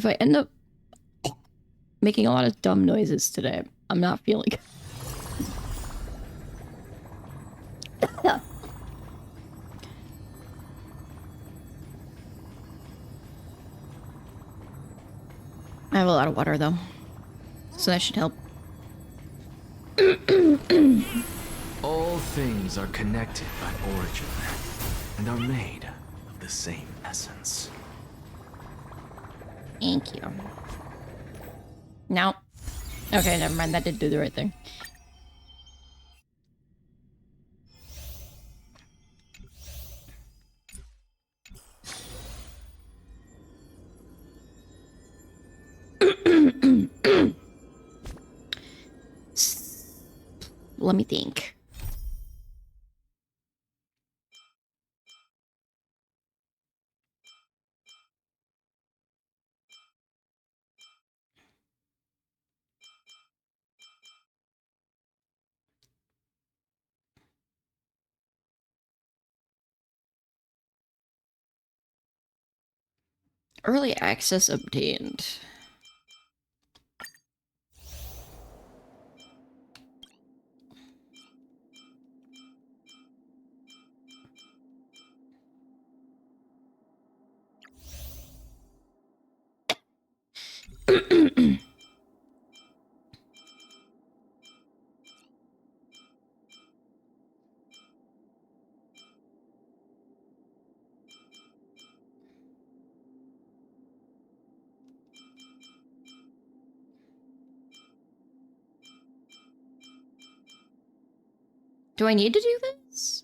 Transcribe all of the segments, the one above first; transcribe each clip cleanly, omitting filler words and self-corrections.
I end up making a lot of dumb noises today, I'm not feeling I have a lot of water though, so that should help. All things are connected by origin and are made of the same essence. Thank you. No. Okay, never mind. That did do the right thing. Let me think. Early access obtained. Do I need to do this?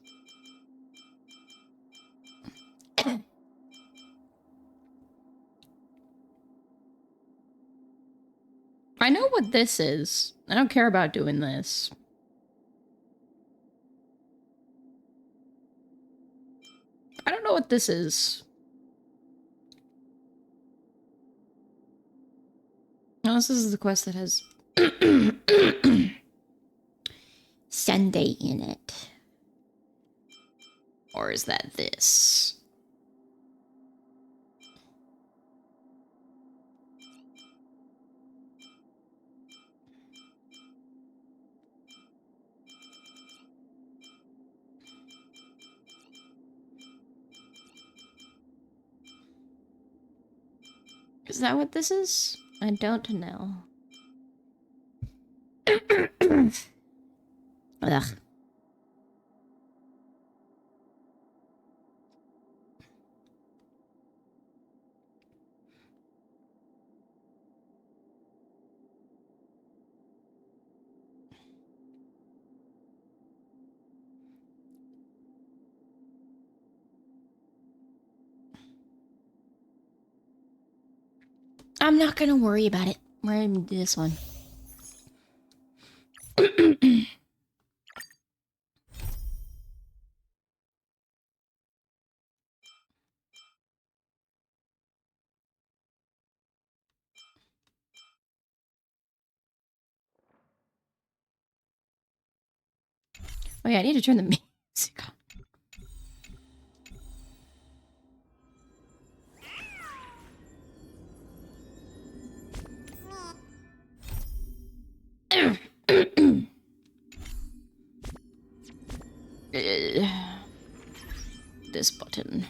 I know what this is. I don't care about doing this. I don't know what this is. No, this is the quest that has Sunday in it. Or is that this? Is that what this is? I don't know. Ugh. I'm not gonna worry about it. We're gonna do this one. Oh yeah, I need to turn the music on. This button.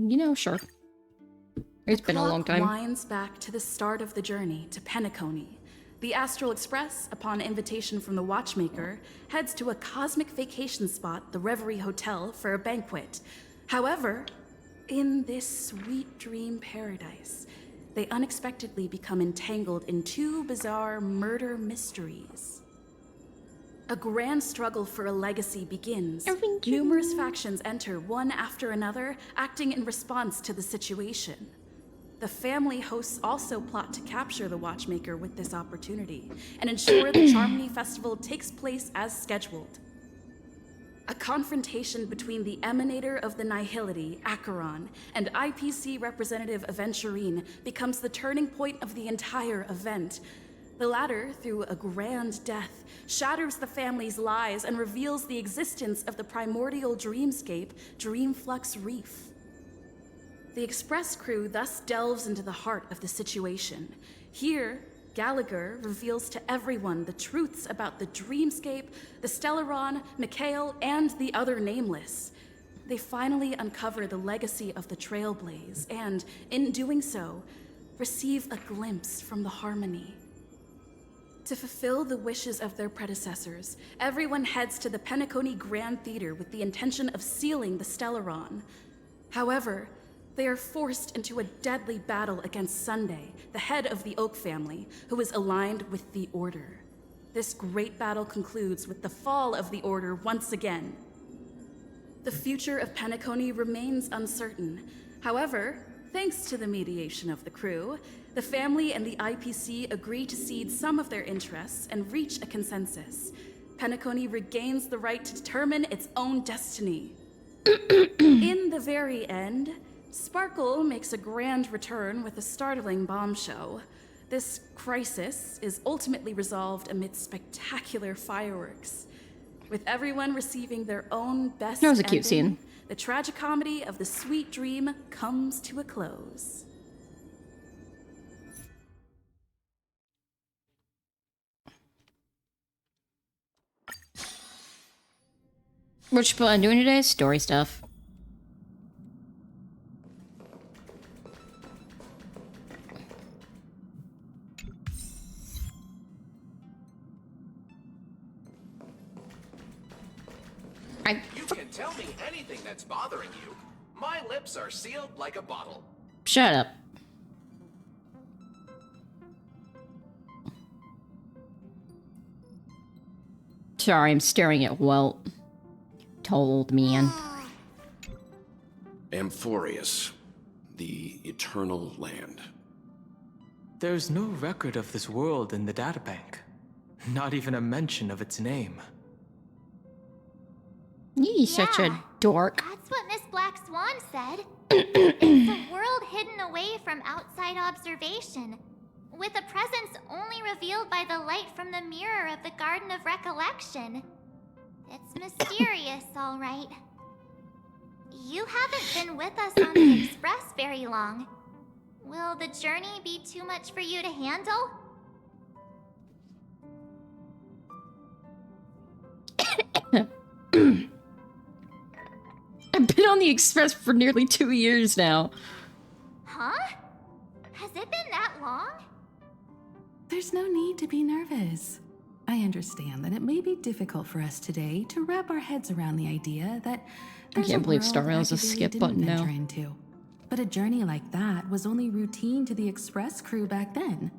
You know, sure. It's been a long time. The clock winds back to the start of the journey to Penacony. The Astral Express, upon invitation from the Watchmaker, heads to a cosmic vacation spot, the Reverie Hotel, for a banquet. However, in this sweet dream paradise, they unexpectedly become entangled in two bizarre murder mysteries. A grand struggle for a legacy begins. Numerous factions enter one after another, acting in response to the situation. The family hosts also plot to capture the Watchmaker with this opportunity and ensure the Charmony Festival takes place as scheduled. A confrontation between the emanator of the Nihility, Acheron, and IPC representative Aventurine becomes the turning point of the entire event. The latter, through a grand death, shatters the family's lies and reveals the existence of the primordial dreamscape, Dreamflux Reef. The Express crew thus delves into the heart of the situation. Here, Gallagher reveals to everyone the truths about the Dreamscape, the Stellaron, Mikhail, and the other Nameless. They finally uncover the legacy of the Trailblaze and, in doing so, receive a glimpse from the Harmony. To fulfill the wishes of their predecessors, everyone heads to the Penacony Grand Theater with the intention of sealing the Stellaron. However, they are forced into a deadly battle against Sunday, the head of the Oak family, who is aligned with the Order. This great battle concludes with the fall of the Order once again. The future of Penacony remains uncertain. However, thanks to the mediation of the crew, the family and the IPC agree to cede some of their interests and reach a consensus. Penacony regains the right to determine its own destiny. In the very end, Sparkle makes a grand return with a startling bombshell. This crisis is ultimately resolved amid spectacular fireworks. With everyone receiving their own best That was a cute ending, scene. the tragicomedy of the sweet dream comes to a close. What you plan on doing today? Story stuff. You can tell me anything that's bothering you. My lips are sealed like a bottle. Shut up. Sorry, I'm staring at Welt. Told man. Amphorius, the Eternal Land. There's no record of this world in the databank. Not even a mention of its name. He's such a Yeah. dork. That's what Miss Black Swan said. It's a world hidden away from outside observation, with a presence only revealed by the light from the mirror of the Garden of Recollection. It's mysterious, all right. You haven't been with us on the Express very long. Will the journey be too much for you to handle? I've been on the Express for nearly 2 years now. Huh? Has it been that long? There's no need to be nervous. I understand that it may be difficult for us today to wrap our heads around the idea that there's can't a believe world Star Rail has a Academy skip didn't button now. venture into. But a journey like that was only routine to the Express crew back then.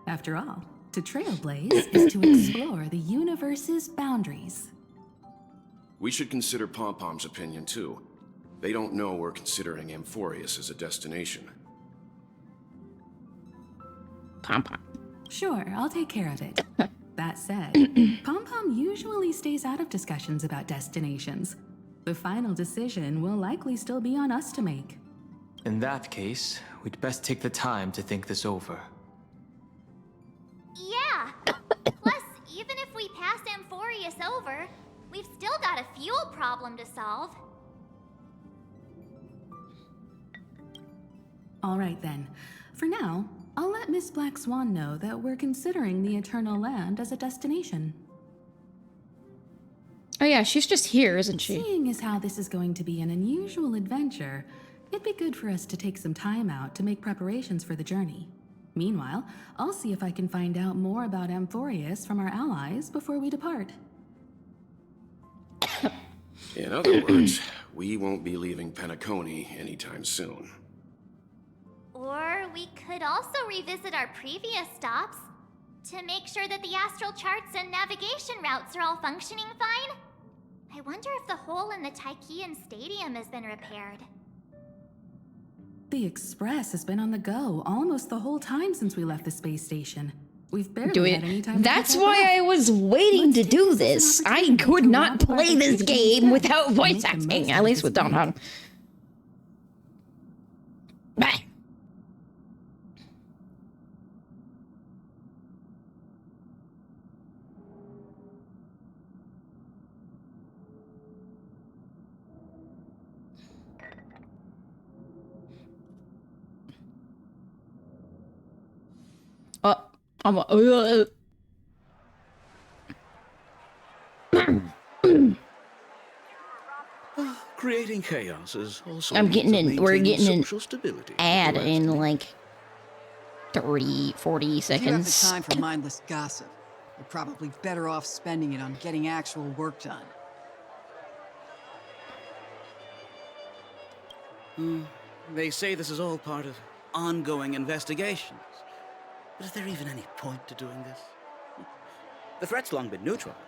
After all, to trailblaze is to explore the universe's boundaries. We should consider Pom-Pom's opinion too. They don't know we're considering Amphorius as a destination. Pom-pom. Sure, I'll take care of it. That said, Pom-Pom usually stays out of discussions about destinations. The final decision will likely still be on us to make. In that case, we'd best take the time to think this over. Yeah. Plus, even if we pass Amphorius over, we've still got a fuel problem to solve. All right then. For now, I'll let Miss Black Swan know that we're considering the Eternal Land as a destination. Oh yeah, she's just here, isn't she? Seeing as how this is going to be an unusual adventure, it'd be good for us to take some time out to make preparations for the journey. Meanwhile, I'll see if I can find out more about Amphorius from our allies before we depart. In other words, we won't be leaving Penacony anytime soon. Or we could also revisit our previous stops to make sure that the astral charts and navigation routes are all functioning fine. I wonder if the hole in the Tychean Stadium has been repaired. The Express has been on the go almost the whole time since we left the space station. We've barely Do had it. any time to That's catch our why breath. I was waiting Let's to take do this this. as an I opportunity could to not wrap up our play this vacation game instead without and voice make the acting, most at of least this with Don break. Hong. Bah. Oh, I'm Creating chaos is also I'm a getting means of in. We're maintaining getting an social stability. if ad you ask in me. like 30, 40 If you have the seconds. time for mindless gossip, you're probably better off spending it on getting actual work done. They say this is all part of ongoing investigations. But is there even any point to doing this? The threat's long been neutralized.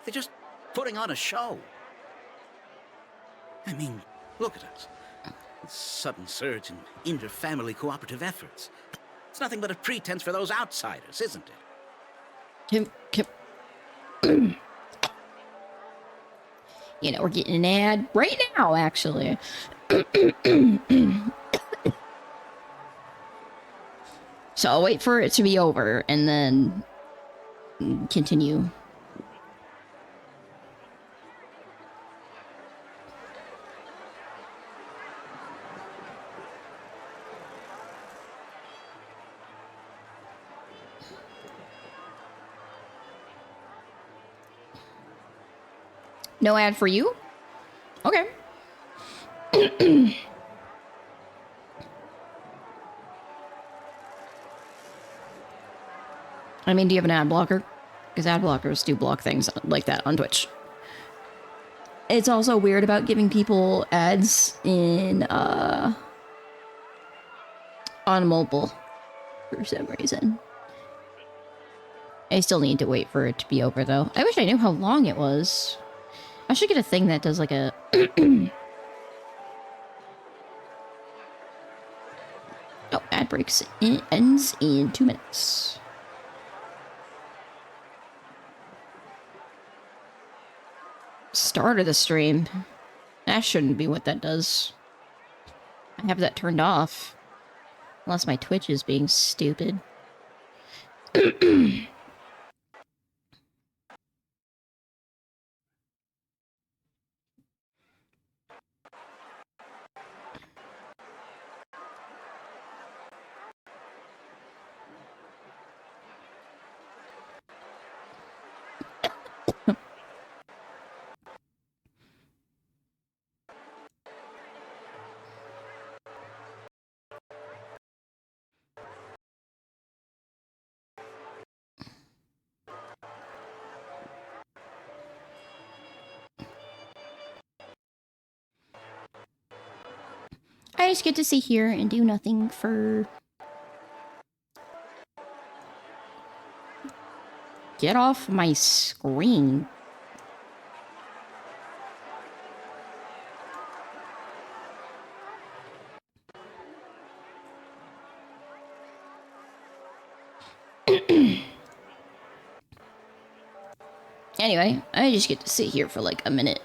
They're just putting on a show. I mean, look at us. This sudden surge in inter-family cooperative efforts. It's nothing but a pretense for those outsiders, isn't it? You know, we're getting an ad right now, actually. So I'll wait for it to be over and then continue. No ad for you? Okay. I mean, do you have an ad blocker? Because ad blockers do block things like that on Twitch. It's also weird about giving people ads in, on mobile for some reason. I still need to wait for it to be over, though. I wish I knew how long it was. I should get a thing that does like a... Oh, ad breaks. It ends in 2 minutes. Start of the stream. That shouldn't be what that does. I have that turned off. Unless my Twitch is being stupid. I just get to sit here and do nothing for... Get off my screen. Anyway, I just get to sit here for like a minute.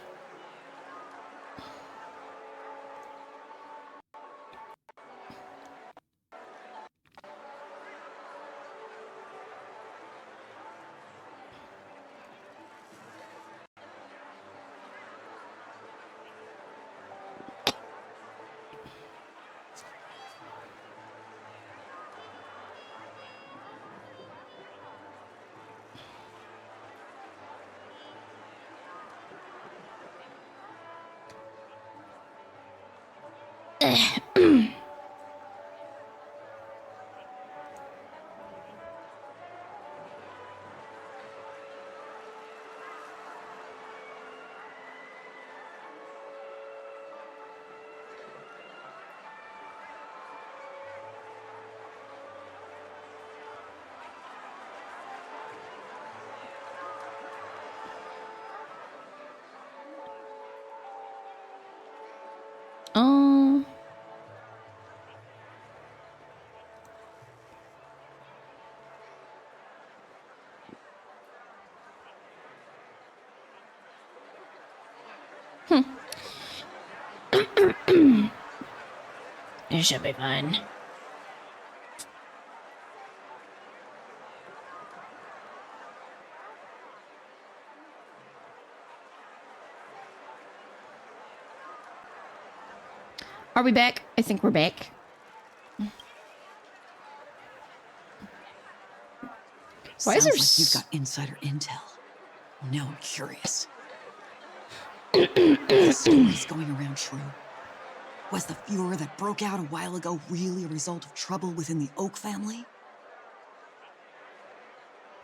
It should be fine. Are we back? I think we're back. Why is Sounds there like you've got insider intel. Now I'm curious. The story's going around true. Was the furor that broke out a while ago really a result of trouble within the Oak family?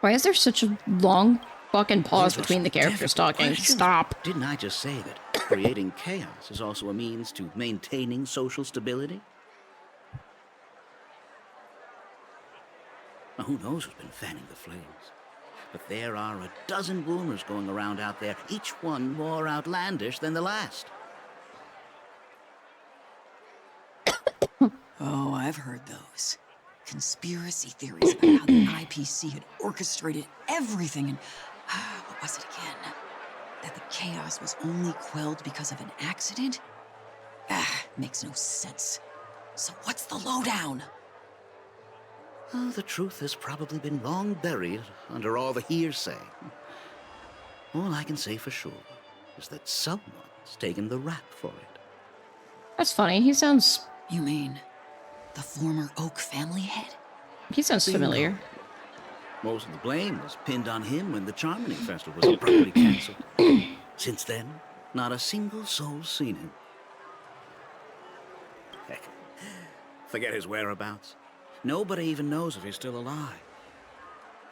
Why is there such a long fucking pause Those are between the some characters difficult talking? questions. Stop. Didn't I just say that creating chaos is also a means to maintaining social stability? Now, who knows who's been fanning the flames? But there are a dozen rumors going around out there, each one more outlandish than the last. Oh, I've heard those. Conspiracy theories about how the IPC had orchestrated everything and... what was it again? That the chaos was only quelled because of an accident? Makes no sense. So what's the lowdown? Oh, the truth has probably been long buried under all the hearsay. All I can say for sure is that someone's taken the rap for it. That's funny. He sounds You mean the former Oak family head? familiar. Bingo. Most of the blame was pinned on him when the Charmony Festival was abruptly cancelled. Since then, not a single soul's seen him. Heck, forget his whereabouts. Nobody even knows if he's still alive.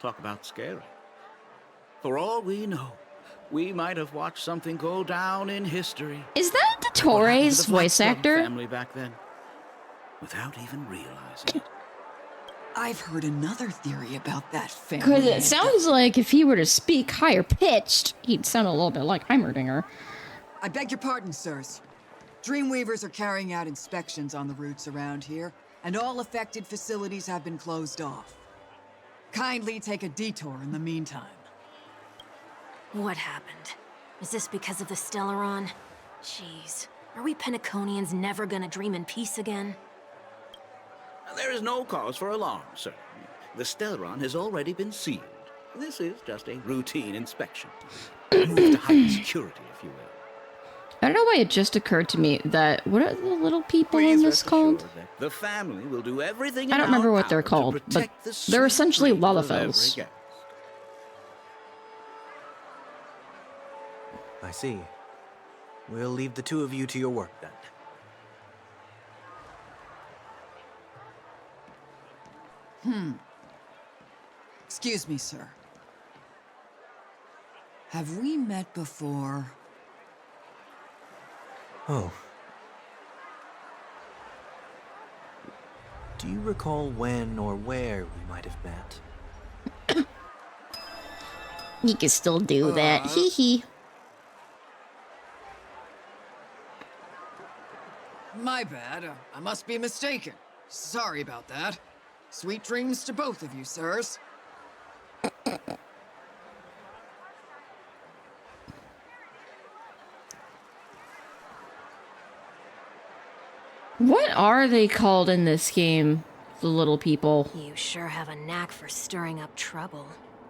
Talk about scary. For all we know, we might have watched something go down in history. Is that What happened to Dottoro's the Black voice Club actor? family back then, without even realizing it. I've heard another theory about that family. Because head it sounds like if he were to speak higher pitched, he'd sound a little bit like Heimerdinger. I beg your pardon, sirs. Dreamweavers are carrying out inspections on the routes around here, and all affected facilities have been closed off. Kindly take a detour in the meantime. What happened? Is this because of the Stellaron? Jeez. Are we Penaconians never gonna dream in peace again? There is no cause for alarm, sir. The Stellaron has already been sealed. This is just a routine inspection. Move to heightened security, if you will. I don't know why it just occurred to me that... What are the little people Please in this rest called? assured that the family will do everything I in don't remember our what they're power to called, but protect the they're sweet essentially dreams of every Lalafels. guest. I see. We'll leave the two of you to your work then. Excuse me, sir. Have we met before? Oh. Do you recall when or where we might have met? He can still do that. Hee hee. My bad. I must be mistaken. Sorry about that. Sweet dreams to both of you, sirs. What are they called in this game? The little people. You sure have a knack for stirring up trouble.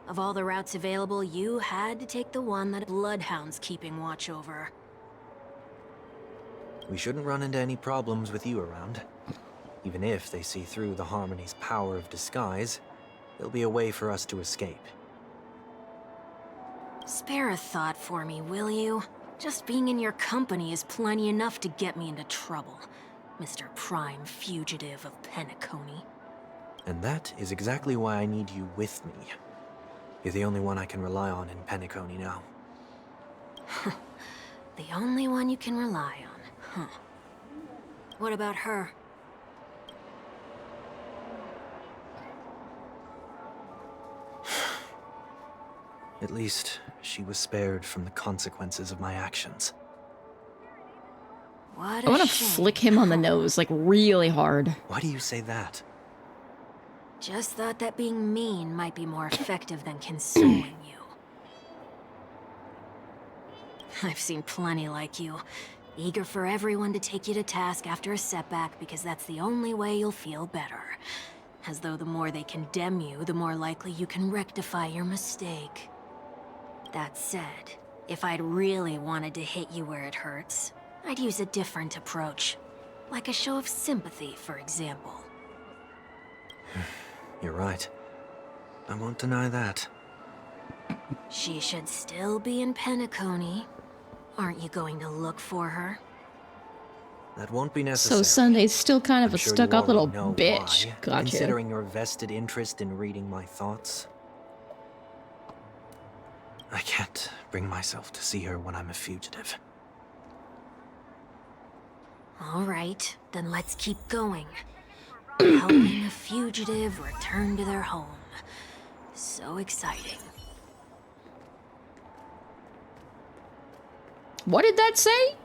Of all the routes available, you had to take the one that Bloodhound's keeping watch over. We shouldn't run into any problems with you around. Even if they see through the Harmony's power of disguise, there'll be a way for us to escape. Spare a thought for me, will you? Just being in your company is plenty enough to get me into trouble, Mr. Prime Fugitive of Penacony. And that is exactly why I need you with me. You're the only one I can rely on in Penacony now. The only one you can rely on, huh? What about her? At least, she was spared from the consequences of my actions. What I want a to shame. flick him on the nose, like, really hard. Why do you say that? Just thought that being mean might be more effective than consoling you. I've seen plenty like you. Eager for everyone to take you to task after a setback because that's the only way you'll feel better. As though the more they condemn you, the more likely you can rectify your mistake. That said, if I'd really wanted to hit you where it hurts, I'd use a different approach. Like a show of sympathy, for example. You're right. I won't deny that. She should still be in Penacony. Aren't you going to look for her? That won't be necessary. So Sunday's still kind of I'm a sure you stuck-up little already know bitch. why, Gotcha. considering your vested interest in reading my thoughts. I can't bring myself to see her when I'm a fugitive. All right, then let's keep going. Helping a fugitive return to their home. So exciting. What did that say?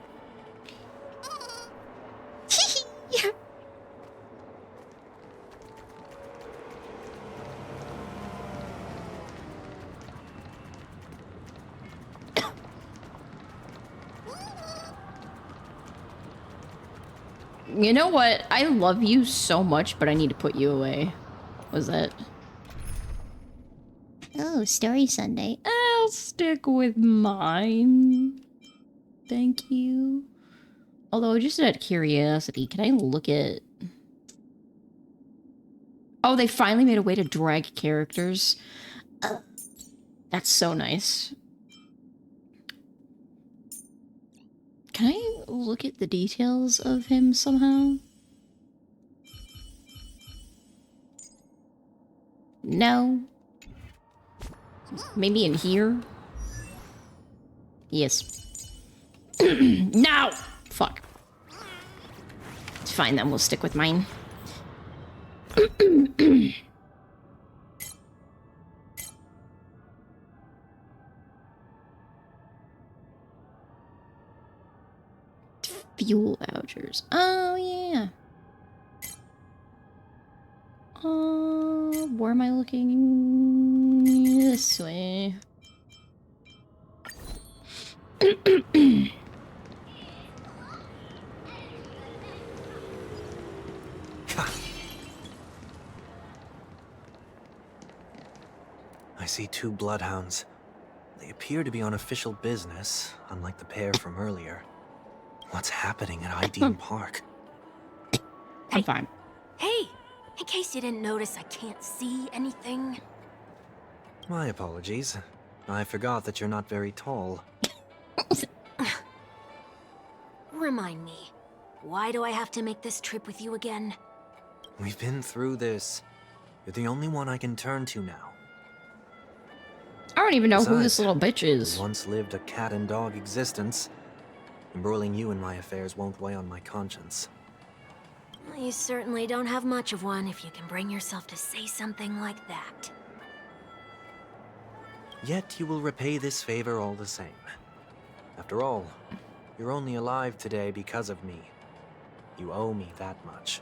You know what? I love you so much, but I need to put you away. What was that? Oh, Story Sunday. I'll stick with mine. Thank you. Although, just out of curiosity, can I look at... Oh, they finally made a way to drag characters. That's so nice. Can I look at the details of him somehow? No. Maybe in here? Yes. No! Fuck. It's fine then, we'll stick with mine. Fuel vouchers. Oh, yeah. Where am I looking? This way. I see 2 bloodhounds. They appear to be on official business, unlike the pair from earlier. What's happening at Idean Park? I'm fine. Hey! In case you didn't notice, I can't see anything. My apologies. I forgot that you're not very tall. Remind me, why do I have to make this trip with you again? We've been through this. You're the only one I can turn to now. I don't even know who this Besides, little bitch is. we once lived a cat and dog existence. Embroiling you in my affairs won't weigh on my conscience. Well, you certainly don't have much of one if you can bring yourself to say something like that. Yet you will repay this favor all the same. After all, you're only alive today because of me. You owe me that much.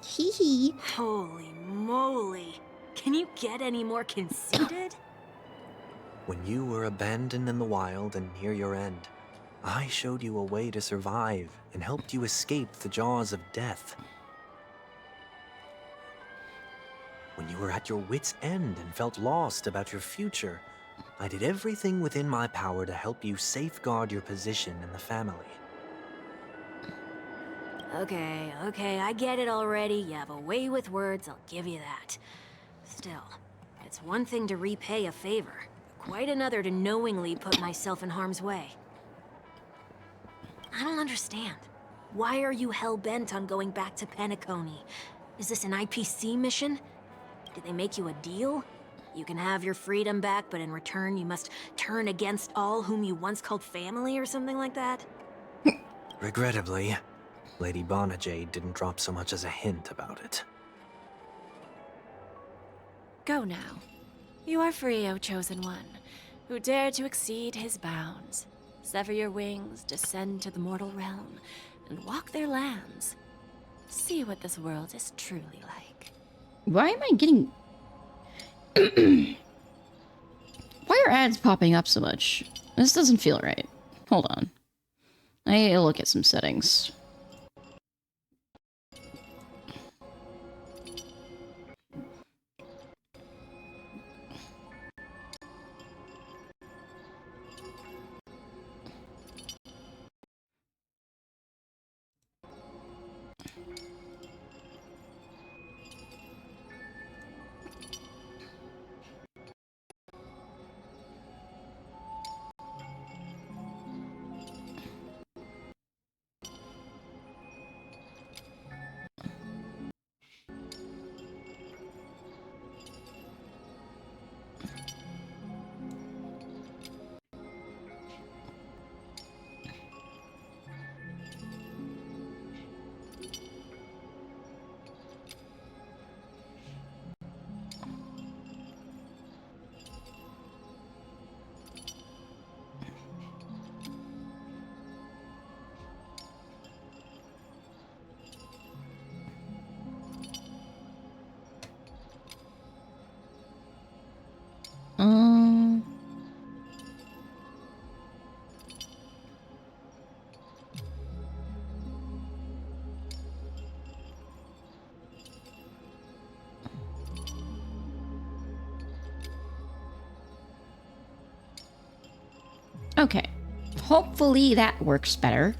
Hee hee. Holy moly! Can you get any more conceited? When you were abandoned in the wild and near your end, I showed you a way to survive and helped you escape the jaws of death. When you were at your wit's end and felt lost about your future, I did everything within my power to help you safeguard your position in the family. Okay, I get it already. You have a way with words, I'll give you that. Still, it's one thing to repay a favor, quite another to knowingly put myself in harm's way. I don't understand. Why are you hell-bent on going back to Penacony? Is this an IPC mission? Did they make you a deal? You can have your freedom back, but in return you must turn against all whom you once called family or something like that? Regrettably, Lady Bonajade didn't drop so much as a hint about it. Go now. You are free, O Chosen One, who dare to exceed his bounds. Sever your wings, descend to the mortal realm, and walk their lands. See what this world is truly like. Why am I getting... Why are ads popping up so much? This doesn't feel right. Hold on. I need to look at some settings. Okay. Hopefully that works better.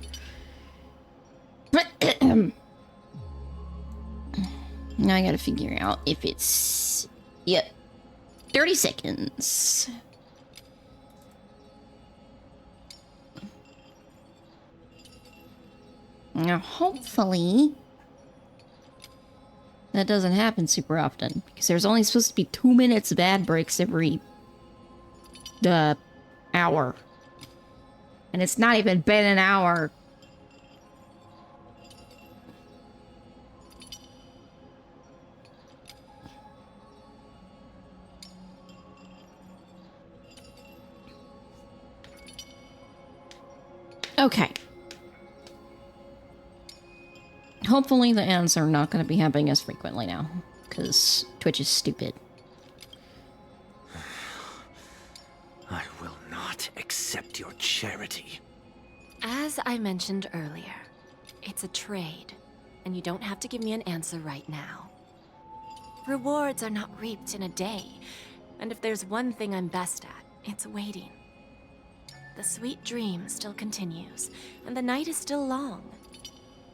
Now I gotta figure out if it's... Yep. 30 seconds. Now, hopefully... that doesn't happen super often. Because there's only supposed to be 2 minutes of ad breaks every... hour. And it's not even been an hour. Okay. Hopefully the ads are not going to be happening as frequently now. Because Twitch is stupid. I will not accept your charity. As I mentioned earlier, it's a trade, and you don't have to give me an answer right now. Rewards are not reaped in a day, and if there's one thing I'm best at, it's waiting. The sweet dream still continues, and the night is still long.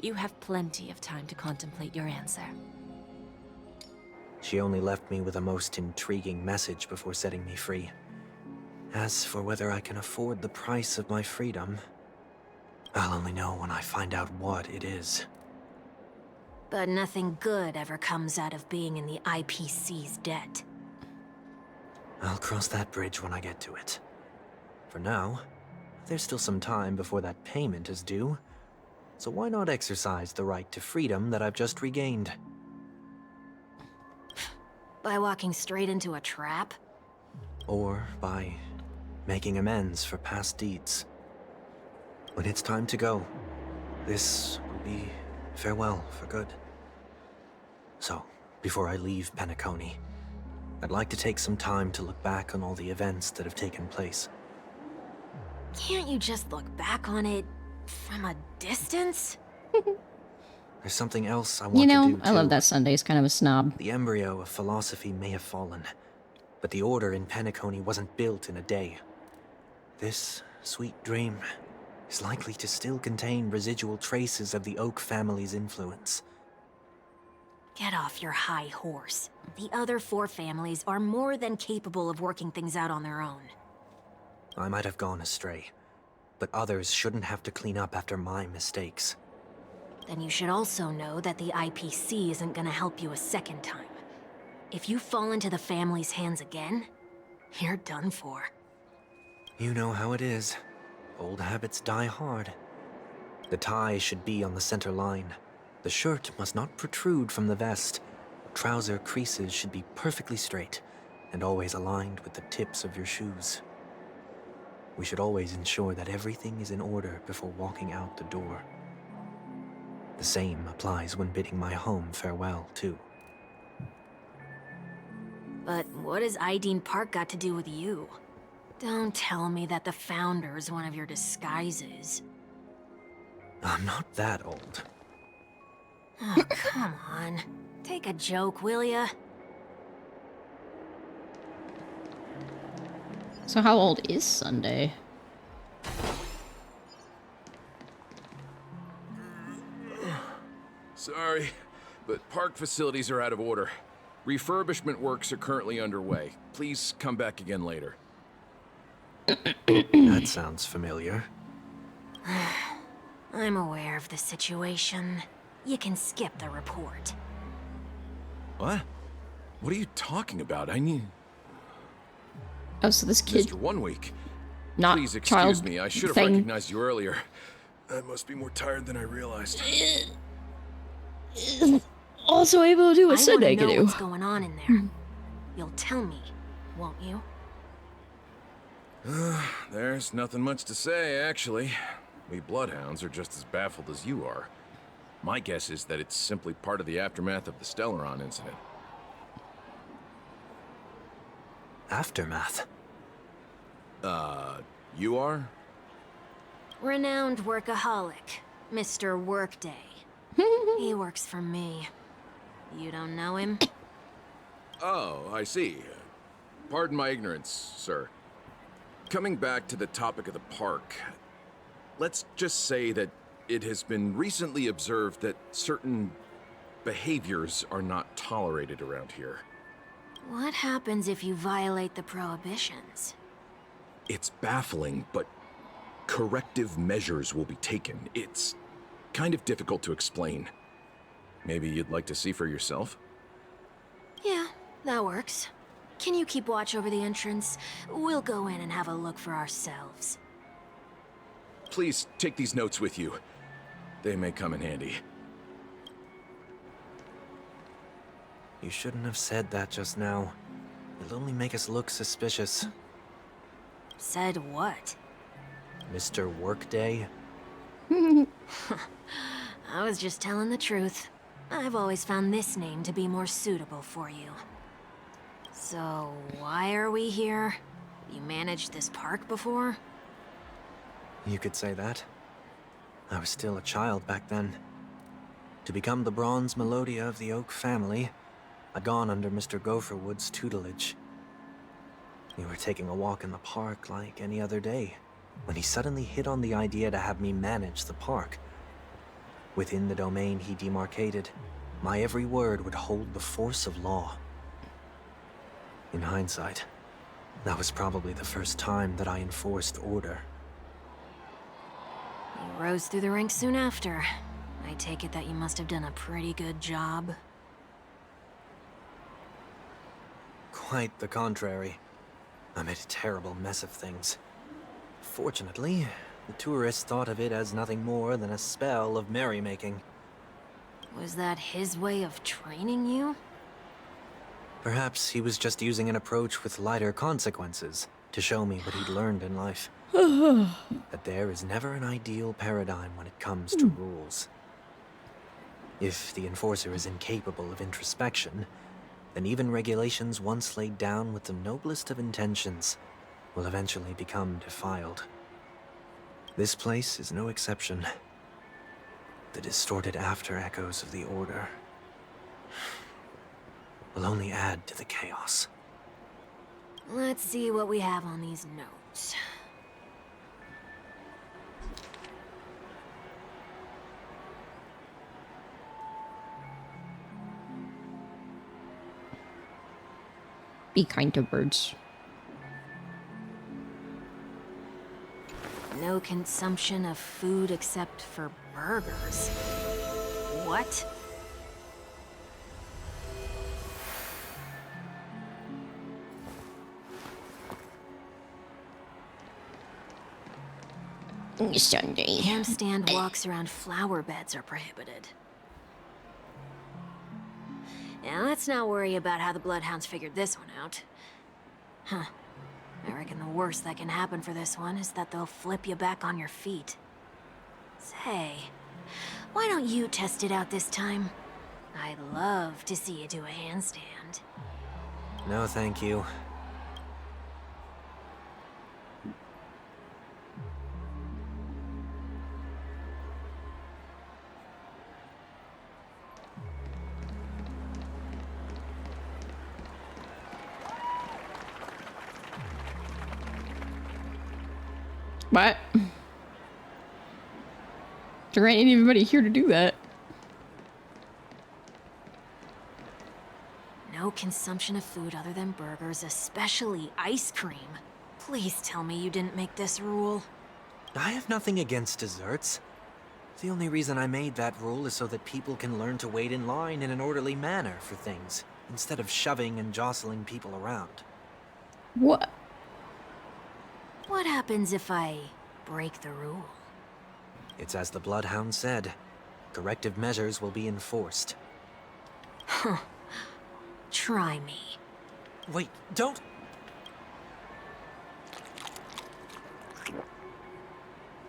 You have plenty of time to contemplate your answer. She only left me with a most intriguing message before setting me free. As for whether I can afford the price of my freedom, I'll only know when I find out what it is. But nothing good ever comes out of being in the IPC's debt. I'll cross that bridge when I get to it. For now, there's still some time before that payment is due, so why not exercise the right to freedom that I've just regained? By walking straight into a trap? Or by making amends for past deeds. When it's time to go, this will be farewell for good. So, before I leave Penacony, I'd like to take some time to look back on all the events that have taken place. Can't you just look back on it from a distance? There's something else I want to do, too. I love that Sunday's kind of a snob. The embryo of philosophy may have fallen, but the order in Penacony wasn't built in a day. This sweet dream is likely to still contain residual traces of the Oak family's influence. Get off your high horse. The other 4 families are more than capable of working things out on their own. I might have gone astray, but others shouldn't have to clean up after my mistakes. Then you should also know that the IPC isn't gonna help you a second time. If you fall into the family's hands again, you're done for. You know how it is. Old habits die hard. The tie should be on the center line. The shirt must not protrude from the vest. Trouser creases should be perfectly straight, and always aligned with the tips of your shoes. We should always ensure that everything is in order before walking out the door. The same applies when bidding my home farewell, too. But what has Ideen Park got to do with you? Don't tell me that the Founder's one of your disguises. I'm not that old. Oh, come on. Take a joke, will ya? So how old is Sunday? Sorry, but park facilities are out of order. Refurbishment works are currently underway. Please come back again later. That sounds familiar. I'm aware of the situation. You can skip the report. What? What are you talking about? I need... Oh, so this kid, Mr. 1 Week. not Please excuse child me, I should have thing. recognized you earlier. I must be more tired than I realized. Also able to do a I Sunday wanna know canoe. what's going on in there. You'll tell me, won't you? There's nothing much to say, actually. We Bloodhounds are just as baffled as you are. My guess is that it's simply part of the aftermath of the Stellaron incident. Aftermath? You are? Renowned workaholic, Mr. Workday. He works for me. You don't know him? Oh, I see. Pardon my ignorance, sir. Coming back to the topic of the park, let's just say that it has been recently observed that certain behaviors are not tolerated around here. What happens if you violate the prohibitions? It's baffling, but corrective measures will be taken. It's kind of difficult to explain. Maybe you'd like to see for yourself? Yeah, that works. Can you keep watch over the entrance? We'll go in and have a look for ourselves. Please take these notes with you. They may come in handy. You shouldn't have said that just now. It'll only make us look suspicious. Said what? Mr. Workday? I was just telling the truth. I've always found this name to be more suitable for you. So, why are we here? You managed this park before? You could say that. I was still a child back then. To become the bronze Melodia of the Oak family, I'd gone under Mr. Gopherwood's tutelage. We were taking a walk in the park like any other day, when he suddenly hit on the idea to have me manage the park. Within the domain he demarcated, my every word would hold the force of law. In hindsight, that was probably the first time that I enforced order. You rose through the ranks soon after. I take it that you must have done a pretty good job. Quite the contrary. I made a terrible mess of things. Fortunately, the tourists thought of it as nothing more than a spell of merrymaking. Was that his way of training you? Perhaps he was just using an approach with lighter consequences to show me what he'd learned in life. That there is never an ideal paradigm when it comes to rules. If the enforcer is incapable of introspection, then even regulations once laid down with the noblest of intentions will eventually become defiled. This place is no exception. The distorted after-echoes of the Order will only add to the chaos. Let's see what we have on these notes. Be kind to birds. No consumption of food except for burgers. What? Sunday. Campstand walks around flower beds are prohibited. Now let's not worry about how the Bloodhounds figured this one out. Huh. I reckon the worst that can happen for this one is that they'll flip you back on your feet. Say, why don't you test it out this time? I'd love to see you do a handstand. No, thank you. What? There ain't anybody here to do that. No consumption of food other than burgers, especially ice cream. Please tell me you didn't make this rule. I have nothing against desserts. The only reason I made that rule is so that people can learn to wait in line in an orderly manner for things, instead of shoving and jostling people around. What? What happens if I break the rule? It's as the Bloodhound said. Corrective measures will be enforced. Huh. Try me. Wait, don't...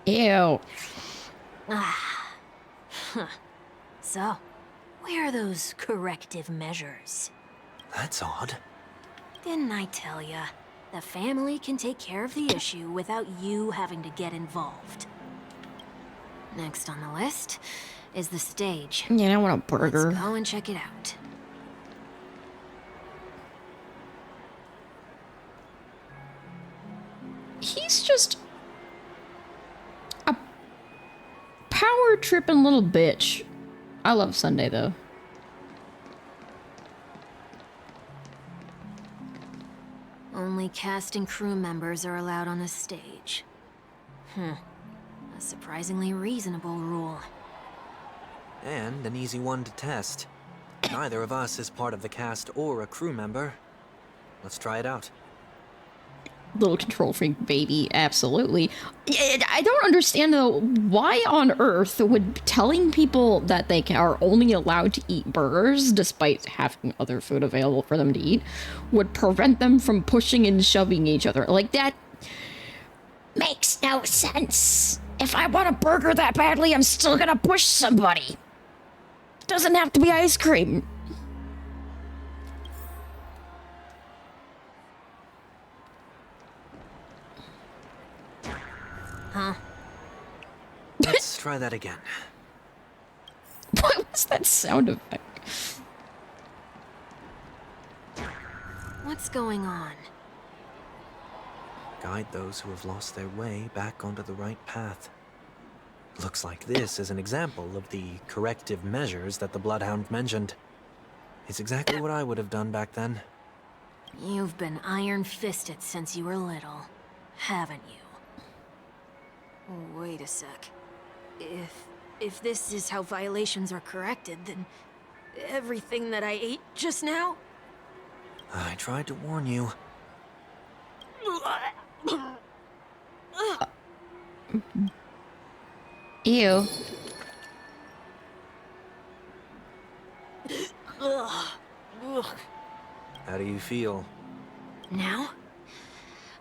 Ew. Ah. Huh. So, where are those corrective measures? That's odd. Didn't I tell ya? The family can take care of the issue without you having to get involved. Next on the list is the stage. Yeah, I want a burger. Let's go and check it out. He's just a power tripping little bitch. I love Sunday though. Only cast and crew members are allowed on the stage. A surprisingly reasonable rule. And an easy one to test. Neither of us is part of the cast or a crew member. Let's try it out. Little control freak baby, absolutely. I don't understand though, why on earth would telling people that they are only allowed to eat burgers, despite having other food available for them to eat, would prevent them from pushing and shoving each other? Like, that makes no sense. If I want a burger that badly, I'm still gonna push somebody. It doesn't have to be ice cream. Huh? Let's try that again. What was that sound effect? What's going on? Guide those who have lost their way back onto the right path. Looks like this is an example of the corrective measures that the Bloodhound mentioned. It's exactly what I would have done back then. You've been iron-fisted since you were little, haven't you? Wait a sec. If this is how violations are corrected, then everything that I ate just now? I tried to warn you. Ew. How do you feel? Now,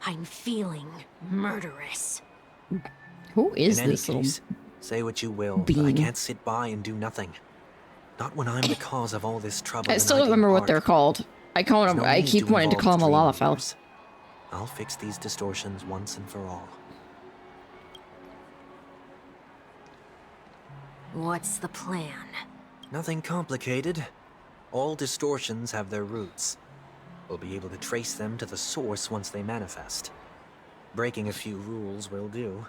I'm feeling murderous. Who is In any this little case, say what you will, but I being? can't sit by and do nothing. Not when I'm the cause of all this trouble. I still don't remember what they're called. I call them. I keep wanting to call them a Lalafell. I'll fix these distortions once and for all. What's the plan? Nothing complicated. All distortions have their roots. We'll be able to trace them to the source once they manifest. Breaking a few rules will do.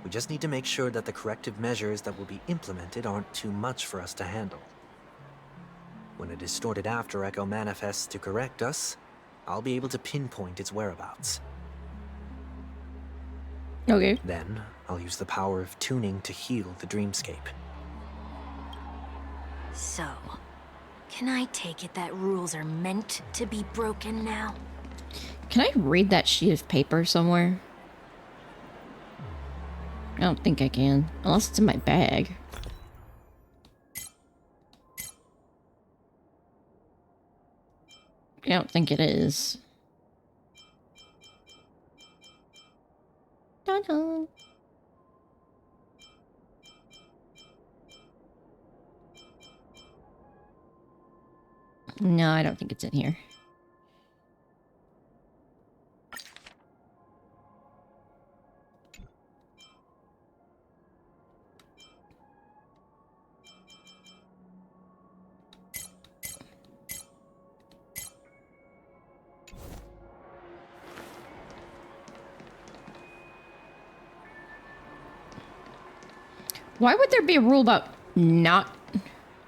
We just need to make sure that the corrective measures that will be implemented aren't too much for us to handle. When a distorted after echo manifests to correct us, I'll be able to pinpoint its whereabouts. Okay. Then, I'll use the power of tuning to heal the dreamscape. So, can I take it that rules are meant to be broken now? Can I read that sheet of paper somewhere? I don't think I can, unless it's in my bag. I don't think it is. Dun-dun. No, I don't think it's in here. Why would there be a rule about not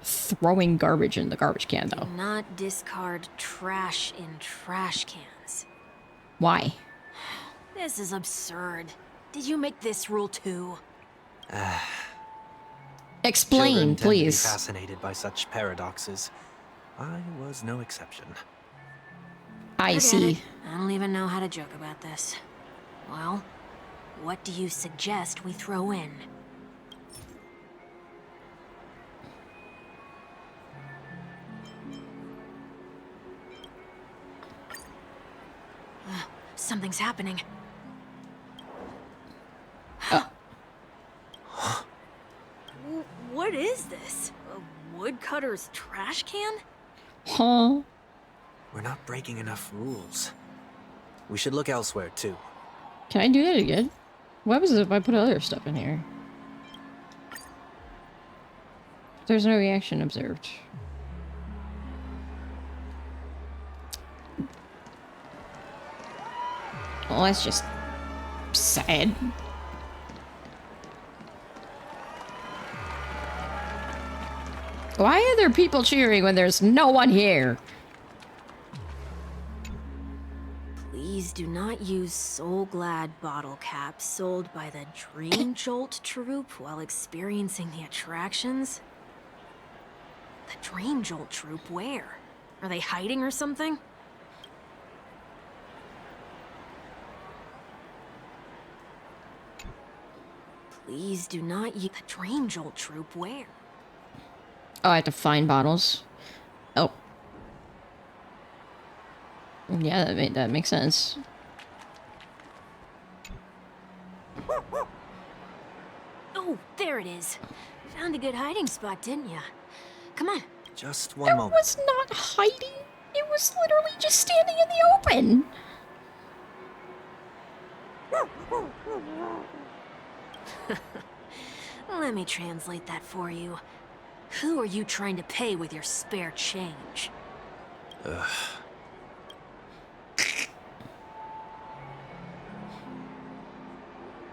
throwing garbage in the garbage can, though? Do not discard trash in trash cans. Why? This is absurd. Did you make this rule too? Explain, Children tend to be please. fascinated by such paradoxes. I was no exception. I Forget see. it. I don't even know how to joke about this. Well, what do you suggest we throw in? Something's happening. What is this? A woodcutter's trash can? Huh? We're not breaking enough rules. We should look elsewhere, too. Can I do that again? What happens if I put other stuff in here? There's no reaction observed. Well, that's just sad. Why are there people cheering when there's no one here? Please do not use Soul Glad bottle caps sold by the Dream Jolt troupe while experiencing the attractions. The Dream Jolt troupe, where? Are they hiding or something? Please do not use the Dream Jolt troupe, where? Oh, I have to find bottles. Oh. Yeah, that makes sense. Oh, there it is. Found a good hiding spot, didn't ya? Come on. Just one moment. It was not hiding. It was literally just standing in the open. Let me translate that for you. Who are you trying to pay with your spare change? Ugh.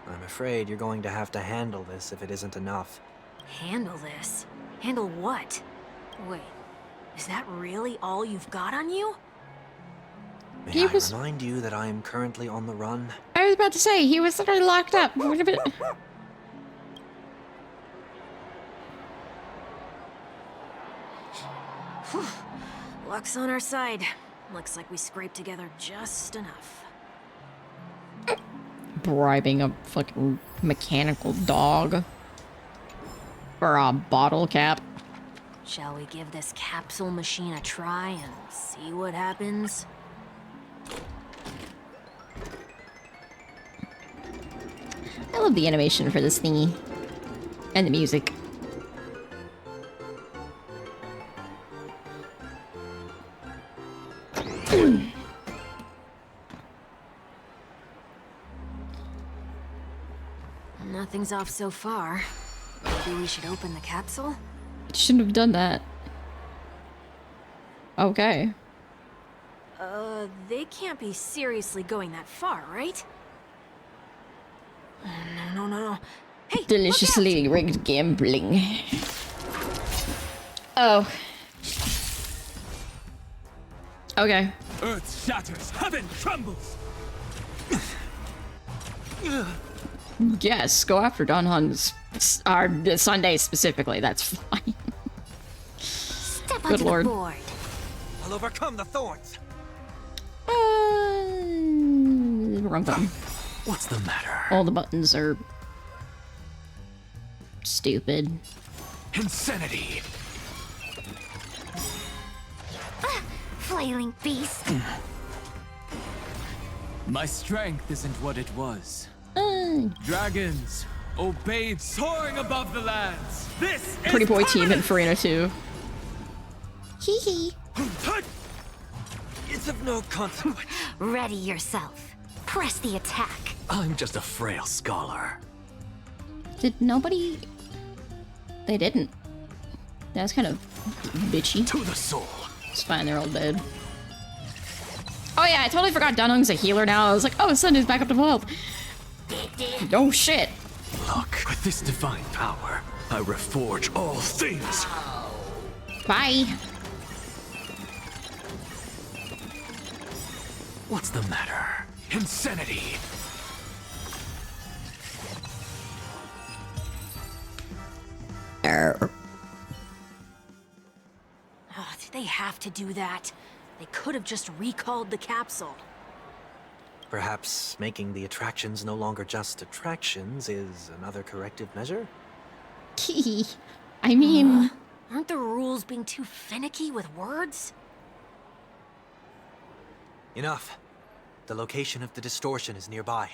I'm afraid you're going to have to handle this if it isn't enough. Handle this? Handle what? Wait, is that really all you've got on you? May I remind you that I am currently on the run? I was about to say, he was literally locked up. What a bit. Whew. Luck's on our side. Looks like we scraped together just enough. Bribing a fucking mechanical dog for a bottle cap. Shall we give this capsule machine a try and see what happens? I love the animation for this thingy. And the music. Nothing's off so far. Maybe we should open the capsule? Shouldn't have done that. Okay. They can't be seriously going that far, right? No. Hey, Deliciously rigged gambling. Oh. Okay. Earth shatters, heaven trembles. Yes, go after Don Hun's Sunday specifically. That's fine. Step Good onto lord. the board. I'll overcome the thorns. Wrong button. What's the matter? All the buttons are stupid. Insanity. Flailing beast. My strength isn't what it was. Dragons obeyed, soaring above the lands. This Pretty is boy team in permanent! Farina too. Hee hee. It's of no consequence. Ready yourself. Press the attack. I'm just a frail scholar. Did nobody? They didn't. That's kind of bitchy. To the soul. It's fine, they're all dead. Oh yeah, I totally forgot Dunhung's a healer now. I was like, oh, Sunday's back up to full health. Oh shit. Look, with this divine power, I reforge all things. Bye. What's the matter? Insanity! Oh, did they have to do that? They could have just recalled the capsule. Perhaps making the attractions no longer just attractions is another corrective measure? I mean... Aren't the rules being too finicky with words? Enough. The location of the distortion is nearby.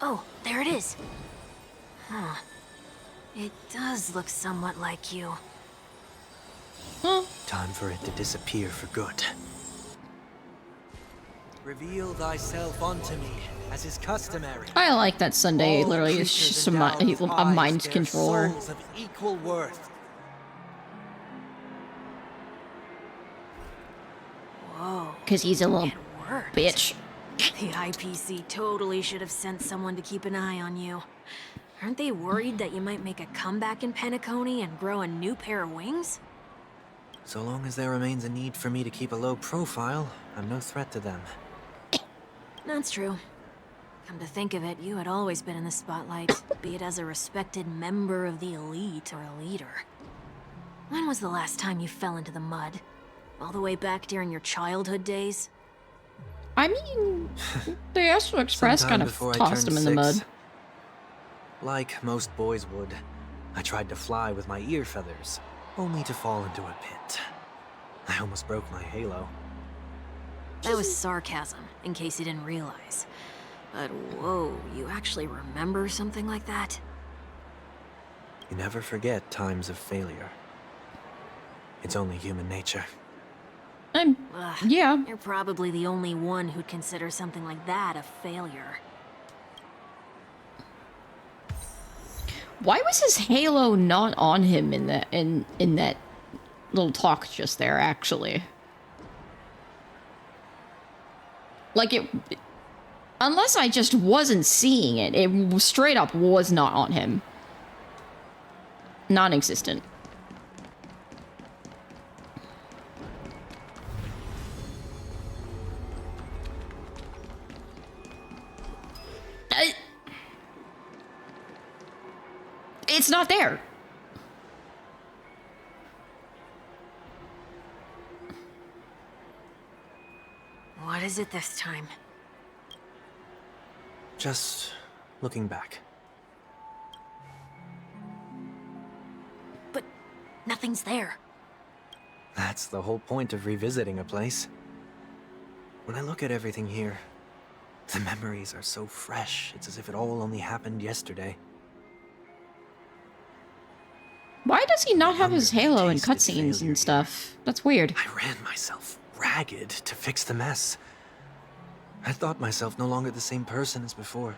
Oh, there it is. Huh. It does look somewhat like you. Time for it to disappear for good. Reveal thyself unto me, as is customary. I like that Sunday All literally is creatures just a endowed with eyes mind bear controller. souls of equal worth. Whoa. Because he's a little It worked. bitch. The IPC totally should have sent someone to keep an eye on you. Aren't they worried that you might make a comeback in Penacony and grow a new pair of wings? So long as there remains a need for me to keep a low profile, I'm no threat to them. That's true. Come to think of it, you had always been in the spotlight, be it as a respected member of the elite or a leader. When was the last time you fell into the mud? All the way back during your childhood days? I mean, the Astral Express Sometime kind of before I tossed him turned in the 6, mud. Like most boys would, I tried to fly with my ear feathers, only to fall into a pit. I almost broke my halo. That was sarcasm, in case you didn't realize. But whoa, you actually remember something like that? You never forget times of failure. It's only human nature. Yeah. You're probably the only one who'd consider something like that a failure. Why was his halo not on him in that little talk just there, actually? Like, it... Unless I just wasn't seeing it, it straight up was not on him. Non-existent. It's not there. What is it this time? Just looking back. But nothing's there. That's the whole point of revisiting a place. When I look at everything here, the memories are so fresh, it's as if it all only happened yesterday. Why does he not have his halo in cutscenes and stuff? That's weird. I ran myself ragged to fix the mess. I thought myself no longer the same person as before.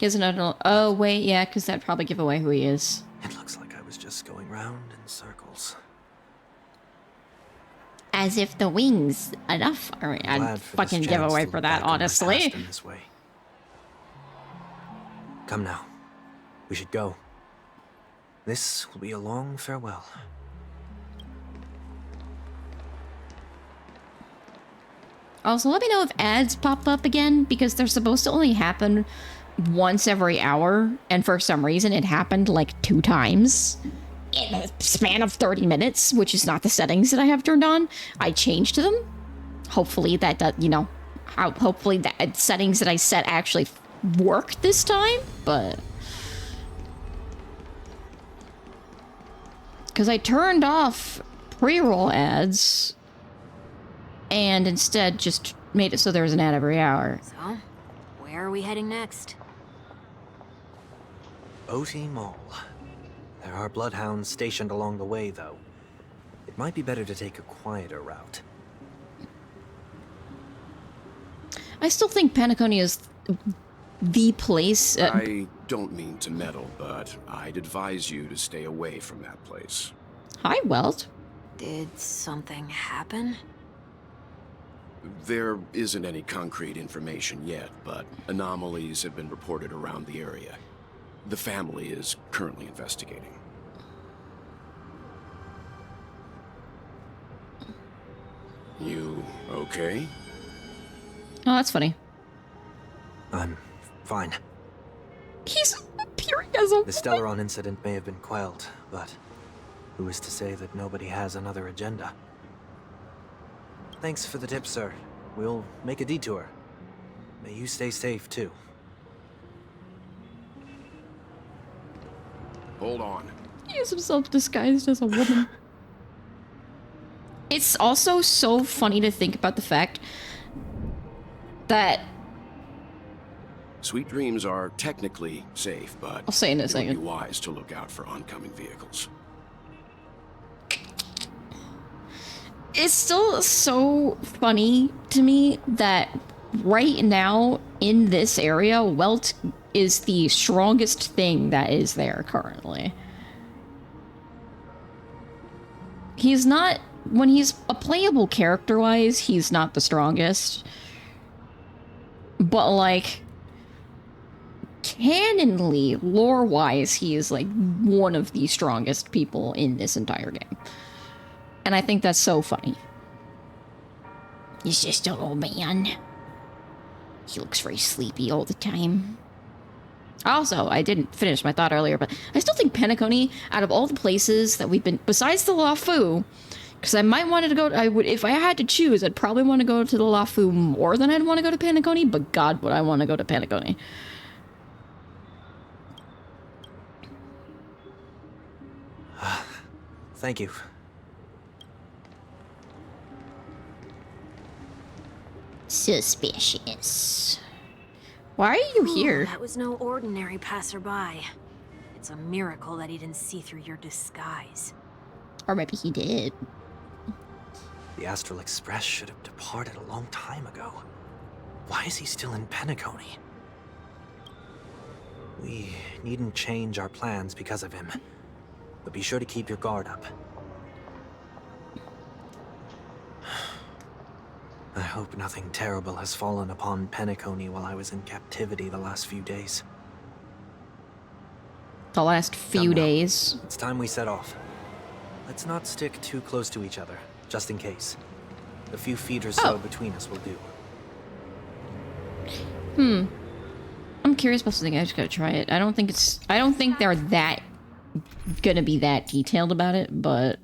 Isn't it? Oh wait, yeah, because that'd probably give away who he is. It looks like I was just going round in circles. As if the wings enough. Alright, I'd fucking give away for that, honestly. This way. Come now. We should go. This will be a long farewell. Also, let me know if ads pop up again, because they're supposed to only happen once every hour, and for some reason it happened like 2 times in a span of 30 minutes, which is not the settings that I have turned on. I changed them. Hopefully that does, you know, hopefully that settings that I set actually work this time, but... Because I turned off pre-roll ads and instead just made it so there was an ad every hour. So, where are we heading next? Oti Mall. There are bloodhounds stationed along the way, though. It might be better to take a quieter route. I still think Penacony is the place. I don't mean to meddle, but I'd advise you to stay away from that place. Hi, Welt. Did something happen? There isn't any concrete information yet, but anomalies have been reported around the area. The family is currently investigating. You okay? Oh, that's funny. I'm fine. He's appearing as a The Stellaron incident may have been quelled, but who is to say that nobody has another agenda? Thanks for the tip, sir. We'll make a detour. May you stay safe, too. Hold on. He is himself disguised as a woman. It's also so funny to think about the fact that... Sweet dreams are technically safe, but I'll say in a it would second. be wise to look out for oncoming vehicles. It's still so funny to me that right now in this area, Welt is the strongest thing that is there currently. He's not, when he's a playable character-wise, he's not the strongest. But like, canonly, lore-wise, he is like one of the strongest people in this entire game. And I think that's so funny. He's just an old man. He looks very sleepy all the time. Also, I didn't finish my thought earlier, but I still think Penacony, out of all the places that we've been, besides the Lafu, because I might want to go, if I had to choose, I'd probably want to go to the Lafu more than I'd want to go to Penacony, but God, would I want to go to Penacony. Thank you. Suspicious. Why are you here? That was no ordinary passerby. It's a miracle that he didn't see through your disguise. Or maybe he did. The Astral Express should have departed a long time ago. Why is he still in Penacony? We needn't change our plans because of him. But be sure to keep your guard up. I hope nothing terrible has fallen upon Penacony while I was in captivity the last few days. The last few days. It's time we set off. Let's not stick too close to each other, just in case. A few feet or so between us will do. I'm curious about something. I just gotta try it. I don't think they're that gonna be that detailed about it, but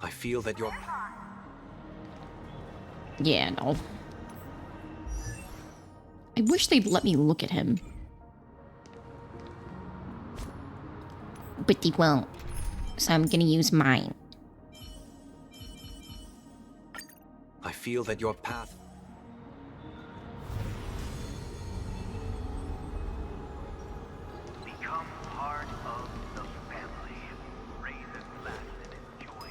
I feel that you're... yeah, no. I wish they'd let me look at him. But they won't. So I'm gonna use mine. I feel that your path... Become part of the family. Raise a glass and enjoy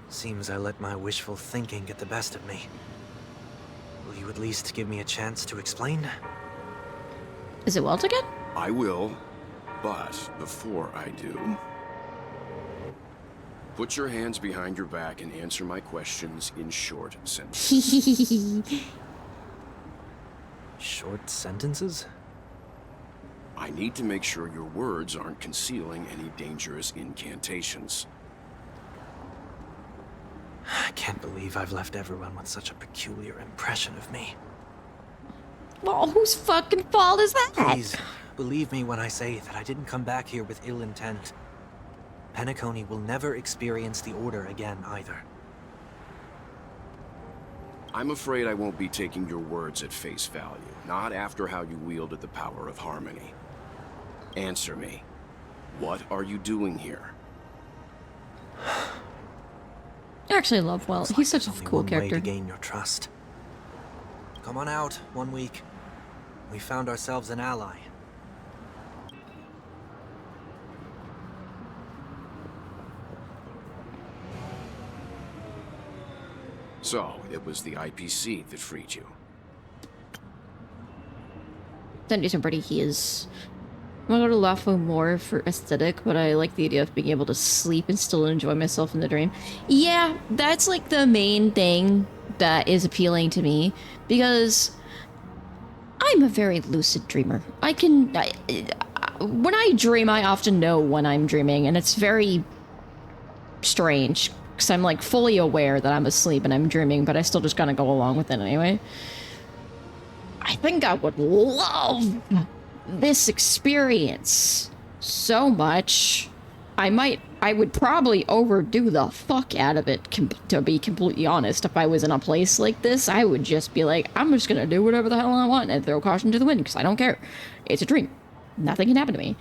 Seems I let my wishful thinking get the best of me. Will you at least give me a chance to explain? Is it Welt again? I will, but before I do... Put your hands behind your back and answer my questions in short sentences. Short sentences? I need to make sure your words aren't concealing any dangerous incantations. I can't believe I've left everyone with such a peculiar impression of me. Well, whose fucking fault is that? Please, believe me when I say that I didn't come back here with ill intent. Penacony will never experience the Order again, either. I'm afraid I won't be taking your words at face value, not after how you wielded the power of harmony. Answer me. What are you doing here? I actually love Welt. He's such a cool character. Way to gain your trust. Come on out, 1 week. We found ourselves an ally. So, it was the IPC that freed you. That is pretty he is. I'm gonna go to Lafo more for aesthetic, but I like the idea of being able to sleep and still enjoy myself in the dream. Yeah, that's like the main thing that is appealing to me, because I'm a very lucid dreamer. When I dream, I often know when I'm dreaming, and it's very strange, because I'm like fully aware that I'm asleep and I'm dreaming, but I still just kind of go along with it anyway. I think I would love this experience so much. I would probably overdo the fuck out of it, to be completely honest. If I was in a place like this, I would just be like, I'm just gonna do whatever the hell I want and throw caution to the wind, because I don't care. It's a dream. Nothing can happen to me.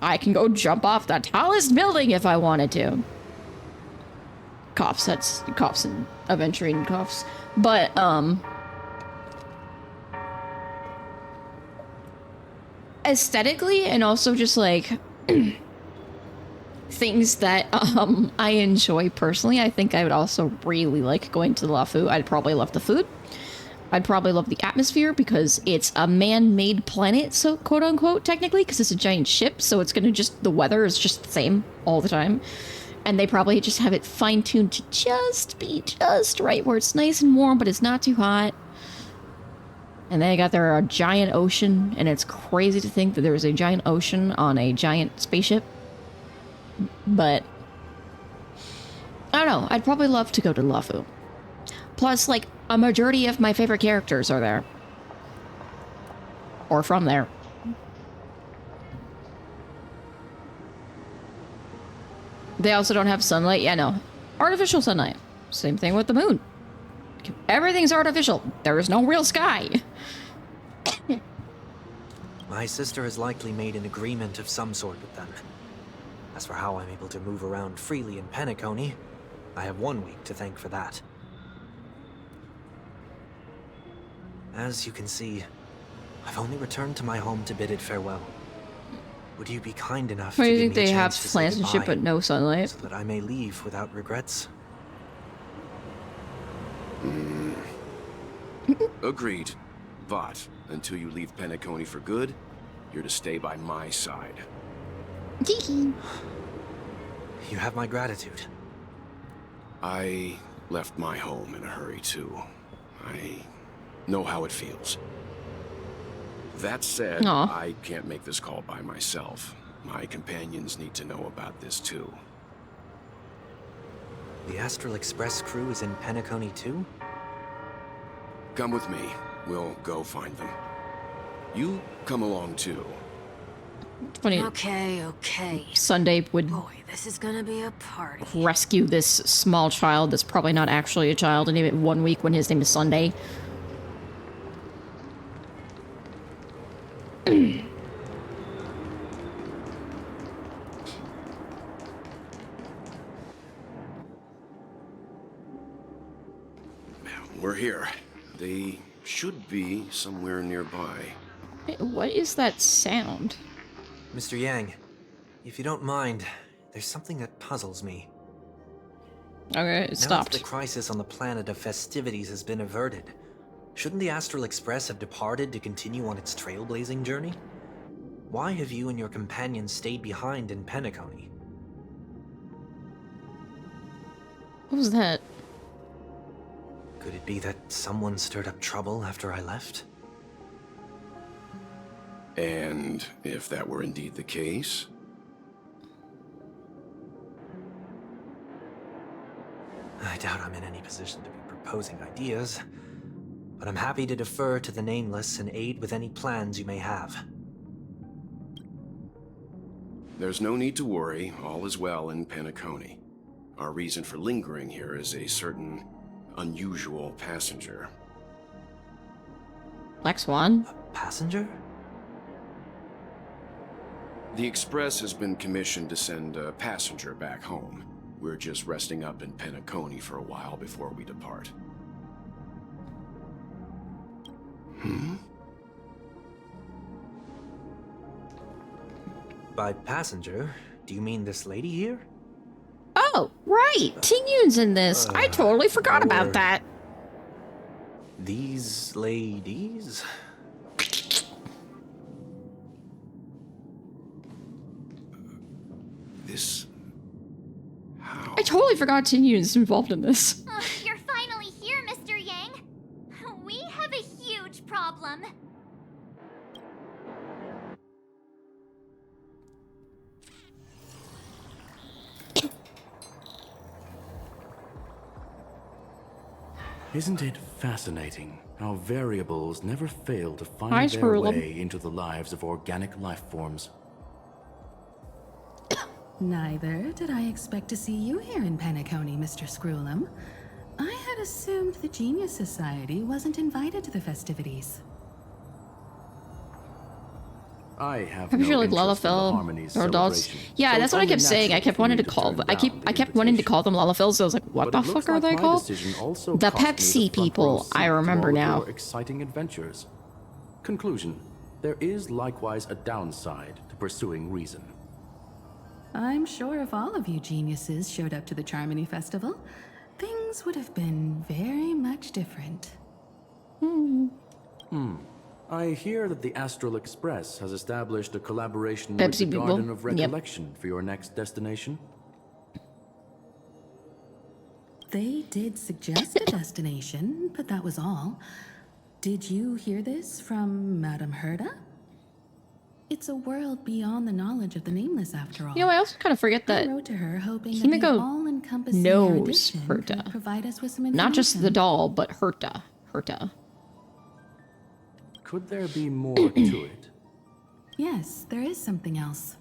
I can go jump off the tallest building if I wanted to. Coughs, that's coughs and aventurine coughs. But, aesthetically, and also just like things that I enjoy personally, I think I would also really like going to the Lafu. I'd probably love the food. I'd probably love the atmosphere, because it's a man-made planet, so quote unquote, technically, because it's a giant ship, so it's gonna just, the weather is just the same all the time. And they probably just have it fine-tuned to just be just right, where it's nice and warm, but it's not too hot. And they got their giant ocean, and it's crazy to think that there was a giant ocean on a giant spaceship. But I don't know, I'd probably love to go to Lafu. Plus, like, a majority of my favorite characters are there. Or from there. They also don't have sunlight. Yeah, no. Artificial sunlight. Same thing with the moon. Everything's artificial. There is no real sky. My sister has likely made an agreement of some sort with them. As for how I'm able to move around freely in Penacony, I have 1 week to thank for that. As you can see, I've only returned to my home to bid it farewell. Would you be kind enough Why to do you give think me a they have chance to say plants and shit goodbye, but no sunlight? so that I may leave without regrets? Agreed. But until you leave Penacony for good, you're to stay by my side. You have my gratitude. I left my home in a hurry, too. I know how it feels. That said, Aw. I can't make this call by myself. My companions need to know about this, too. The Astral Express crew is in Penacony too? Come with me. We'll go find them. You come along, too. Funny. Okay. Sunday would Boy, this is gonna be a party. rescue this small child that's probably not actually a child, and give it 1 week when his name is Sunday. We're here. They should be somewhere nearby. Wait, what is that sound? Mr. Yang, if you don't mind, there's something that puzzles me. Okay, it Now stopped. that the crisis on the planet of festivities has been averted, shouldn't the Astral Express have departed to continue on its trailblazing journey? Why have you and your companions stayed behind in Penacony? What was that? Could it be that someone stirred up trouble after I left? And if that were indeed the case, I doubt I'm in any position to be proposing ideas, but I'm happy to defer to the Nameless and aid with any plans you may have. there's no need to worry. All is well in Penacony. Our reason for lingering here is a certain unusual passenger. Black Swan? Passenger? The Express has been commissioned to send a passenger back home. We're just resting up in Penacony for a while before we depart. By passenger, do you mean this lady here? Oh, Oh, right. Tingyoon's in this. I totally forgot about that. These ladies? This... how? I totally forgot Tingyoon's involved in this. You're finally here, Mr. Yang. We have a huge problem. Isn't it fascinating how variables never fail to find Hi, their Squirrel. way into the lives of organic life forms? Neither did I expect to see you here in Penacony, Mr. Screwlum. I had assumed the Genius Society wasn't invited to the festivities. I have I'm no sure like interest in the Lalafell Harmony's or adults. celebration, Yeah, so that's it's what I only kept saying. I natural kept for wanting me to call them. turn down the I kept wanting to call them Lalafell, so I was like, what But the it looks fuck are like they my called? decision also The cost me Pepsi front row people. seat I to remember all of now. your exciting adventures. Conclusion: there is likewise a downside to pursuing reason. I'm sure if all of you geniuses showed up to the Charmony Festival, things would have been very much different. I hear that the Astral Express has established a collaboration Pepsi with the people. Garden of Yep. Recollection for your next destination. They did suggest a destination, but that was all. Did you hear this from Madame Herda? It's a world beyond the knowledge of the Nameless, after all. You know, I also kind of forget that I wrote to her hoping that Himiko the all-encompassing knows erudition could Herta. provide us with some Not just the information. doll, but Herta. Herta. Could there be more to it? Yes, there is something else.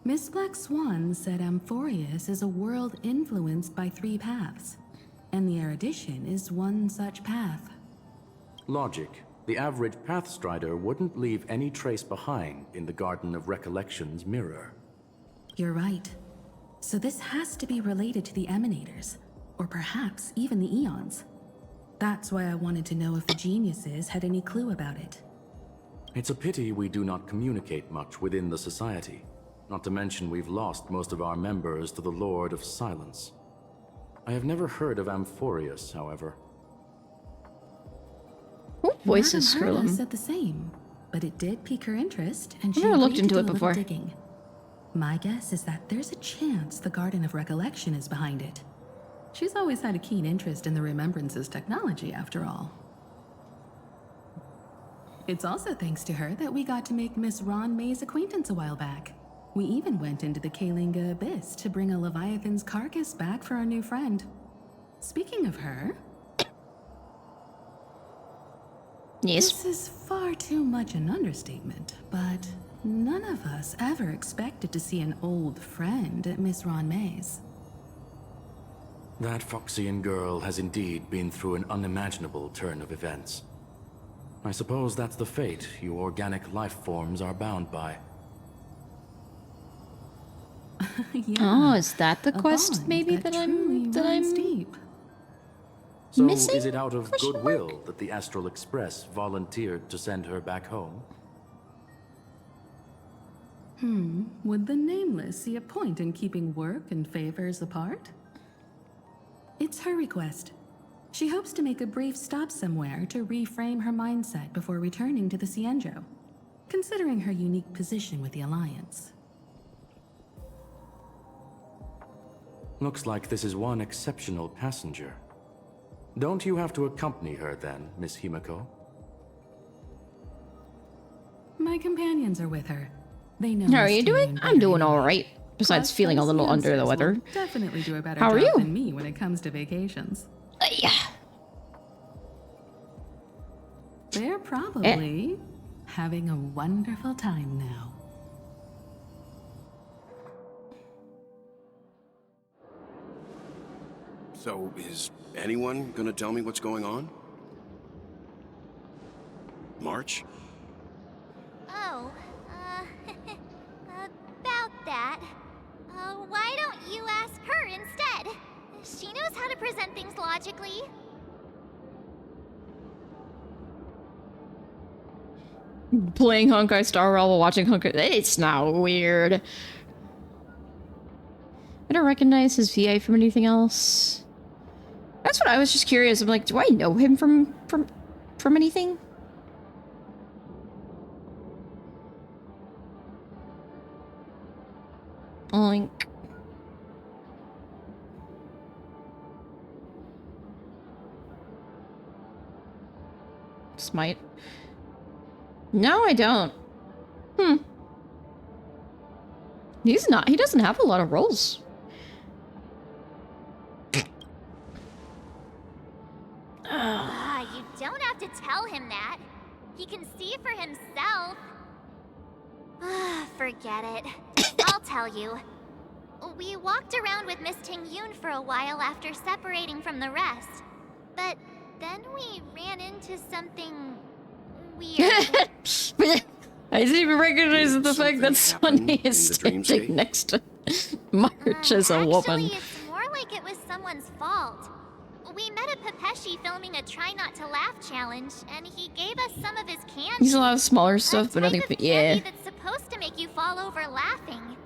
Miss Black Swan said Amphorius is a world influenced by 3 paths, and the erudition is one such path. Logic. The average Pathstrider wouldn't leave any trace behind in the Garden of Recollection's mirror. You're right. So this has to be related to the Emanators, or perhaps even the Eons. That's why I wanted to know if the geniuses had any clue about it. It's a pity we do not communicate much within the Society. Not to mention we've lost most of our members to the Lord of Silence. I have never heard of Amphorius, however. Who voices Madame Herta Skrulum? said the same, but it did pique her interest, and I've she never looked agreed to into do it a little before. digging. My guess is that there's a chance the Garden of Recollection is behind it. She's always had a keen interest in the Remembrance's technology, after all. It's also thanks to her that we got to make Miss Ron May's acquaintance a while back. We even went into the Kalinga Abyss to bring a Leviathan's carcass back for our new friend. Speaking of her... Yes. This is far too much an understatement, but none of us ever expected to see an old friend at Miss Ron May's. That Foxian girl has indeed been through an unimaginable turn of events. I suppose that's the fate you organic life forms are bound by. Yeah, Oh, is that the a quest bond maybe that that truly I'm runs deep. So missing? is it out of Question goodwill that the Astral Express volunteered to send her back home? Would the Nameless see a point in keeping work and favors apart? It's her request. She hopes to make a brief stop somewhere to reframe her mindset before returning to the Cienjo, considering her unique position with the Alliance. Looks like this is one exceptional passenger. Don't you have to accompany her then, Miss Himiko? My companions are with her. They know. How are Miss you doing? Tingyoon I'm better doing anyway. alright. Besides Plus, feeling a those little under the youngsters weather. will definitely do a better How are job you? than me when it comes to vacations. Yeah. They're probably having a wonderful time now. So, is anyone gonna tell me what's going on? March? Oh, about that. Why don't you ask her instead? She knows how to present things logically. Playing Honkai Star Rail while watching Honkai. It's not weird. I don't recognize his VA from anything else. That's what I was just curious. I'm like, do I know him from anything? Oink. Smite. No, I don't. He doesn't have a lot of roles. You don't have to tell him that. He can see for himself. Forget it. I'll tell you. We walked around with Miss Ting-Yun for a while after separating from the rest. But then we ran into something weird. I didn't even recognize the fact that Sunny is standing next to March as a woman. Actually, it's more like it was someone's fault. We met a Pepeshi filming a Try Not to Laugh challenge, and he gave us some of his candy. He's a lot of smaller stuff, but nothing. Yeah. That's supposed to make you fall over laughing.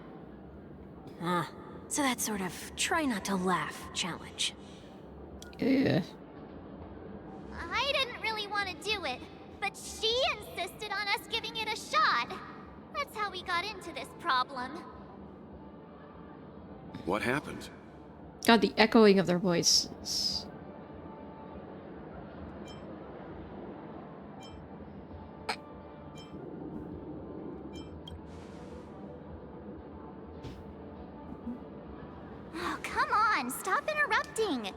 So that sort of Try Not to Laugh challenge. Yeah. I didn't really want to do it, but she insisted on us giving it a shot. That's how we got into this problem. What happened? God, the echoing of their voices. Oh, come on, stop interrupting.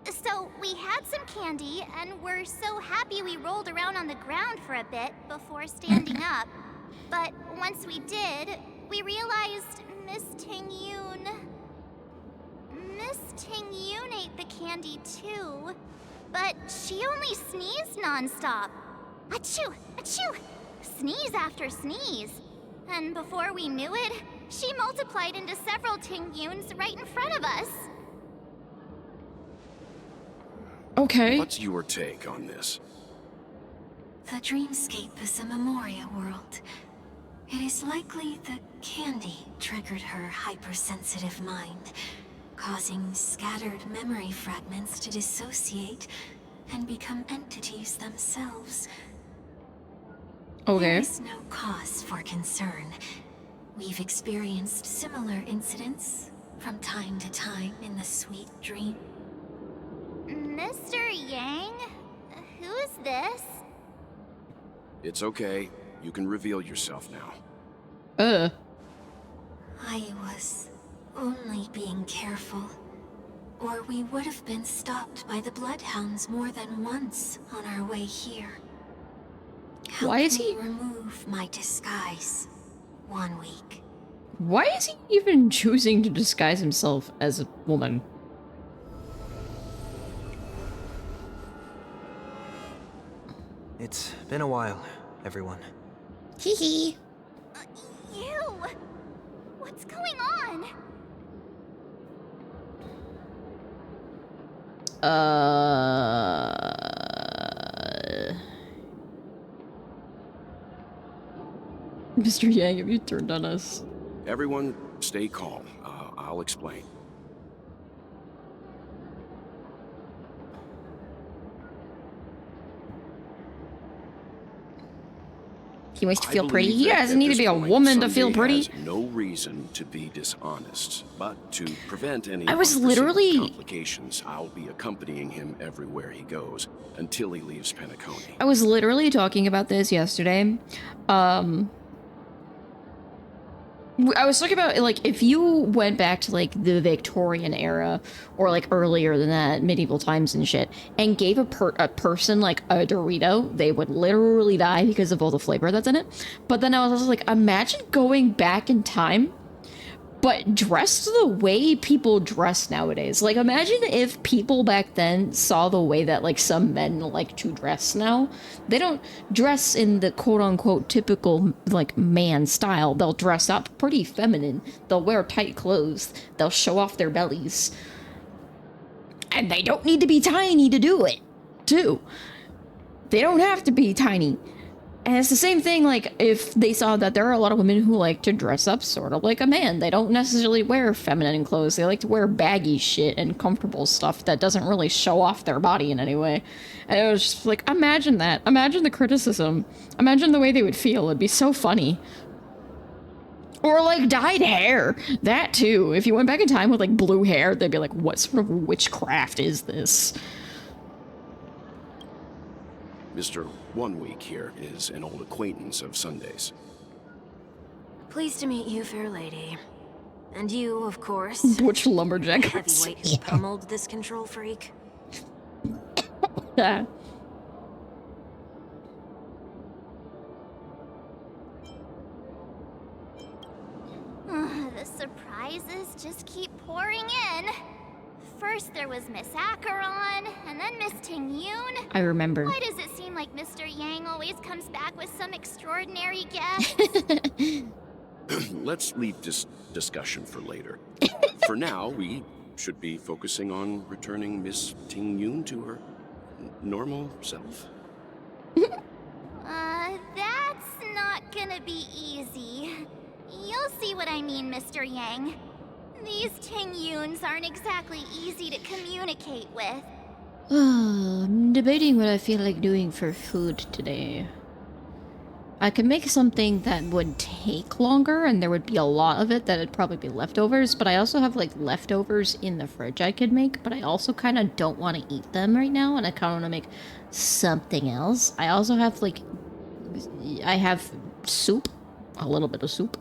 So, we had some candy, and we're so happy we rolled around on the ground for a bit before standing up. But once we did, we realized Miss Ting-Yun ate the candy too, but she only sneezed nonstop. Achoo! Achoo! Sneeze after sneeze. And before we knew it, she multiplied into several Ting-Yuns right in front of us. Okay. What's your take on this? The dreamscape is a Memoria world. It is likely the candy triggered her hypersensitive mind, causing scattered memory fragments to dissociate and become entities themselves. Okay. There is no cause for concern. We've experienced similar incidents from time to time in the sweet dream. Mr. Yang? Who's this? It's okay. You can reveal yourself now. I was only being careful, or we would have been stopped by the Bloodhounds more than once on our way here. Why is he remove my disguise 1 week? Why is he even choosing to disguise himself as a woman? It's been a while, everyone. Hee hee. You! What's going on? Mr. Yang, have you turned on us? Everyone, stay calm. I'll explain. He wants to feel pretty. He doesn't need to be a woman to feel pretty. Has no reason to be dishonest, but to prevent any I was unforeseen literally- complications, I'll be accompanying him everywhere he goes until he leaves Penacony. I was literally talking about this yesterday. I was talking about, like, if you went back to, like, the Victorian era, or, like, earlier than that, medieval times and shit, and gave a person, like, a Dorito, they would literally die because of all the flavor that's in it. But then I was also like, imagine going back in time, but dressed the way people dress nowadays. Like, imagine if people back then saw the way that, like, some men like to dress now. They don't dress in the quote-unquote typical, like, man style. They'll dress up pretty feminine. They'll wear tight clothes. They'll show off their bellies. And they don't need to be tiny to do it, too. They don't have to be tiny. And it's the same thing, like, if they saw that there are a lot of women who like to dress up sort of like a man. They don't necessarily wear feminine clothes. They like to wear baggy shit and comfortable stuff that doesn't really show off their body in any way. And it was just like, imagine that. Imagine the criticism. Imagine the way they would feel. It'd be so funny. Or, like, dyed hair. That, too. If you went back in time with, like, blue hair, they'd be like, what sort of witchcraft is this? Mr. 1 Week here is an old acquaintance of Sunday's. Pleased to meet you, fair lady. And you, of course. Butch lumberjack. Heavyweight who pummeled this control freak. Yeah. The surprises just keep pouring in. First there was Miss Acheron, and then Miss Ting-Yun. I remember. Why does it seem like Mr. Yang always comes back with some extraordinary guest? Let's leave this discussion for later. For now, we should be focusing on returning Miss Ting-Yun to her normal self. That's not gonna be easy. You'll see what I mean, Mr. Yang. These Ting-Yuns aren't exactly easy to communicate with. I'm debating what I feel like doing for food today. I could make something that would take longer, and there would be a lot of it that'd probably be leftovers, but I also have, like, leftovers in the fridge I could make, but I also kind of don't want to eat them right now, and I kind of want to make something else. I also have, like, I have soup. A little bit of soup.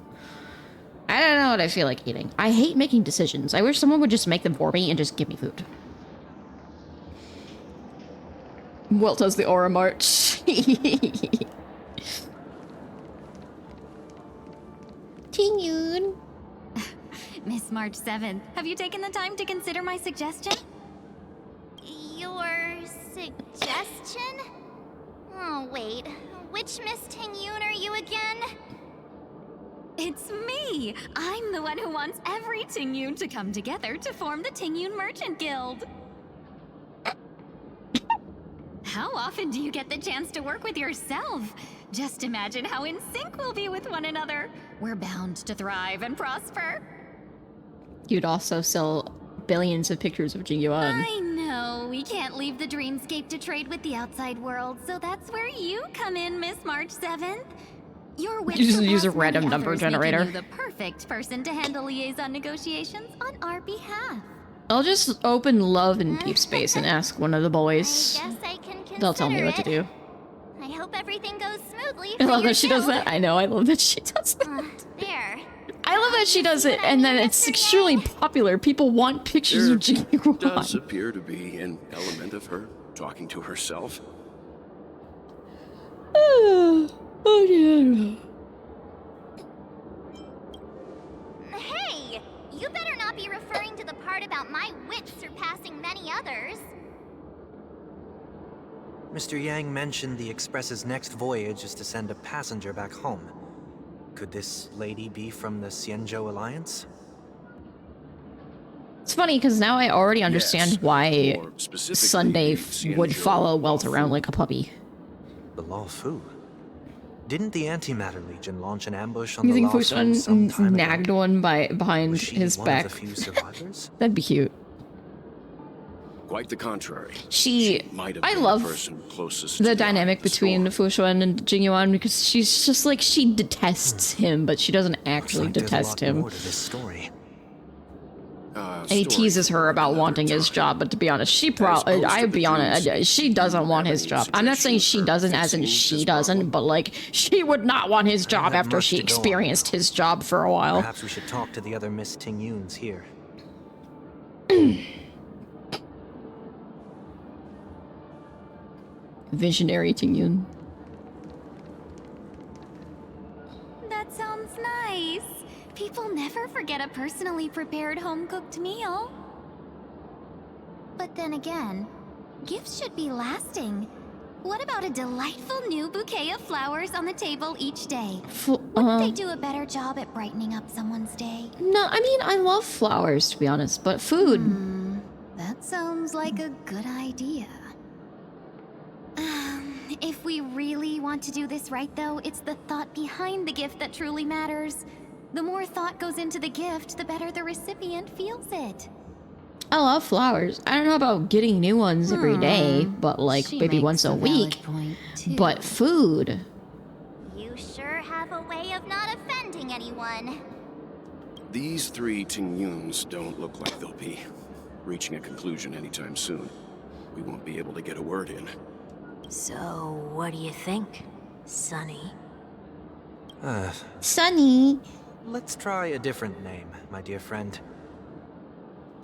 I don't know what I feel like eating. I hate making decisions. I wish someone would just make them for me and just give me food. Well, does the aura march? Ting-Yun. Miss March 7th, have you taken the time to consider my suggestion? Your suggestion? Oh, wait. Which Miss Ting-Yun are you again? It's me! I'm the one who wants every Ting-Yun to come together to form the Ting-Yun Merchant Guild. How often do you get the chance to work with yourself? Just imagine how in sync we'll be with one another. We're bound to thrive and prosper. You'd also sell billions of pictures of Jingyuan. I know, we can't leave the dreamscape to trade with the outside world, so that's where you come in, Miss March 7th. Your wits You just surpass use a many random number others, making generator. you the perfect person to handle liaison negotiations on our behalf. I'll just open Love in Deep Space and ask one of the boys. Guess I can consider They'll tell me what to it. do. I hope everything goes smoothly I for love you that she does too. that. I know, I love that she does that. There. I love that she does it, and then it's extremely popular. People want pictures There of Jingyuan. does appear to be an element of her talking to herself. Oh dear. Hey! You better not be referring to the part about my wits surpassing many others. Mr. Yang mentioned the Express's next voyage is to send a passenger back home. Could this lady be from the Xianzhou Alliance? It's funny, because now I already understand why more specifically, Sunday the would Xianzhou follow Welt around like a puppy. The Law Fu? Didn't the Antimatter Legion launch an ambush on You the think Law Fu some Fushun time ago? nagged one behind Was she his one back? of the few survivors? That'd be cute. Quite the contrary. She Might have I been love the person closest to the the dynamic between Fushun and Jingyuan, because she's just like, she detests him, but she doesn't actually Like there's a detest lot him. more to this story. And he teases her about wanting his job, but to be honest, she probably, I'd be honest, she doesn't want his job. I'm not saying she doesn't as in she doesn't, but like, she would not want his job have after much she to go on. experienced his job for a while. Perhaps we should talk to the other Miss Ting-Yuns here. Visionary Ting-Yun. That sounds nice. People never forget a personally prepared home-cooked meal. But then again, gifts should be lasting. What about a delightful new bouquet of flowers on the table each day? Wouldn't they do a better job at brightening up someone's day? No, I mean, I love flowers, to be honest, but food. That sounds like a good idea. If we really want to do this right, though, it's the thought behind the gift that truly matters. The more thought goes into the gift, the better the recipient feels it. I love flowers. I don't know about getting new ones every day, but like She maybe makes once a a valid week. point, too. But food. You sure have a way of not offending anyone. These 3 Tingyuns don't look like they'll be reaching a conclusion anytime soon. We won't be able to get a word in. So, what do you think, Sonny? Sunny. Let's try a different name, my dear friend.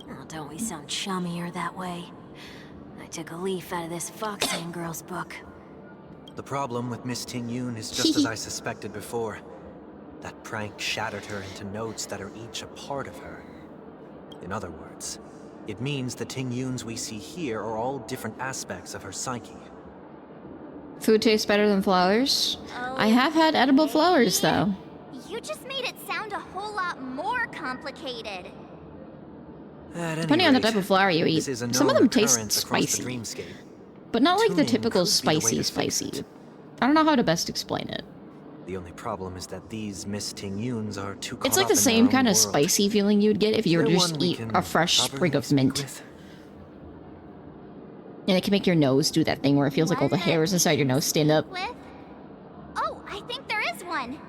Oh, don't we sound chummier that way? I took a leaf out of this Foxhand girl's book. The problem with Miss Ting-Yun is just as I suspected before. That prank shattered her into notes that are each a part of her. In other words, it means the Ting-Yuns we see here are all different aspects of her psyche. Food tastes better than flowers. I have had edible flowers, though. You just made it sound a whole lot more complicated. Depending on the type of flower you eat, some of them taste spicy. But not like the typical spicy. I don't know how to best explain it. The only problem is that these Miss Ting-Yuns are too caught It's like up the in same their own kind of world. spicy feeling you'd get if you were to They're just one we eat can a fresh sprig of properly mint. speak with. And it can make your nose do that thing where it feels like all the hairs inside your nose stand up. With? Oh, I think there is one.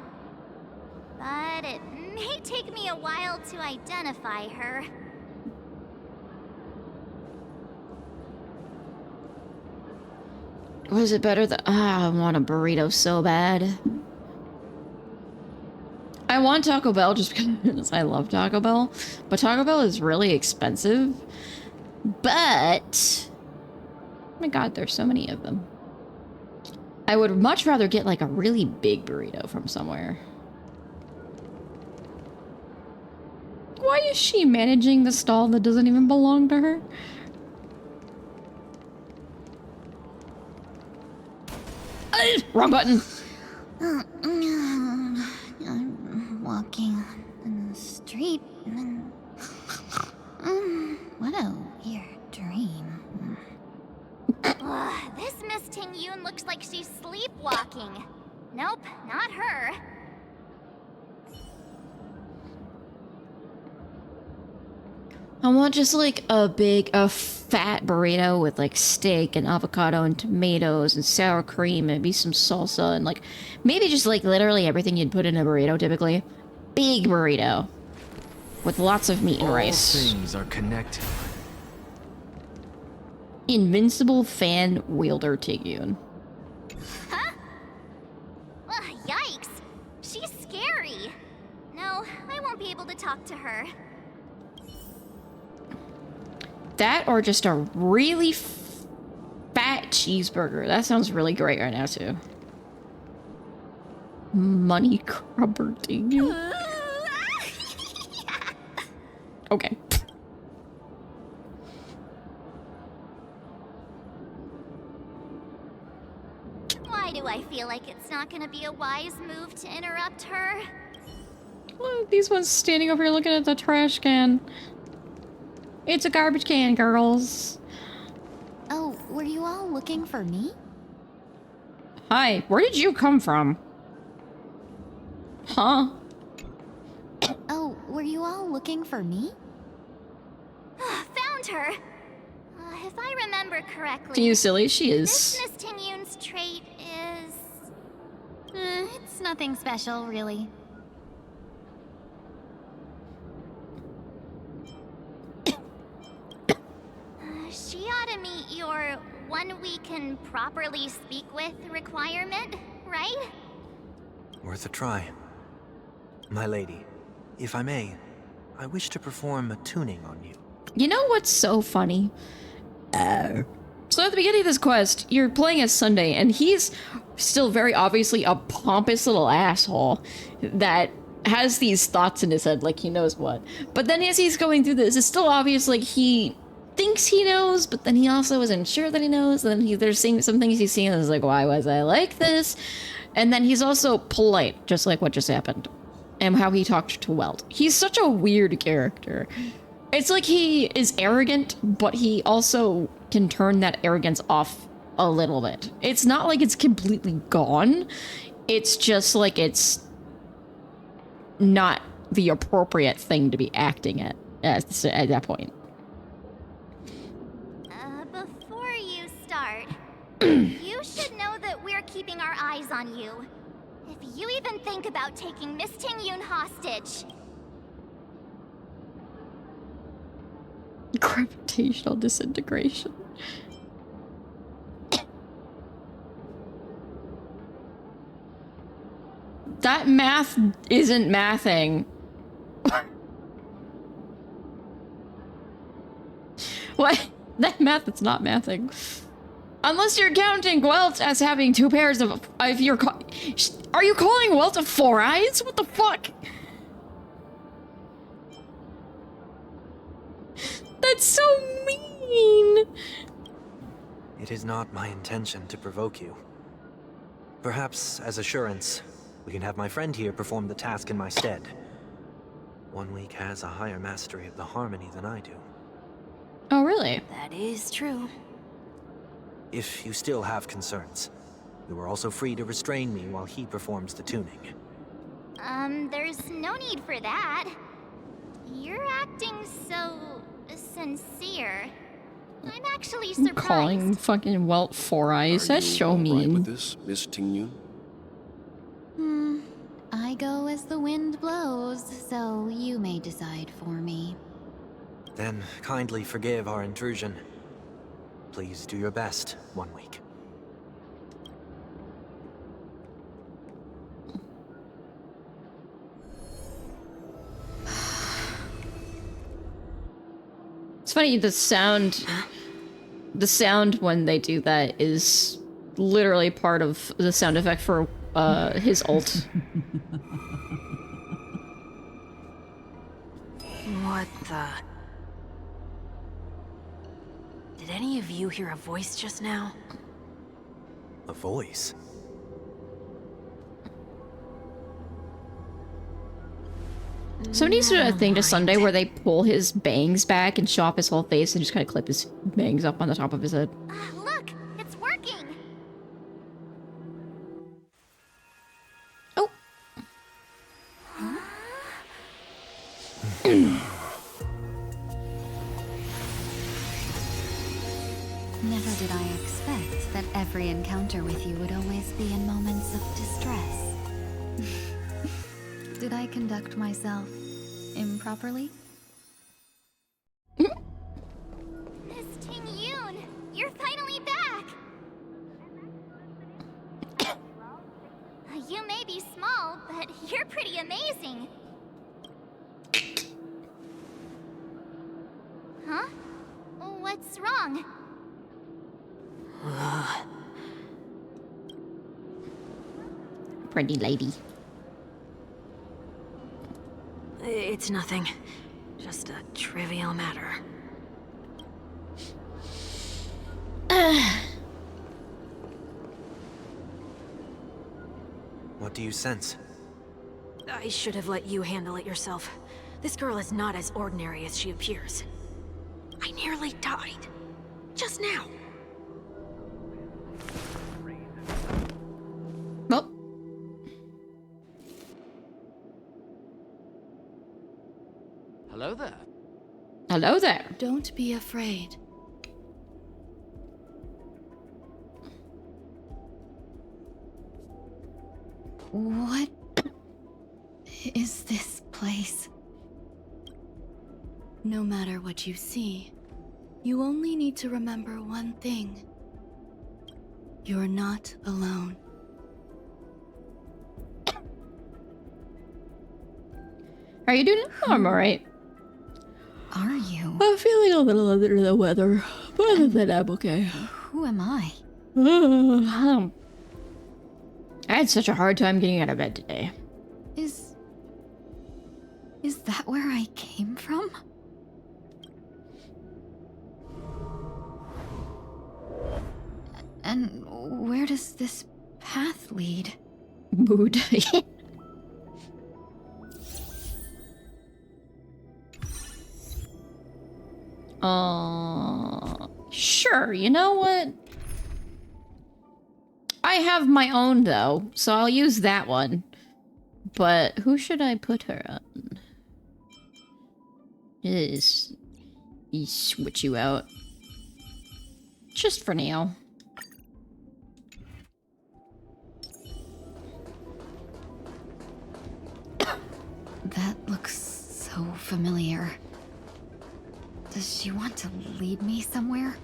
But it may take me a while to identify her. Was it better that I want a burrito so bad. I want Taco Bell just because I love Taco Bell, but Taco Bell is really expensive. But oh my god, there's so many of them. I would much rather get like a really big burrito from somewhere. Why is she managing the stall that doesn't even belong to her? Wrong button. I'm walking in the street and what a weird dream. Ugh, this Miss Ting-Yun looks like she's sleepwalking. Nope, not her. I want just like a fat burrito with like steak and avocado and tomatoes and sour cream and maybe some salsa and like maybe just like literally everything you'd put in a burrito typically. Big burrito with lots of meat and rice. All things are connected. Invincible fan wielder Ting-Yun. Huh? Ugh, yikes. She's scary. No, I won't be able to talk to her. That or just a really fat cheeseburger. That sounds really great right now too. Money crubber Ting-Yun. Okay. Why do I feel like it's not gonna be a wise move to interrupt her? Look, these ones standing over here looking at the trash can. It's a garbage can, girls. Oh, were you all looking for me? Hi, where did you come from? Huh? Oh, were you all looking for me? Found her! If I remember correctly... To you, silly, she is. This Miss Ting-Yun's trait is... It's nothing special, really. She ought to meet your one we can properly speak with requirement, right? Worth a try. My lady, if I may, I wish to perform a tuning on you. You know what's so funny? So at the beginning of this quest, you're playing as Sunday, and he's still very obviously a pompous little asshole that has these thoughts in his head, like he knows what. But then as he's going through this, it's still obvious like he thinks he knows, but then he also isn't sure that he knows, and then there's seeing some things he's seeing and is like, why was I like this? And then he's also polite, just like what just happened. And how he talked to Welt. He's such a weird character. It's like he is arrogant, but he also can turn that arrogance off a little bit. It's not like it's completely gone. It's just like it's not the appropriate thing to be acting at that point. Before you start, you should know that we're keeping our eyes on you. If you even think about taking Miss Ting-Yun hostage. Gravitational disintegration. That math isn't mathing. What? That math is not mathing. Unless you're counting Welt as having two pairs of... If you're... Are you calling Welt a four eyes? What the fuck? That's so mean. It is not my intention to provoke you. Perhaps, as assurance, we can have my friend here perform the task in my stead. 1 week has a higher mastery of the harmony than I do. Oh, really? That is true. If you still have concerns, you are also free to restrain me while he performs the tuning. There's no need for that. You're acting so sincere. I'm actually surprised. Calling fucking Welt four eyes. That's so mean. With this, Miss Ting-Yun? I go as the wind blows, so you may decide for me. Then kindly forgive our intrusion. Please do your best, 1 week. It's funny, the sound when they do that is literally part of the sound effect for his ult. What the... Did any of you hear a voice just now? A voice? Somebody's doing a thing to Sunday where they pull his bangs back and show off his whole face and just kind of clip his bangs up on the top of his head. Look, it's working. Oh. Never did I expect that every encounter with you would always be in moments of distress. Did I conduct myself improperly? Miss Ting-Yun, you're finally back! You may be small, but you're pretty amazing. Huh? What's wrong? Pretty lady. It's nothing. Just a trivial matter. What do you sense? I should have let you handle it yourself. This girl is not as ordinary as she appears. I nearly died. Just now. Well. Hello there. Hello there. Don't be afraid. What is this place? No matter what you see, you only need to remember one thing. You're not alone. Are you doing it? Oh, I'm alright. Are you? I'm feeling a little under the weather, but other than that, I'm okay. Who am I? I had such a hard time getting out of bed today. Is that where I came from? And where does this path lead? Mood. Sure, you know what? I have my own though, so I'll use that one. But who should I put her on? Is switch you out. Just for now. That looks so familiar. Does she want to lead me somewhere?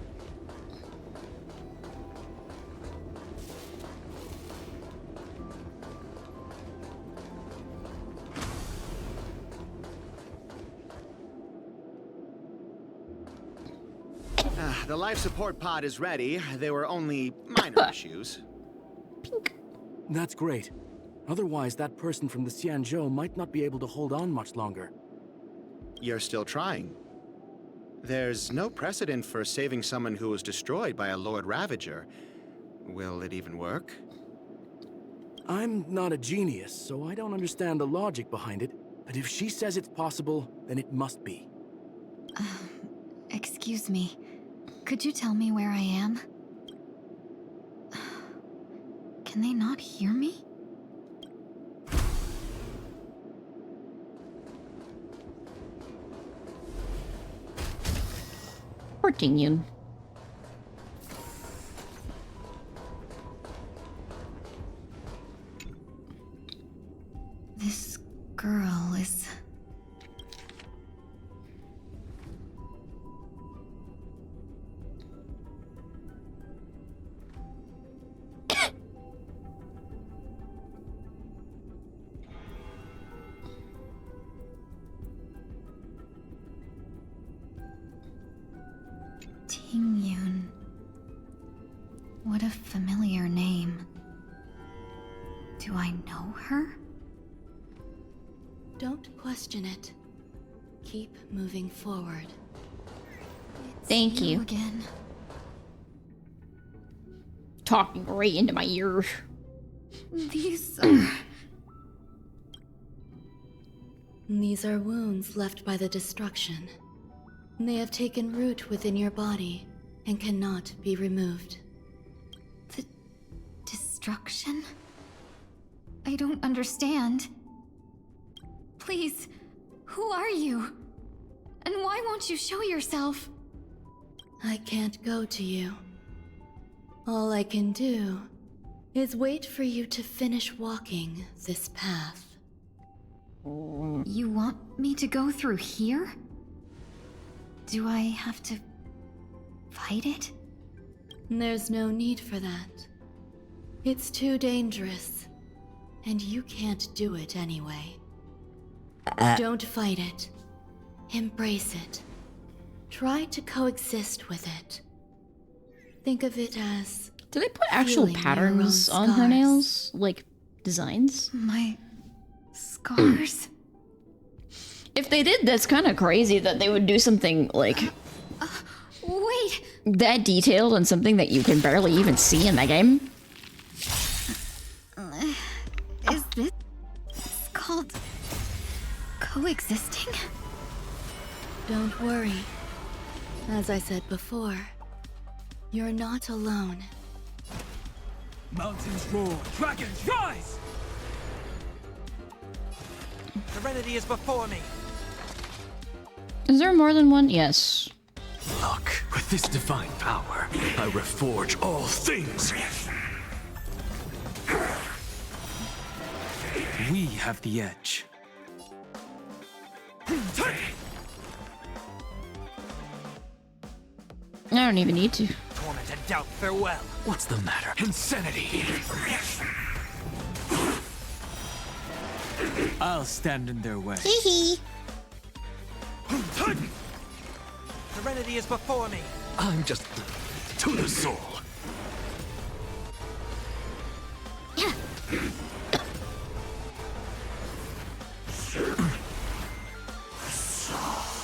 The life support pod is ready. There were only minor issues. That's great. Otherwise, that person from the Xianzhou might not be able to hold on much longer. You're still trying. There's no precedent for saving someone who was destroyed by a Lord Ravager. Will it even work? I'm not a genius, so I don't understand the logic behind it. But if she says it's possible, then it must be. Excuse me. Could you tell me where I am? Can they not hear me? Hurting you. This girl is... Tingyun. What a familiar name. Do I know her? Don't question it. Keep moving forward. Thank you. Again. Talking right into my ear. These are... These are wounds left by the destruction. They have taken root within your body and cannot be removed. The destruction? I don't understand. Please, who are you? And why won't you show yourself? I can't go to you. All I can do is wait for you to finish walking this path. You want me to go through here? Do I have to fight it? There's no need for that. It's too dangerous, and you can't do it anyway. Don't fight it. Embrace it. Try to coexist with it. Think of it as... Do they put actual patterns on her nails? Like, designs? My... scars? If they did, that's kind of crazy that they would do something, like... Wait! that detailed on something that you can barely even see in the game. Is this... It's called... coexisting? Don't worry. As I said before, you're not alone. Mountains roar, dragons rise! Serenity is before me. Is there more than one? Yes. Look, with this divine power, I reforge all things. We have the edge. I don't even need to. Torment and doubt, farewell. What's the matter? Insanity! I'll stand in their way. Hee Serenity is before me. I'm just to the soul.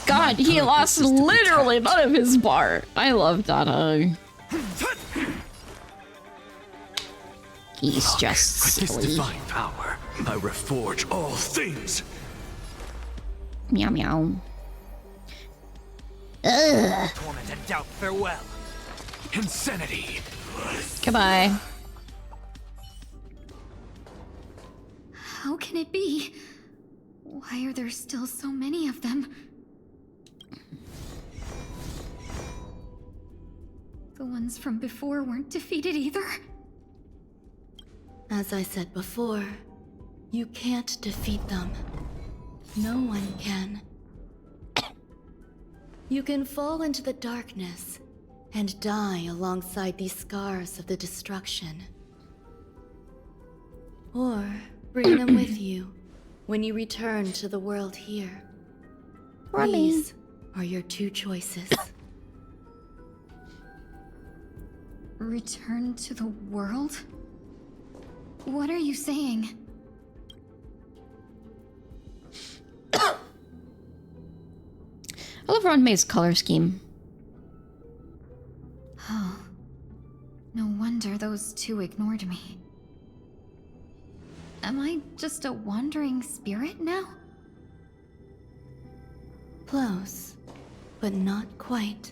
God, he lost literally none of his bar. I love Dada. He's just With this silly. divine power, I reforge all things. Meow meow. Ugh. Torment and doubt, farewell. Insanity. Goodbye. How can it be? Why are there still so many of them? The ones from before weren't defeated either. As I said before, you can't defeat them. No one can. You can fall into the darkness and die alongside these scars of the destruction. Or bring them with you when you return to the world here. These are your two choices. Return to the world? What are you saying? I love Ron May's color scheme. Oh. No wonder those two ignored me. Am I just a wandering spirit now? Close, but not quite.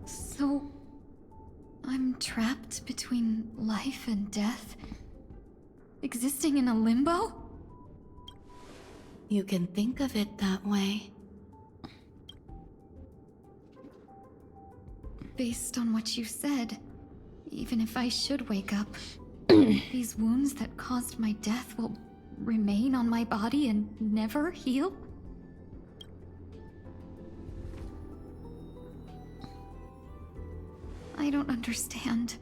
So, I'm trapped between life and death? Existing in a limbo? You can think of it that way. Based on what you said, even if I should wake up, these wounds that caused my death will remain on my body and never heal? I don't understand.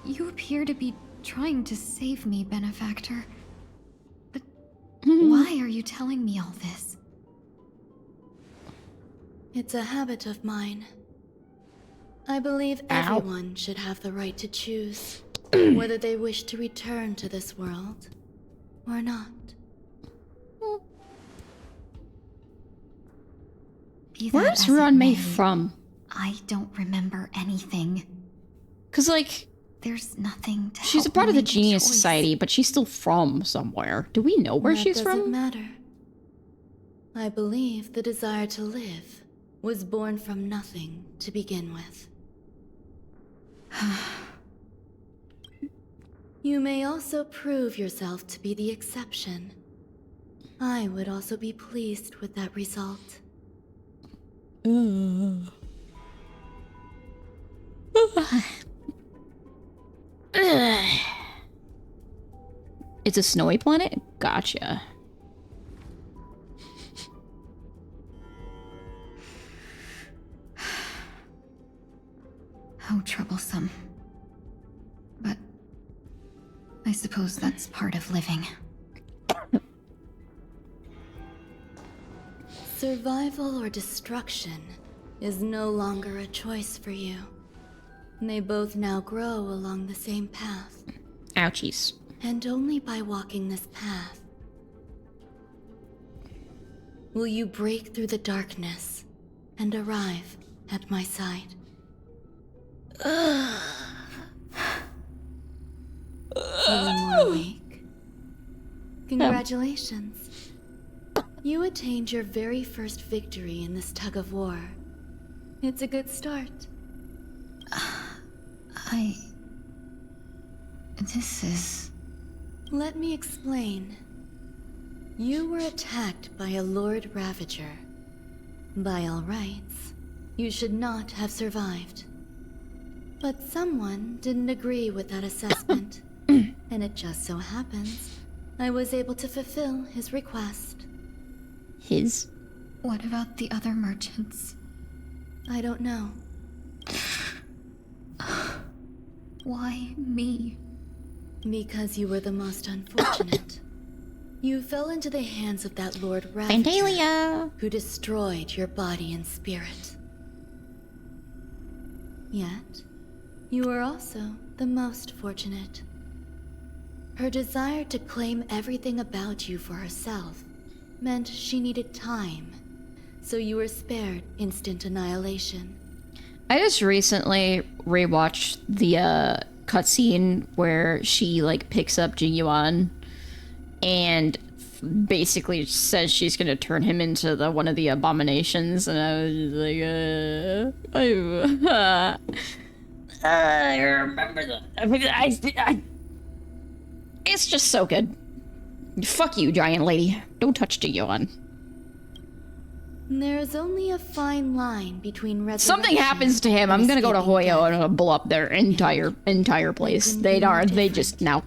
You appear to be trying to save me, Benefactor. But why are you telling me all this? It's a habit of mine. I believe everyone should have the right to choose whether they wish to return to this world or not. Where's Ron May from? I don't remember anything. Cause like, there's nothing to she's a help part me of the make a Genius choice. Society, but she's still from somewhere. Do we know where she's That from? doesn't matter. I believe the desire to live was born from nothing to begin with. You may also prove yourself to be the exception. I would also be pleased with that result. It's a snowy planet? Gotcha. How troublesome. But I suppose that's part of living. Survival or destruction is no longer a choice for you. They both now grow along the same path. Ouchies. And only by walking this path will you break through the darkness and arrive at my side. Feeling more awake? Congratulations. You attained your very first victory in this tug of war. It's a good start. This is... Let me explain. You were attacked by a Lord Ravager. By all rights, you should not have survived. But someone didn't agree with that assessment, and it just so happens I was able to fulfill his request. His? What about the other merchants? I don't know. Why me? Because you were the most unfortunate. You fell into the hands of that Lord Ravager, Vandalia, who destroyed your body and spirit. Yet, you were also the most fortunate. Her desire to claim everything about you for herself meant she needed time, so you were spared instant annihilation. I just recently rewatched the cutscene where she like picks up Jingyuan and basically says she's gonna turn him into one of the abominations, and I was just like, I remember that. It's just so good. Fuck you, giant lady. Don't touch Dion. There's only a fine line between Something happens to him, I'm gonna go to Hoyo and I'm gonna blow up their entire place. They just now.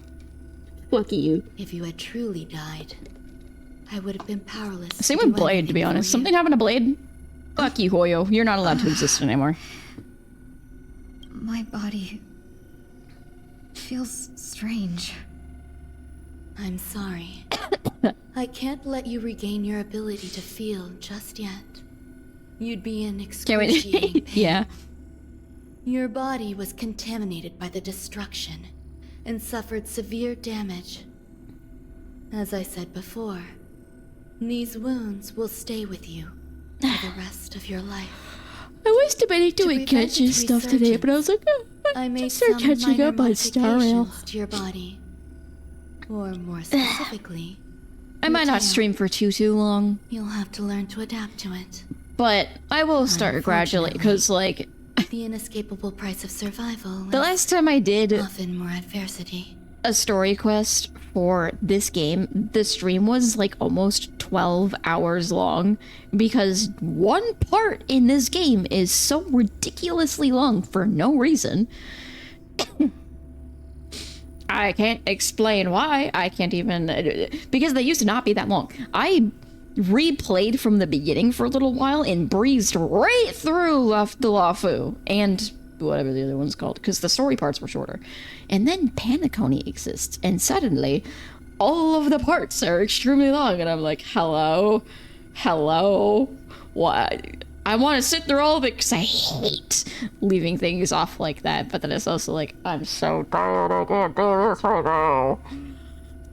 Fuck you. If you had truly died, I would have been powerless. Same with Blade, to be honest. Something happened to Blade? Fuck you, Hoyo. You're not allowed to exist anymore. My body feels strange. I'm sorry. I can't let you regain your ability to feel just yet. You'd be in excruciating pain. Yeah. Your body was contaminated by the destruction and suffered severe damage. As I said before, these wounds will stay with you for the rest of your life. I was debating doing Genshin stuff today, but I was like, I made just start some catching minor up on Star Rail. modifications to your body. Or more specifically, I might not stream for too long. You'll have to learn to adapt to it. But I will start gradually, because, like... The inescapable price of survival. The last time I did... Often more adversity. A story quest for this game, the stream was, like, almost 12 hours long, because one part in this game is so ridiculously long for no reason. I can't explain why. I can't even... Because they used to not be that long. I replayed from the beginning for a little while and breezed right through the Lafu and whatever the other one's called, because the story parts were shorter. And then Paniconi exists, and suddenly all of the parts are extremely long, and I'm like, hello? What? I want to sit through all of it because I hate leaving things off like that, but then it's also like, I'm so tired, I can't do this right now.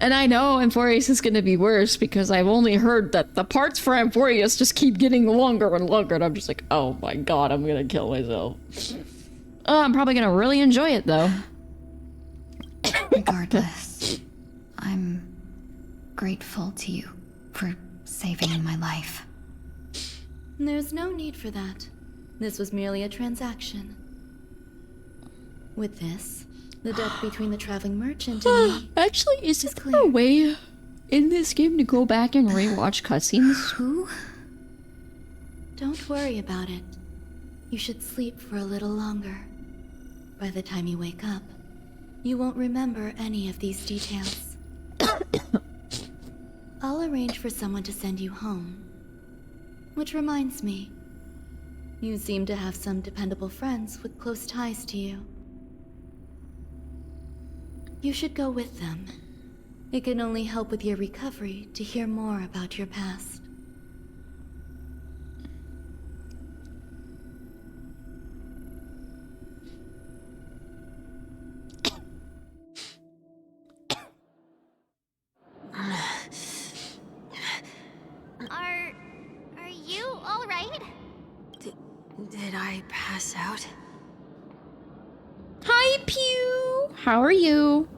And I know Amphorius is going to be worse because I've only heard that the parts for Amphorius just keep getting longer and longer, and I'm just like, oh my god, I'm going to kill myself. I'm probably going to really enjoy it, though. Regardless, I'm grateful to you for saving my life. There's no need for that. This was merely a transaction. With this, the debt between the traveling merchant and me... Actually, is there a way in this game to go back and rewatch cutscenes? Who? Don't worry about it. You should sleep for a little longer. By the time you wake up, you won't remember any of these details. I'll arrange for someone to send you home. Which reminds me, you seem to have some dependable friends with close ties to you. You should go with them. It can only help with your recovery to hear more about your past. Are you all right? Did I pass out? Hi, Pew! How are you?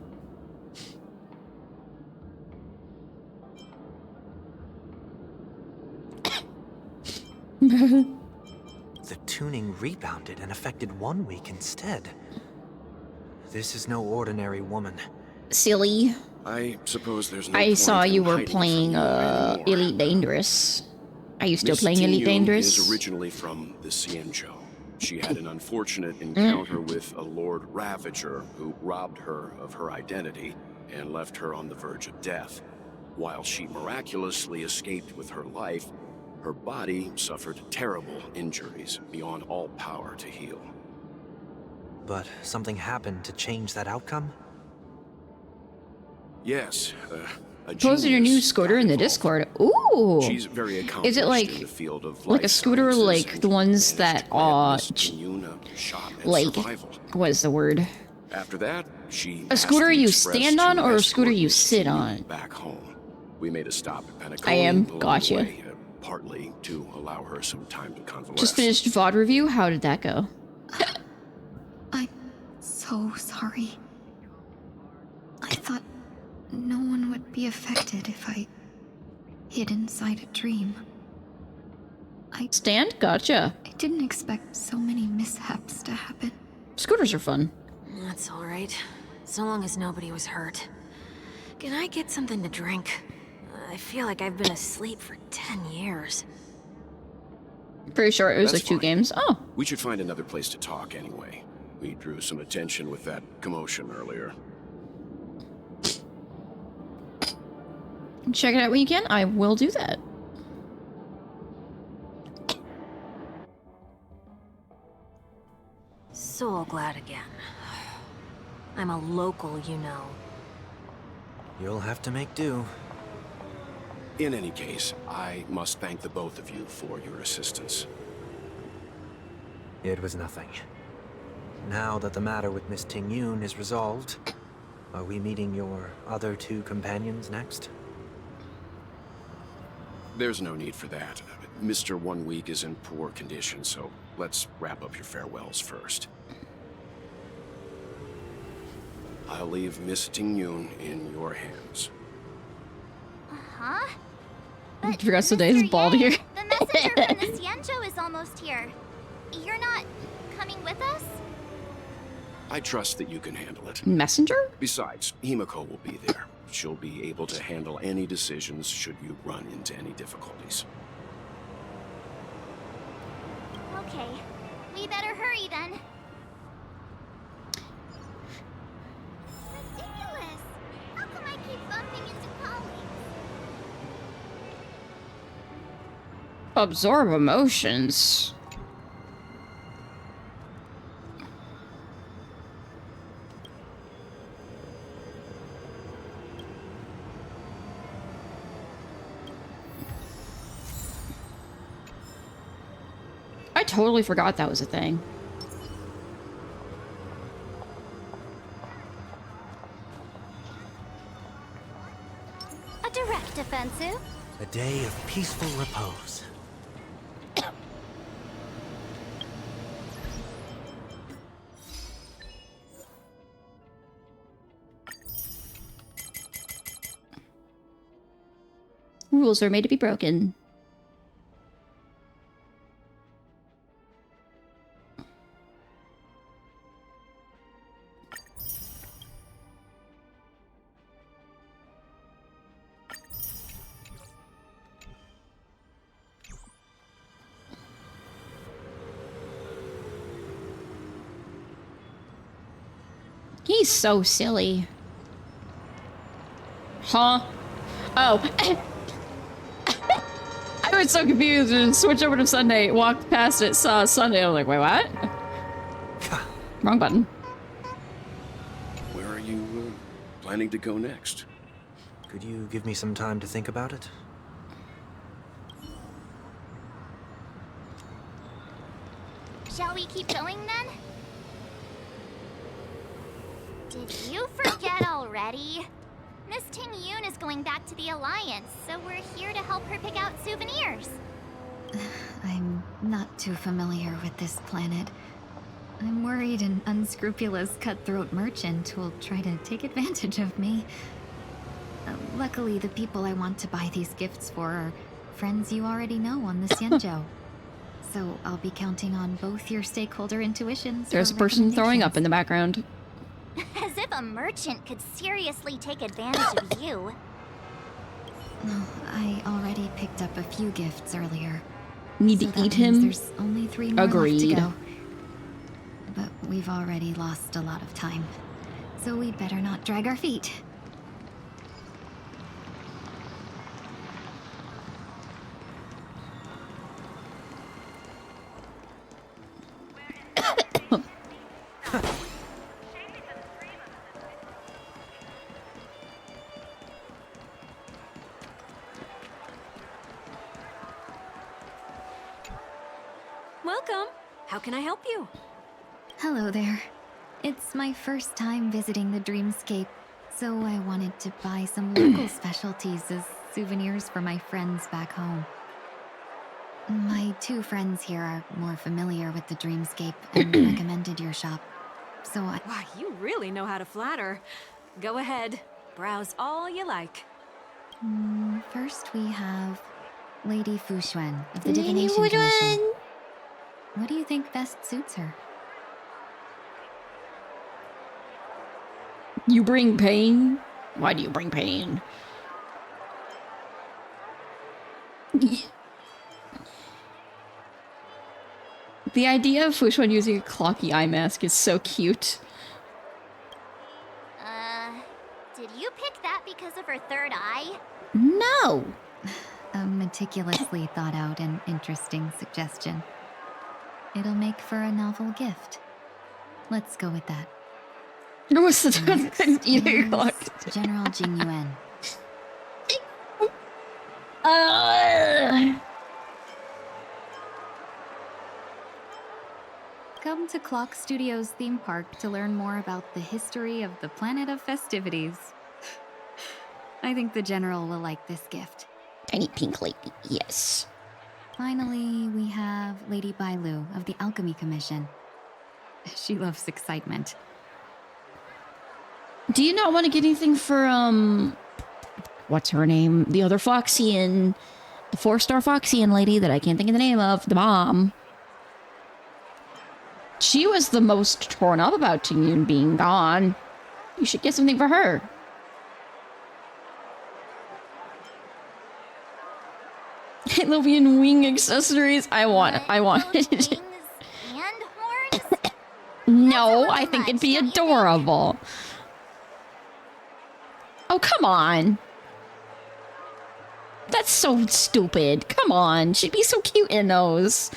The tuning rebounded and affected 1 week instead. This is no ordinary woman. Silly. I suppose there's no I point saw in you were hiding playing from me anymore. Elite Dangerous. Are you still Miss playing Elite Tingyun Dangerous? is originally from the Xianzhou. She had an unfortunate encounter with a Lord Ravager who robbed her of her identity and left her on the verge of death. While she miraculously escaped with her life, her body suffered terrible injuries beyond all power to heal. But something happened to change that outcome? Yes, a Posted your new genius scooter in the Discord. Ooh! She's very accomplished Is it like in the field of like a life scooter, sciences like and the ones managed that to grant Miss Tingyun a shot at like survival. what is the word? After that, she A asked scooter the you Express stand on to or a escort scooter you Miss sit Tingyun on? back home. We made a stop at Paniconi. I am. along the Gotcha. way, partly to allow her some time to convalesce. Just finished VOD review. How did that go? I'm so sorry. I thought no one would be affected if I hid inside a dream. Stand? Gotcha. I didn't expect so many mishaps to happen. Scooters are fun. That's alright. So long as nobody was hurt. Can I get something to drink? I feel like I've been asleep for 10 years. Pretty sure it was That's like 2 fine. games. Oh. We should find another place to talk anyway. We drew some attention with that commotion earlier. Check it out when you can. I will do that. So glad again. I'm a local, you know. You'll have to make do. In any case, I must thank the both of you for your assistance. It was nothing. Now that the matter with Miss Ting Yun is resolved, are we meeting your other 2 companions next? There's no need for that. Mr. 1 Week is in poor condition, so let's wrap up your farewells first. I'll leave Miss Ting Yun in your hands. Huh? I forgot today's bald here. The messenger from the Xianzhou is almost here. You're not coming with us? I trust that you can handle it. Messenger? Besides, Himiko will be there. She'll be able to handle any decisions should you run into any difficulties. Okay. We better hurry then. Ridiculous! How come I keep bumping into colleagues? Absorb emotions. I totally forgot that was a thing. A direct offensive? A day of peaceful repose. Rules are made to be broken. He's so silly. Huh? Oh. I was so confused and switched over to Sunday, walked past it, saw Sunday. I was like, wait, what? Wrong button. Where are you planning to go next? Could you give me some time to think about it? Shall we keep going then? Did you forget already? Miss Ting Yun is going back to the Alliance, so we're here to help her pick out souvenirs. I'm not too familiar with this planet. I'm worried an unscrupulous cutthroat merchant will try to take advantage of me. Luckily, the people I want to buy these gifts for are friends you already know on the Xianzhou. So I'll be counting on both your stakeholder intuitions. There's a person throwing up in the background. As if a merchant could seriously take advantage of you. No, I already picked up a few gifts earlier. Need So to that eat means him? There's only 3 more Agreed. left to go. But we've already lost a lot of time, so we'd better not drag our feet. Welcome. How can I help you? Hello there. It's my first time visiting the Dreamscape, so I wanted to buy some local specialties as souvenirs for my friends back home. My 2 friends here are more familiar with the Dreamscape and recommended your shop, so I... Wow, you really know how to flatter. Go ahead. Browse all you like. First we have Lady Fuxuan of the Divination Commission. What do you think best suits her? You bring pain? Why do you bring pain? The idea of Fushun using a clocky eye mask is so cute. Did you pick that because of her third eye? No! A meticulously thought out and interesting suggestion. It'll make for a novel gift. Let's go with that. What's the General Jing Yuan. Come to Clock Studios theme park to learn more about the history of the planet of festivities. I think the General will like this gift. Tiny pink lady, yes. Finally, we have Lady Bailu of the Alchemy Commission. She loves excitement. Do you not want to get anything for, what's her name? The other Foxian, the 4-star Foxian lady that I can't think of the name of, the mom. She was the most torn up about Tingyun being gone. You should get something for her. Lovian wing accessories. I want it. No, I think it'd be adorable. Oh, come on. That's so stupid. Come on. She'd be so cute in those.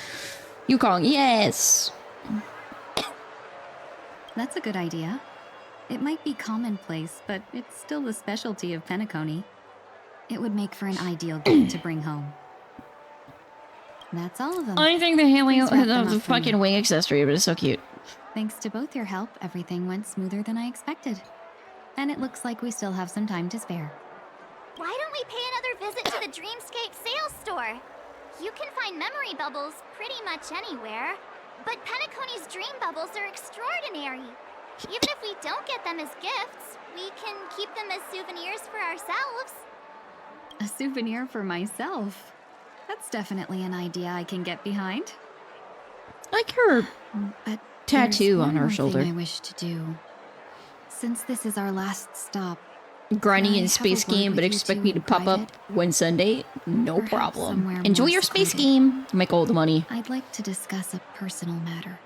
Yukong, yes. That's a good idea. It might be commonplace, but it's still the specialty of Penacony. It would make for an ideal gift to bring home. That's all of them. I think the Haley the fucking wing accessory, but it's so cute. Thanks to both your help, everything went smoother than I expected. And it looks like we still have some time to spare. Why don't we pay another visit to the Dreamscape sales store? You can find memory bubbles pretty much anywhere, but Penacony's dream bubbles are extraordinary. Even if we don't get them as gifts, we can keep them as souvenirs for ourselves. A souvenir for myself? That's definitely an idea I can get behind. Like her but tattoo on her one shoulder. Thing I wish to do. Since this is our last stop, Grinding I in have space a word game, with but you expect two me to in pop private. up Wednesday? No Perhaps problem. somewhere Enjoy more your space secluded. game. Make all the money. I'd like to discuss a personal matter.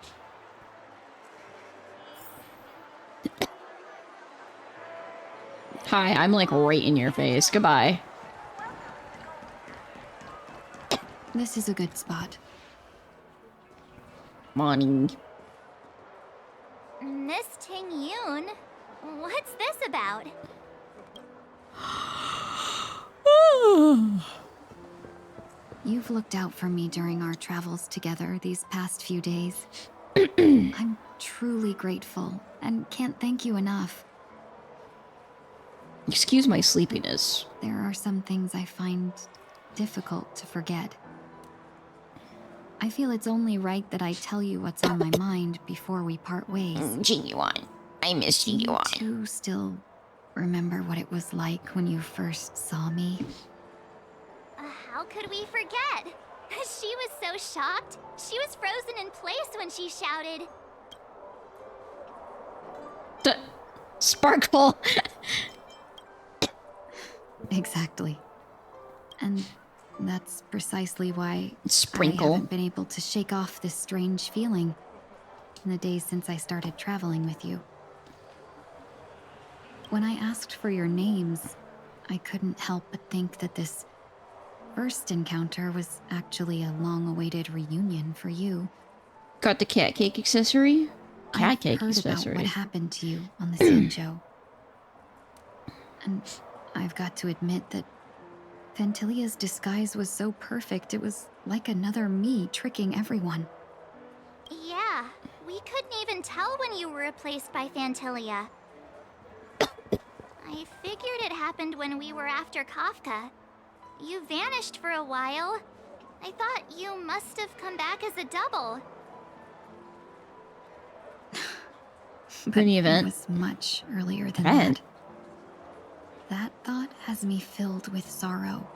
Hi, I'm like right in your face. Goodbye. This is a good spot. Money. Miss Ting Yoon, what's this about? You've looked out for me during our travels together these past few days. I'm truly grateful and can't thank you enough. Excuse my sleepiness. There are some things I find difficult to forget. I feel it's only right that I tell you what's on my mind before we part ways. Jingyuan. I miss Do you Jingyuan. two still remember what it was like when you first saw me? How could we forget? She was so shocked. She was frozen in place when she shouted. Sparkle. Exactly. And that's precisely why Sprinkle. I haven't been able to shake off this strange feeling in the days since I started traveling with you. When I asked for your names, I couldn't help but think that this first encounter was actually a long-awaited reunion for you. Got the cat cake accessory? Cat I've cake heard accessory. about what happened to you on the Sanjo. And I've got to admit that Fantilia's disguise was so perfect, it was like another me tricking everyone. Yeah, we couldn't even tell when you were replaced by Fantilia. I figured it happened when we were after Kafka. You vanished for a while. I thought you must have come back as a double. But it was much earlier than that. That thought has me filled with sorrow.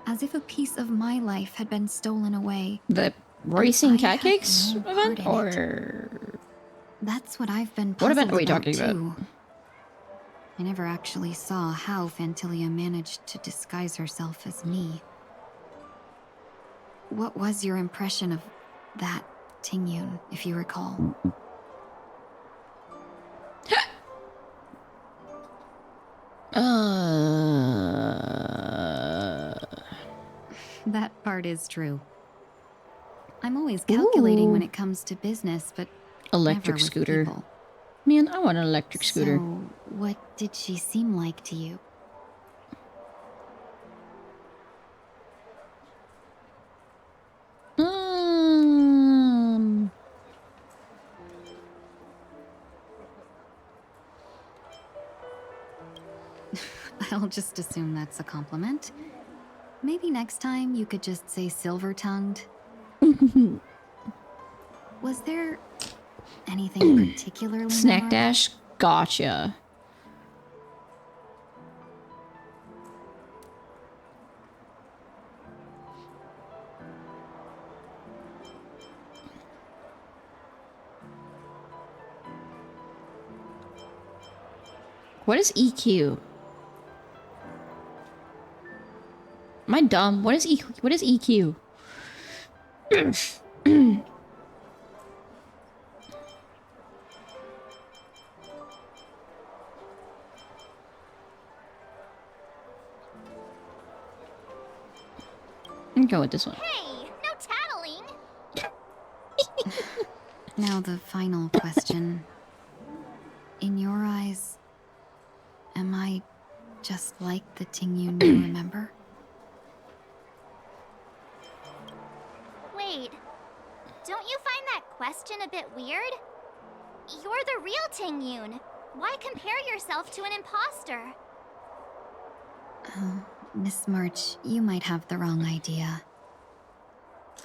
As if a piece of my life had been stolen away. The racing cat cakes event? Or... That's what I've been What event puzzled are we about talking about? too. I never actually saw how Fantilia managed to disguise herself as me. What was your impression of that Tingyun, if you recall? That part is true. I'm always calculating when it comes to business, but electric never with scooter. people. Man, I want an electric scooter. So, what did she seem like to you? I'll just assume that's a compliment. Maybe next time you could just say silver-tongued. Was there anything particularly Snack memorable? Dash, gotcha. What is EQ? Am I dumb? What is EQ? What is EQ? I'm going with this one. Hey, no tattling! Now the final question. In your eyes, am I just like the Tingyun you remember? Wait, don't you find that question a bit weird? You're the real Tingyun. Why compare yourself to an imposter? Oh, Miss March, you might have the wrong idea.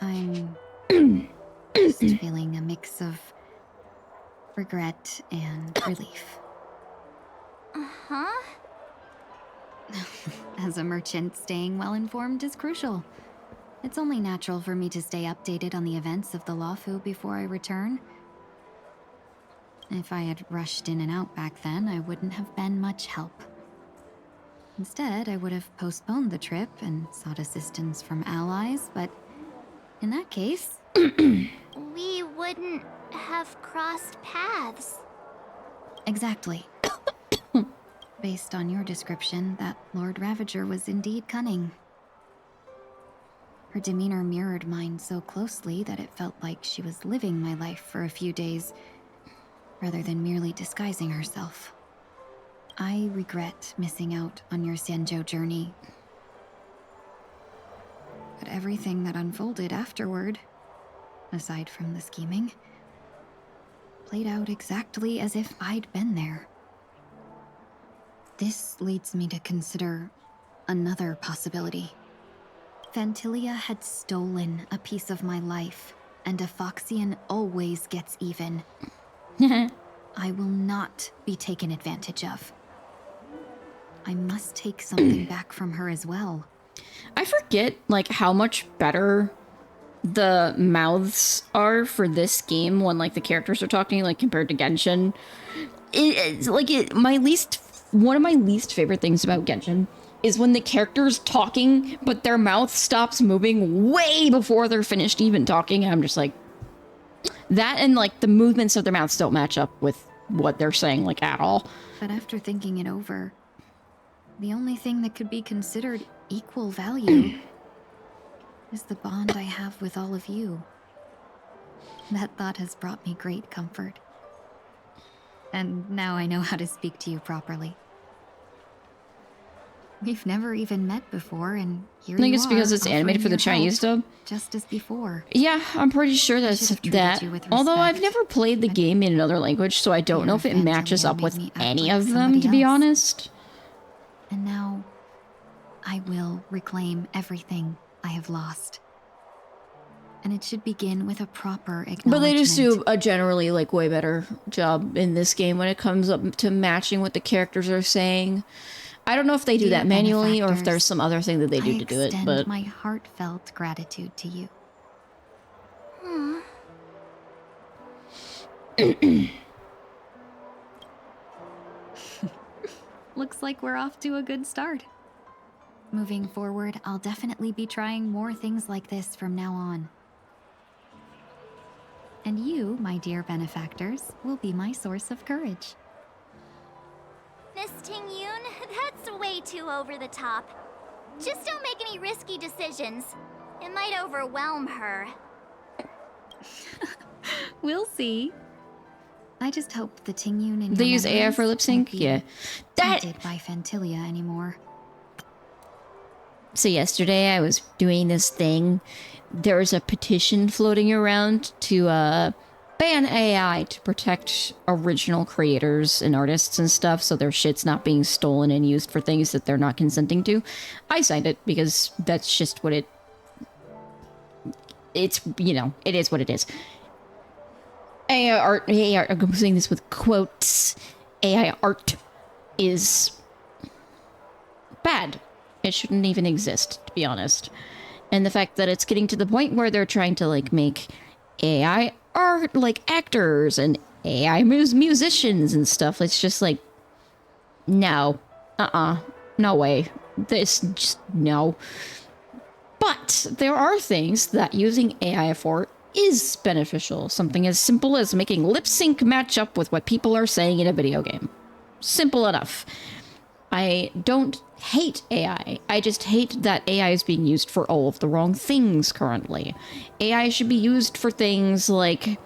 I'm just feeling a mix of regret and relief. Uh-huh. As a merchant, staying well-informed is crucial. It's only natural for me to stay updated on the events of the Lawfu before I return. If I had rushed in and out back then, I wouldn't have been much help. Instead, I would have postponed the trip and sought assistance from allies, but in that case... We wouldn't have crossed paths. Exactly. Based on your description, that Lord Ravager was indeed cunning. Her demeanor mirrored mine so closely that it felt like she was living my life for a few days, rather than merely disguising herself. I regret missing out on your Sanjo journey. But everything that unfolded afterward, aside from the scheming, played out exactly as if I'd been there. This leads me to consider another possibility. Fantilia had stolen a piece of my life, and a Foxian always gets even. I will not be taken advantage of. I must take something back from her as well. I forget, like, how much better the mouths are for this game when, like, the characters are talking, like, compared to Genshin. One of my least favorite things about Genshin is when the character's talking, but their mouth stops moving way before they're finished even talking, and I'm just like... That and, like, the movements of their mouths don't match up with what they're saying, like, at all. But after thinking it over, the only thing that could be considered equal value is the bond I have with all of you. That thought has brought me great comfort. And now I know how to speak to you properly. We've never even met before, and here I think you it's because are, it's animated offering for the your Chinese help, dub. just as before. Yeah, I'm pretty sure that's that. you with Although I've respect. never played the game in another language, so I don't know if it matches up with any like of them, to be honest. And now, I will reclaim everything I have lost. And it should begin with a proper acknowledgement. But they just do a generally, like, way better job in this game when it comes up to matching what the characters are saying. I don't know if they do that manually or if there's some other thing that they do to do it, I extend but... my heartfelt gratitude to you. looks like we're off to a good start. Moving forward, I'll definitely be trying more things like this from now on. And you, my dear benefactors, will be my source of courage. Miss Ting-Yoon, that's way too over the top. Just don't make any risky decisions. It might overwhelm her. We'll see. I just hope the Ting-Yoon in They your use AI memories for lip sync? won't be Yeah. tainted by Phantilia anymore. So yesterday I was doing this thing. There was a petition floating around to ban AI to protect original creators and artists and stuff, so their shit's not being stolen and used for things that they're not consenting to. I signed it because that's just what it's, you know, it is what it is. AI art, I'm saying this with quotes, AI art is bad. It shouldn't even exist, to be honest. And the fact that it's getting to the point where they're trying to, like, make AI art, like, actors and AI musicians and stuff, it's just like, no. No way. This, just, no. But there are things that using AI for is beneficial. Something as simple as making lip sync match up with what people are saying in a video game. Simple enough. I don't hate AI. I just hate that AI is being used for all of the wrong things currently. AI should be used for things like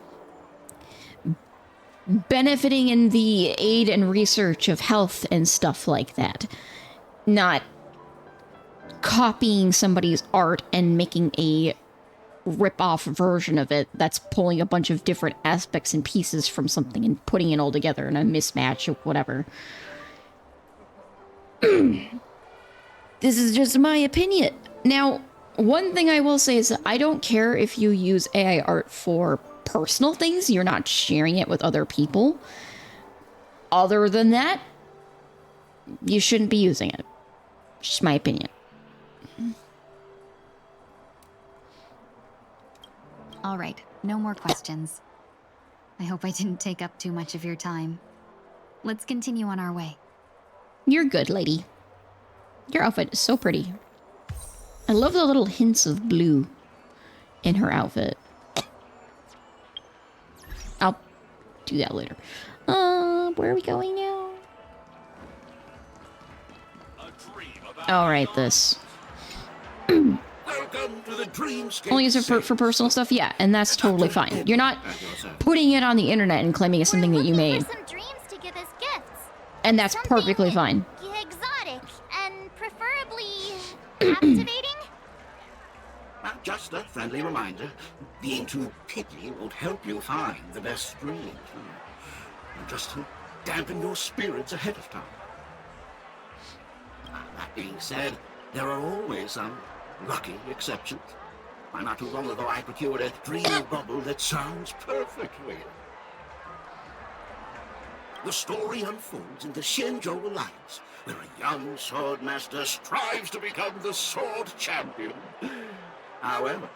benefiting in the aid and research of health and stuff like that. Not copying somebody's art and making a rip-off version of it that's pulling a bunch of different aspects and pieces from something and putting it all together in a mismatch or whatever. This is just my opinion. Now, one thing I will say is that I don't care if you use AI art for personal things. You're not sharing it with other people. Other than that, you shouldn't be using it. Just my opinion. All right, no more questions. I hope I didn't take up too much of your time. Let's continue on our way. You're good, lady. Your outfit is so pretty. I love the little hints of blue in her outfit. I'll do that later. Where are we going now? All right, this. Welcome to the dreamscape. Only use it for personal stuff? Yeah, and that's totally fine. You're not putting it on the internet and claiming it's something that you made. Some dreams to give as gifts. And that's perfectly fine. Exotic and preferably captivating. Just a friendly reminder. Being too picky won't help you find the best dreams. Just to dampen your spirits ahead of time. That being said, there are always some lucky exceptions. Not too long ago I procured a dream bubble that sounds perfectly. The story unfolds in the Shenzhou Alliance, where a young swordmaster strives to become the sword champion. However,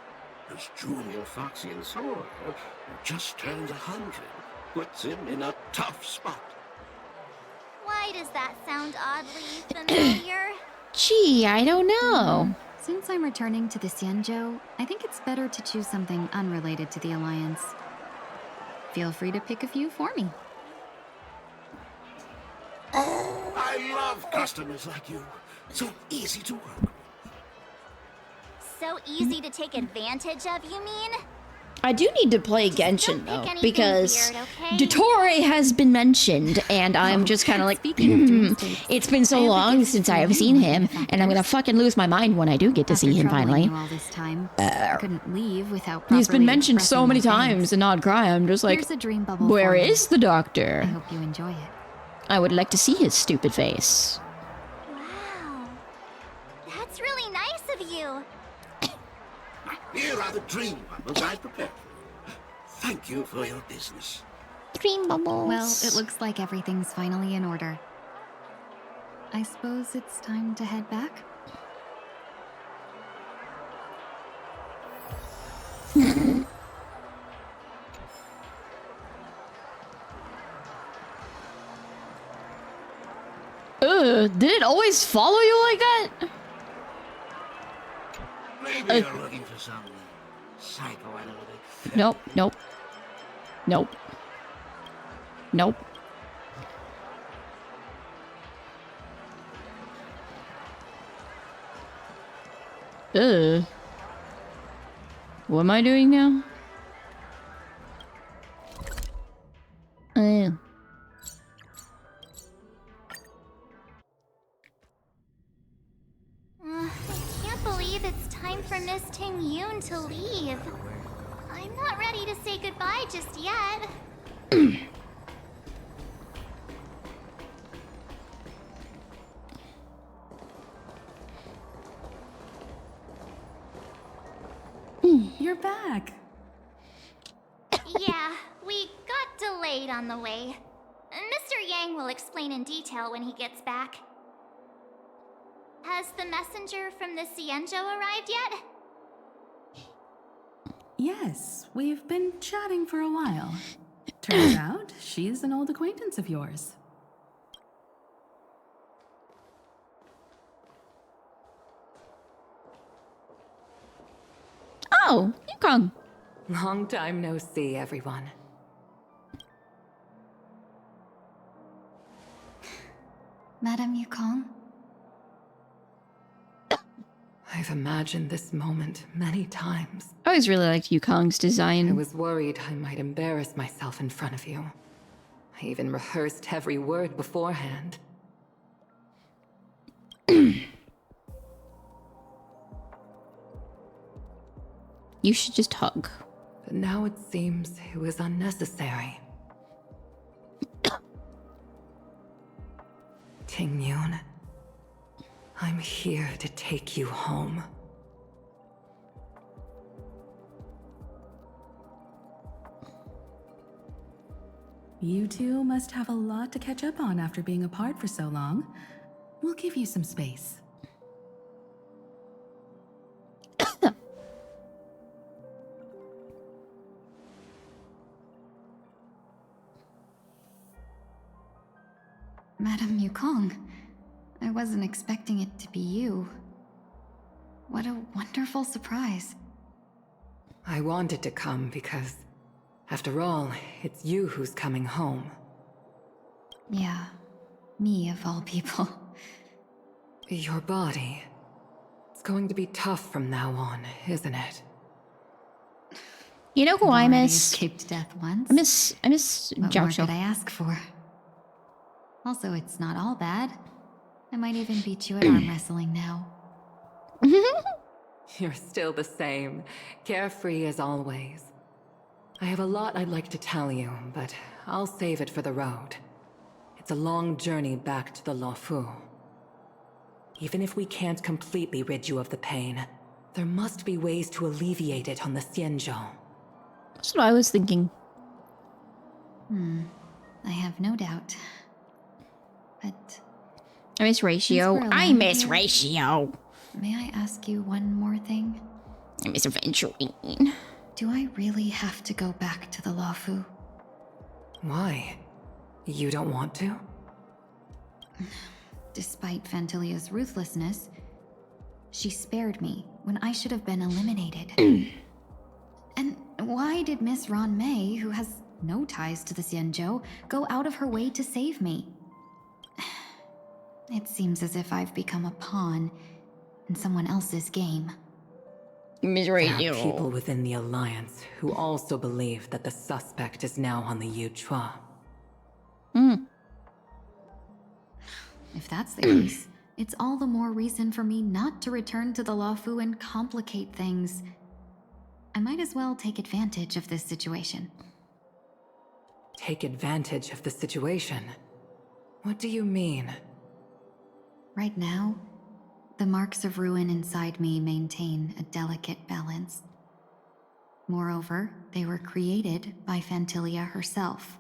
his junior Foxian sword, who just turned 100, puts him in a tough spot. Why does that sound oddly familiar? Gee, I don't know. Since I'm returning to the Xianzhou, I think it's better to choose something unrelated to the Alliance. Feel free to pick a few for me. Oh, I love customers like you. So easy to work with. So easy to take advantage of, you mean? I do need to play Genshin, though, because weird, okay? Dottore has been mentioned, and I'm just kind of like, it's been so long since I have seen him, and I'm gonna fucking lose my mind when I do get to see him finally. All this time, couldn't leave without He's been properly mentioned so expressing many my thanks. times, and Nod Cry, I'm just like, Here's a dream bubble where for you. is the doctor? I hope you enjoy it. I would like to see his stupid face. Wow. That's really nice of you. Here are the dream bubbles I prepared for you. Thank you for your business. Dream bubbles. Well, it looks like everything's finally in order. I suppose it's time to head back? Did it always follow you like that? Maybe you're looking for some psychoanalytic. Nope, nope. Nope. Nope. What am I doing now? I can't believe it's time for Miss Ting Yoon to leave. I'm not ready to say goodbye just yet. You're back. Yeah, we got delayed on the way. Mr. Yang will explain in detail when he gets back. Has the messenger from the Xianzhou arrived yet? Yes, we've been chatting for a while. Turns out, she's an old acquaintance of yours. Oh, Yukong. Long time no see, everyone. Madame Yukong? I've imagined this moment many times. I always really liked Yukong's design. I was worried I might embarrass myself in front of you. I even rehearsed every word beforehand. You should just hug. But now it seems it was unnecessary. Ting Yoon, I'm here to take you home. You two must have a lot to catch up on after being apart for so long. We'll give you some space. Madame Yukong, I wasn't expecting it to be you. What a wonderful surprise. I wanted to come because, after all, it's you who's coming home. Yeah, me of all people. Your body. It's going to be tough from now on, isn't it? You know who I Already miss? escaped death once. I miss What Zhao more Qiu. could I ask for? Also, it's not all bad. I might even beat you at arm wrestling now. You're still the same, carefree as always. I have a lot I'd like to tell you, but I'll save it for the road. It's a long journey back to the Luofu. Even if we can't completely rid you of the pain, there must be ways to alleviate it on the Xianzhou. That's what I was thinking. I have no doubt. But I miss Ratio. since we're I alone miss here, Ratio. may I ask you one more thing? I miss adventuring. Do I really have to go back to the Luofu? Why? You don't want to? Despite Fantilia's ruthlessness, she spared me when I should have been eliminated. And why did Miss Ron Mei, who has no ties to the Xianzhou, go out of her way to save me? It seems as if I've become a pawn in someone else's game. Miss There are Radio. people within the Alliance who also believe that the suspect is now on the Yuchua. If that's the case, it's all the more reason for me not to return to the Luofu and complicate things. I might as well take advantage of this situation. Take advantage of the situation? What do you mean? Right now, the marks of ruin inside me maintain a delicate balance. Moreover, they were created by Fantilia herself.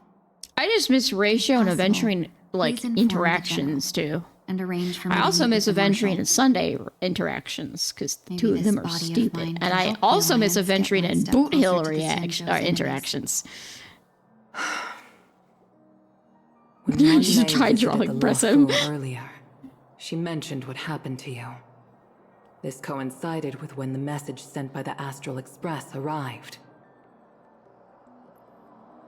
I just miss Ratio and Possible. adventuring, like, Please inform the interactions, too. And arrange for me I to also meet miss with the adventuring Marshal. and Sunday interactions, because Maybe two of them this are body of stupid. mine And can I help the also miss Alliance get adventuring one and step Boot Hill closer to the Xianzhou's enemies. interactions. When You Ron should Mei try visited drawing the impressive. Luofu earlier, She mentioned what happened to you. This coincided with when the message sent by the Astral Express arrived.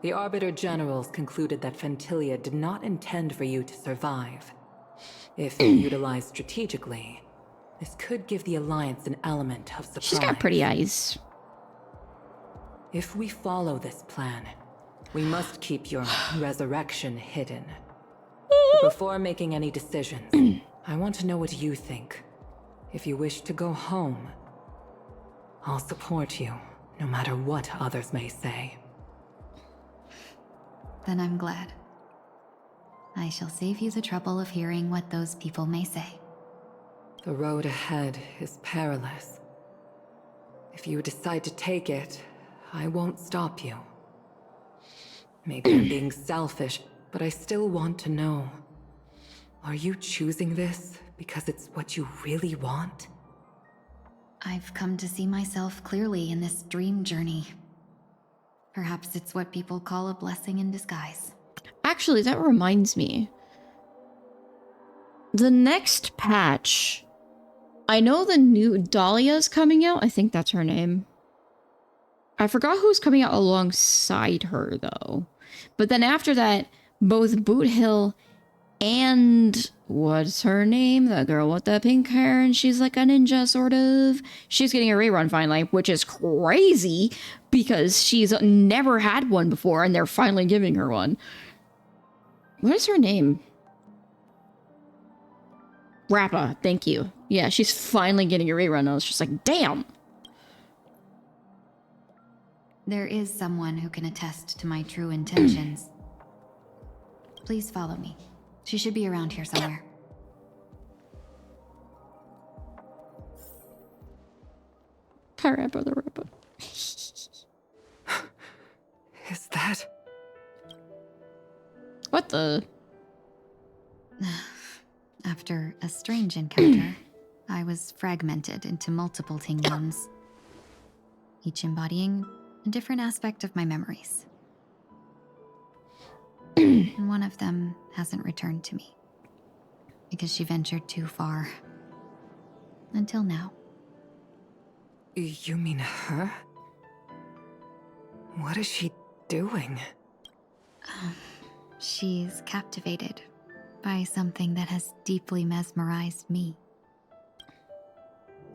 The Arbiter Generals concluded that Fentilia did not intend for you to survive. If utilized strategically, this could give the Alliance an element of surprise. She's got pretty eyes. If we follow this plan, we must keep your resurrection hidden. But before making any decisions, I want to know what you think. If you wish to go home, I'll support you, no matter what others may say. Then I'm glad. I shall save you the trouble of hearing what those people may say. The road ahead is perilous. If you decide to take it, I won't stop you. Maybe I'm being selfish, but I still want to know. Are you choosing this because it's what you really want? I've come to see myself clearly in this dream journey. Perhaps it's what people call a blessing in disguise. Actually, that reminds me. The next patch, I know the new Dahlia's coming out. I think that's her name. I forgot who's coming out alongside her, though. But then after that, both Boot Hill and what's her name? The girl with the pink hair and she's like a ninja, sort of. She's getting a rerun finally, which is crazy because she's never had one before and they're finally giving her one. What is her name? Rappa, thank you. Yeah, she's finally getting a rerun. I was just like, damn. There is someone who can attest to my true intentions. Please follow me. She should be around here somewhere. Hi, Rappa, the Rappa. Is that... What the... After a strange encounter, I was fragmented into multiple Tingyuns, each embodying a different aspect of my memories. And one of them hasn't returned to me, because she ventured too far. Until now. You mean her? What is she doing? She's captivated by something that has deeply mesmerized me.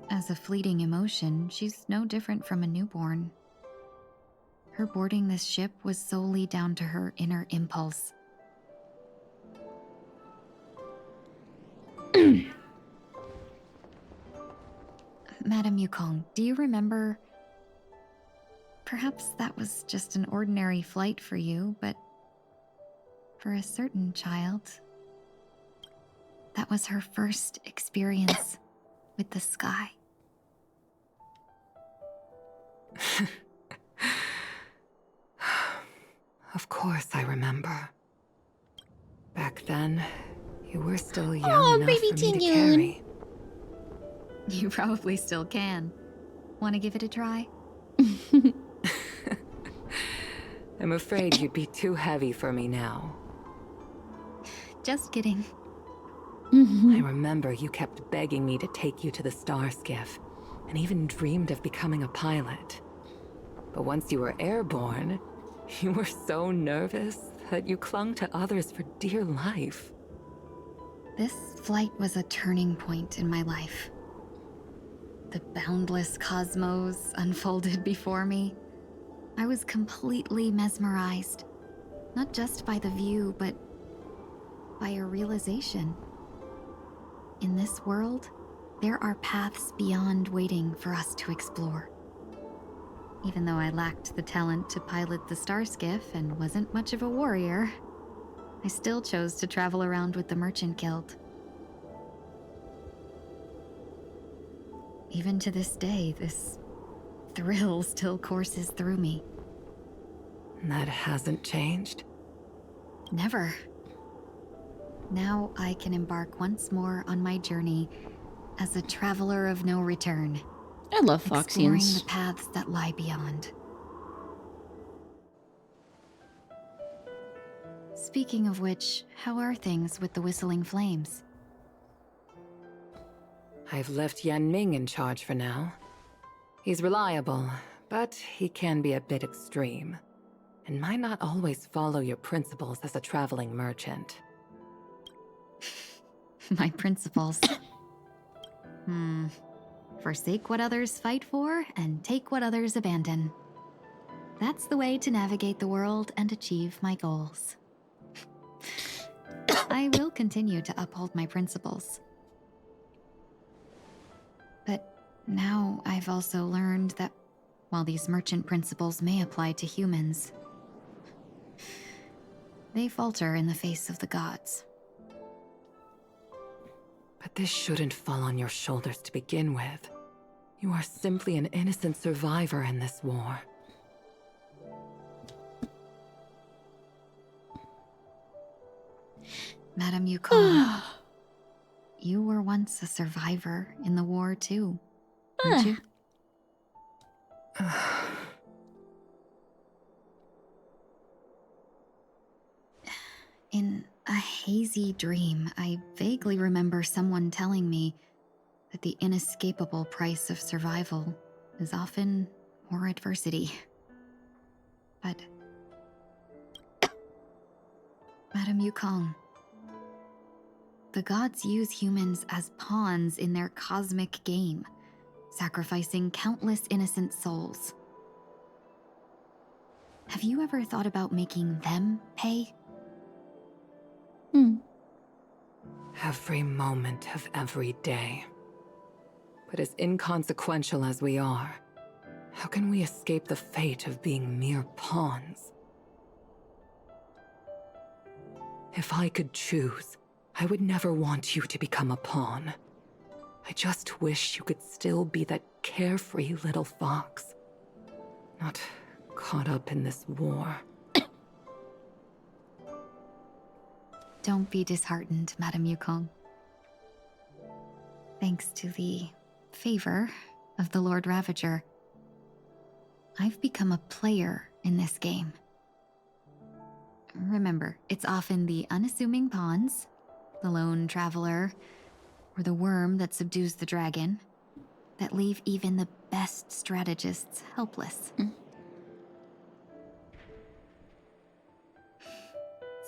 As a fleeting emotion, she's no different from a newborn. Her boarding this ship was solely down to her inner impulse. Madame Yukong, do you remember? Perhaps that was just an ordinary flight for you, but for a certain child, that was her first experience with the sky. Of course I remember. Back then, you were still young enough baby for me to Tingyun. carry. You probably still can. Want to give it a try? I'm afraid you'd be too heavy for me now. Just kidding. I remember you kept begging me to take you to the star skiff, and even dreamed of becoming a pilot. But once you were airborne, you were so nervous that you clung to others for dear life. This flight was a turning point in my life. The boundless cosmos unfolded before me. I was completely mesmerized, not just by the view, but by a realization. In this world, there are paths beyond waiting for us to explore. Even though I lacked the talent to pilot the star skiff and wasn't much of a warrior, I still chose to travel around with the Merchant Guild. Even to this day, this thrill still courses through me. That hasn't changed? Never. Now I can embark once more on my journey as a traveler of no return. I love exploring Foxians. the paths that lie beyond. Speaking of which, how are things with the Whistling Flames? I've left Yan Ming in charge for now. He's reliable, but he can be a bit extreme, and might not always follow your principles as a traveling merchant. My principles. Forsake what others fight for, and take what others abandon. That's the way to navigate the world and achieve my goals. I will continue to uphold my principles. But now I've also learned that while these merchant principles may apply to humans, they falter in the face of the gods. But this shouldn't fall on your shoulders to begin with. You are simply an innocent survivor in this war. Madame Yukon, you were once a survivor in the war too, weren't you? In a hazy dream, I vaguely remember someone telling me that the inescapable price of survival is often more adversity. But Madame Yukong, the gods use humans as pawns in their cosmic game, sacrificing countless innocent souls. Have you ever thought about making them pay? Every moment of every day. But as inconsequential as we are, how can we escape the fate of being mere pawns? If I could choose, I would never want you to become a pawn. I just wish you could still be that carefree little fox, not caught up in this war. Don't be disheartened, Madame Yukong. Thanks to the favor of the Lord Ravager, I've become a player in this game. Remember, it's often the unassuming pawns, the lone traveler, or the worm that subdues the dragon, that leave even the best strategists helpless.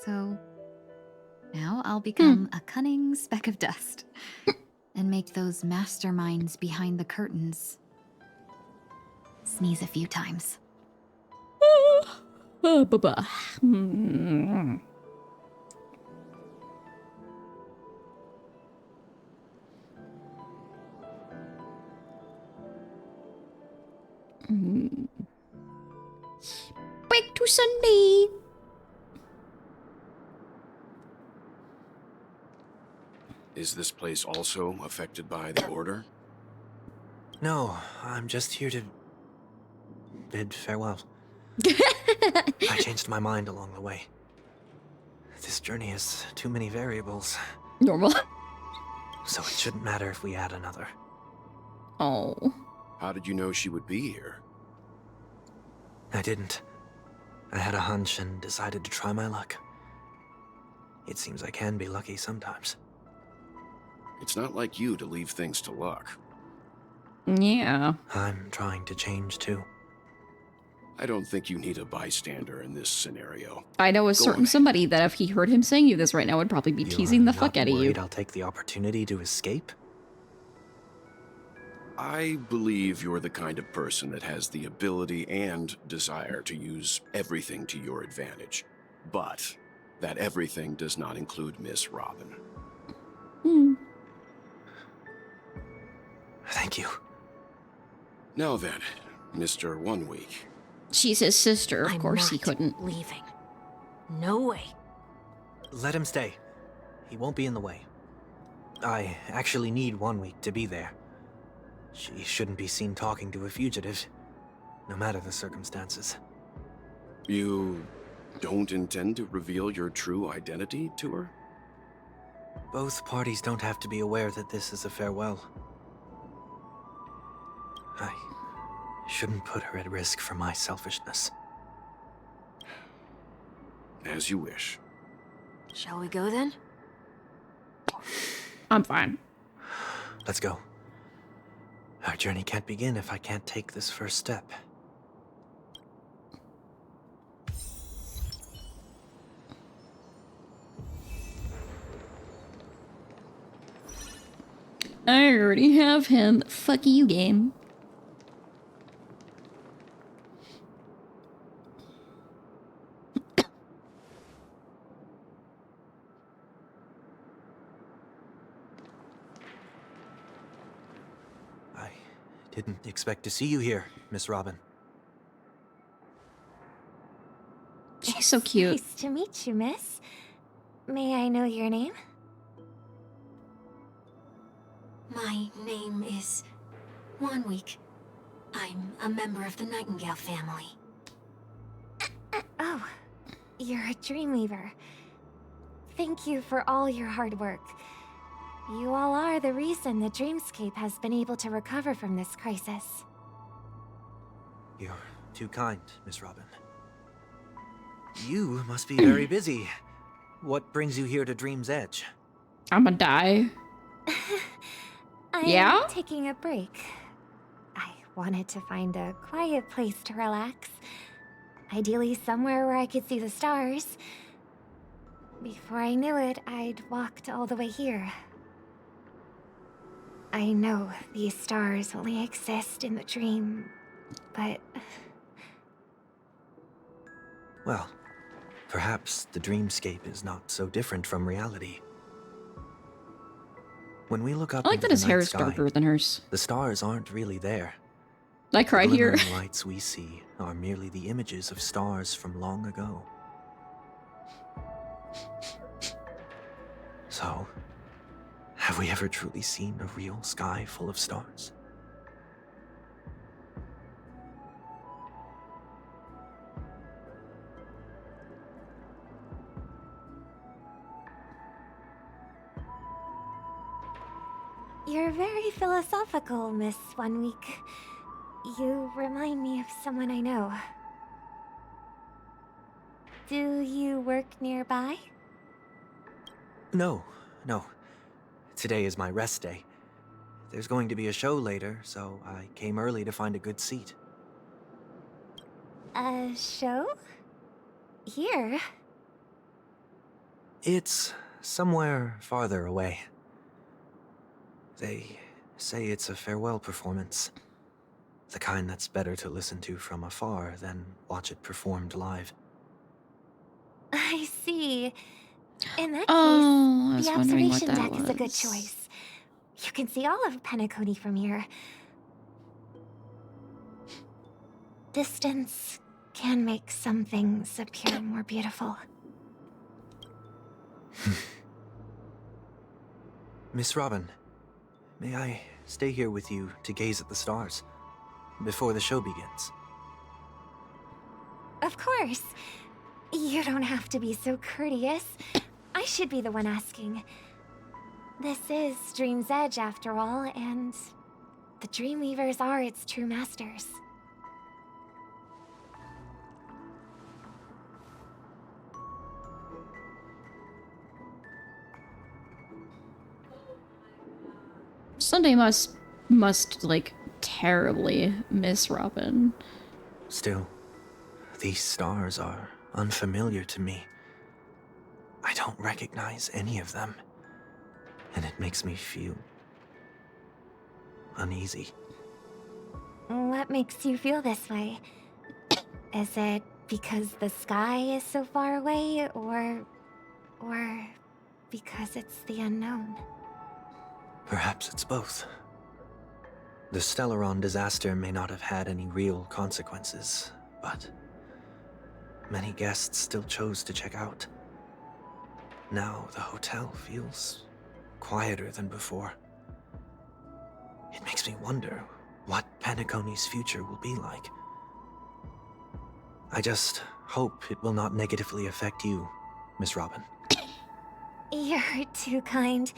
So, now I'll become a cunning speck of dust and make those masterminds behind the curtains sneeze a few times. Back to Sunday. Is this place also affected by the Order? No, I'm just here to bid farewell. I changed my mind along the way. This journey has too many variables. Normal. So it shouldn't matter if we add another. Oh. How did you know she would be here? I didn't. I had a hunch and decided to try my luck. It seems I can be lucky sometimes. It's not like you to leave things to luck. Yeah. I'm trying to change too. I don't think you need a bystander in this scenario. I know a certain somebody that if he heard him saying you this right now would probably be teasing the fuck out of you. I'll take the opportunity to escape? I believe you're the kind of person that has the ability and desire to use everything to your advantage. But that everything does not include Miss Robin. Thank you. Now then, Mr. 1 Week. She's his sister, of course he couldn't. Leaving. No way. Let him stay. He won't be in the way. I actually need 1 week to be there. She shouldn't be seen talking to a fugitive, no matter the circumstances. You don't intend to reveal your true identity to her? Both parties don't have to be aware that this is a farewell. I shouldn't put her at risk for my selfishness. As you wish. Shall we go then? I'm fine. Let's go. Our journey can't begin if I can't take this first step. I already have him. Fuck you, game. I didn't expect to see you here, Miss Robin. She's so cute. Nice to meet you, miss. May I know your name? My name is Wanweek. I'm a member of the Nightingale family. Oh, you're a Dreamweaver. Thank you for all your hard work. You all are the reason the Dreamscape has been able to recover from this crisis. You're too kind, Miss Robin. You must be very busy. What brings you here to Dream's Edge? I'ma die. I'm taking a break. I wanted to find a quiet place to relax. Ideally somewhere where I could see the stars. Before I knew it, I'd walked all the way here. I know these stars only exist in the dream, but... Well, perhaps the dreamscape is not so different from reality. When we look up I like into that his the hair night is sky, darker than hers. the stars aren't really there. I cried the here. glimmering lights we see are merely the images of stars from long ago. So, have we ever truly seen a real sky full of stars? You're very philosophical, Miss Wanweek. You remind me of someone I know. Do you work nearby? No. Today is my rest day. There's going to be a show later, so I came early to find a good seat. A show? Here? It's somewhere farther away. They say it's a farewell performance. The kind that's better to listen to from afar than watch it performed live. I see. In that Oh, I case, was the wondering what observation that deck is a good was. choice. You can see all of Penacony from here. Distance can make some things appear more beautiful. Miss Robin, may I stay here with you to gaze at the stars before the show begins? Of course. You don't have to be so courteous. I should be the one asking. This is Dream's Edge, after all, and the Dreamweavers are its true masters. Sunday must like terribly miss Robin. Still, these stars are unfamiliar to me. I don't recognize any of them, and it makes me feel uneasy. What makes you feel this way? Is it because the sky is so far away, or because it's the unknown? Perhaps it's both. The Stellaron disaster may not have had any real consequences, but many guests still chose to check out. Now the hotel feels quieter than before. It makes me wonder what Penacony's future will be like. I just hope it will not negatively affect you, Miss Robin. You're too kind.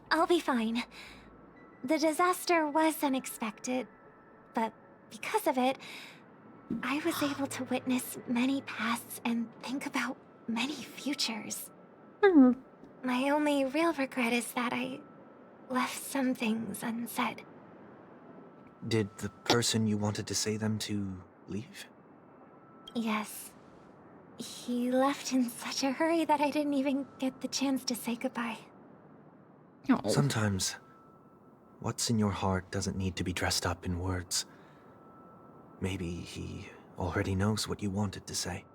I'll be fine. The disaster was unexpected, but because of it, I was able to witness many pasts and think about many futures. My only real regret is that I left some things unsaid. Did the person you wanted to say them to leave? Yes. He left in such a hurry that I didn't even get the chance to say goodbye. Oh. Sometimes, what's in your heart doesn't need to be dressed up in words. Maybe he already knows what you wanted to say.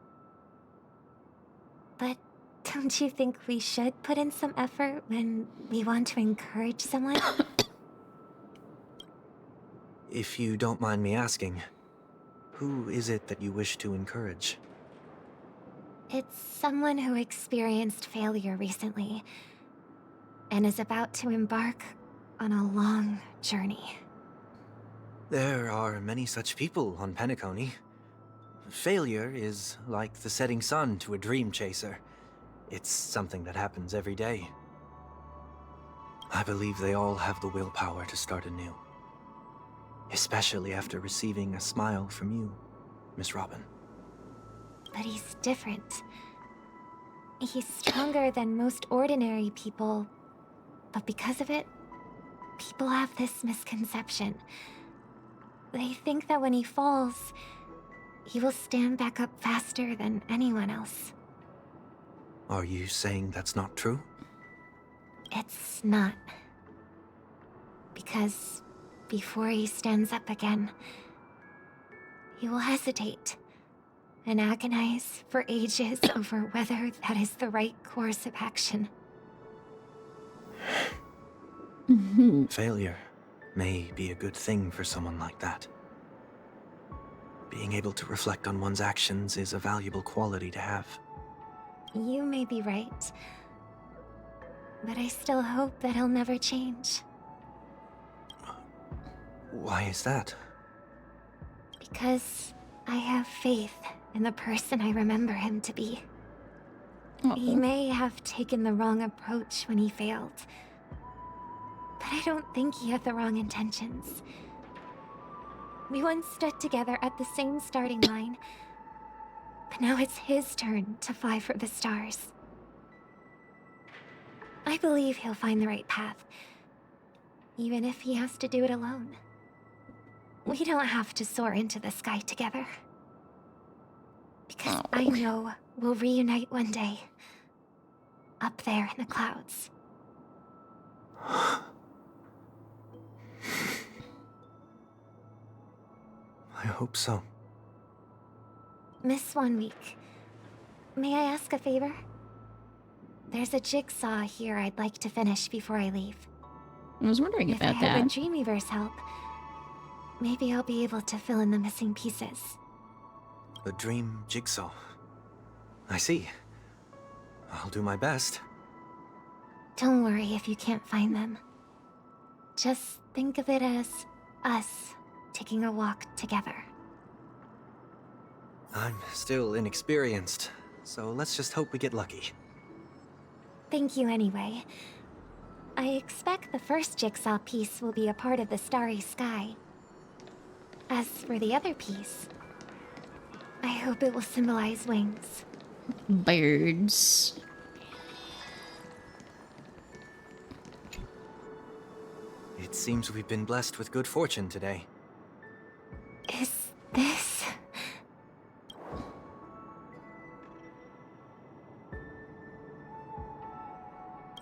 But don't you think we should put in some effort when we want to encourage someone? If you don't mind me asking, who is it that you wish to encourage? It's someone who experienced failure recently and is about to embark on a long journey. There are many such people on Penacony. Failure is like the setting sun to a dream chaser. It's something that happens every day. I believe they all have the willpower to start anew. Especially after receiving a smile from you, Miss Robin. But he's different. He's stronger than most ordinary people, but because of it, people have this misconception. They think that when he falls, he will stand back up faster than anyone else. Are you saying that's not true? It's not. Because before he stands up again, he will hesitate and agonize for ages over whether that is the right course of action. Failure may be a good thing for someone like that. Being able to reflect on one's actions is a valuable quality to have. You may be right, but I still hope that he'll never change. Why is that? Because I have faith in the person I remember him to be. He may have taken the wrong approach when he failed, but I don't think he had the wrong intentions. We once stood together at the same starting line, but now it's his turn to fly for the stars. I believe he'll find the right path, even if he has to do it alone. We don't have to soar into the sky together. Because I know we'll reunite one day, up there in the clouds. I hope so. Miss 1 week, may I ask a favor? There's a jigsaw here I'd like to finish before I leave. I was wondering about If I that. had Dreamweaver's help, maybe I'll be able to fill in the missing pieces. The dream jigsaw. I see. I'll do my best. Don't worry if you can't find them. Just think of it as us taking a walk together. I'm still inexperienced, so let's just hope we get lucky. Thank you anyway. I expect the first jigsaw piece will be a part of the starry sky. As for the other piece, I hope it will symbolize wings. Birds. It seems we've been blessed with good fortune today. Is this...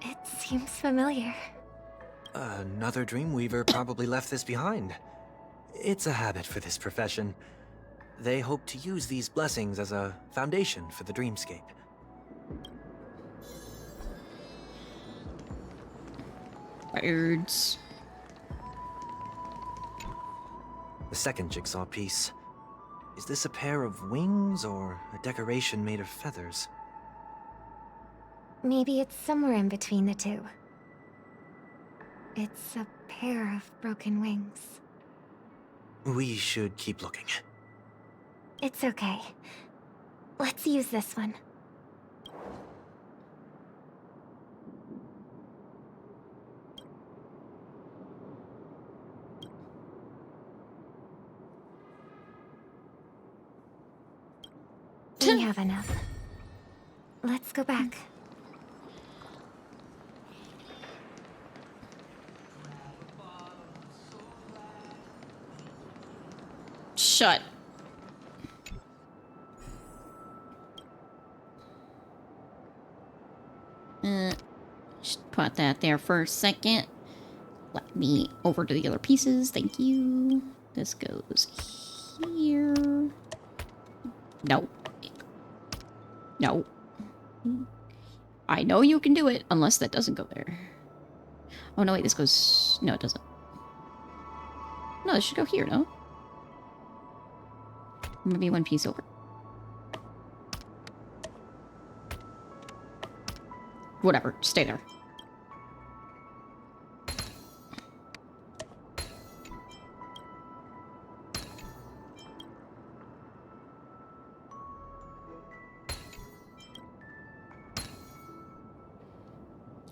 It seems familiar. Another Dreamweaver probably left this behind. It's a habit for this profession. They hope to use these blessings as a foundation for the dreamscape. Birds. The second jigsaw piece. Is this a pair of wings or a decoration made of feathers? Maybe it's somewhere in between the two. It's a pair of broken wings. We should keep looking. It's okay. Let's use this one. We have enough. Let's go back. Shut. Just put that there for a second. Let me over to the other pieces. Thank you. This goes here. No. No. I know you can do it, unless that doesn't go there. Oh, no, wait, this goes... No, it doesn't. No, this should go here, no? Maybe one piece over. Whatever, stay there.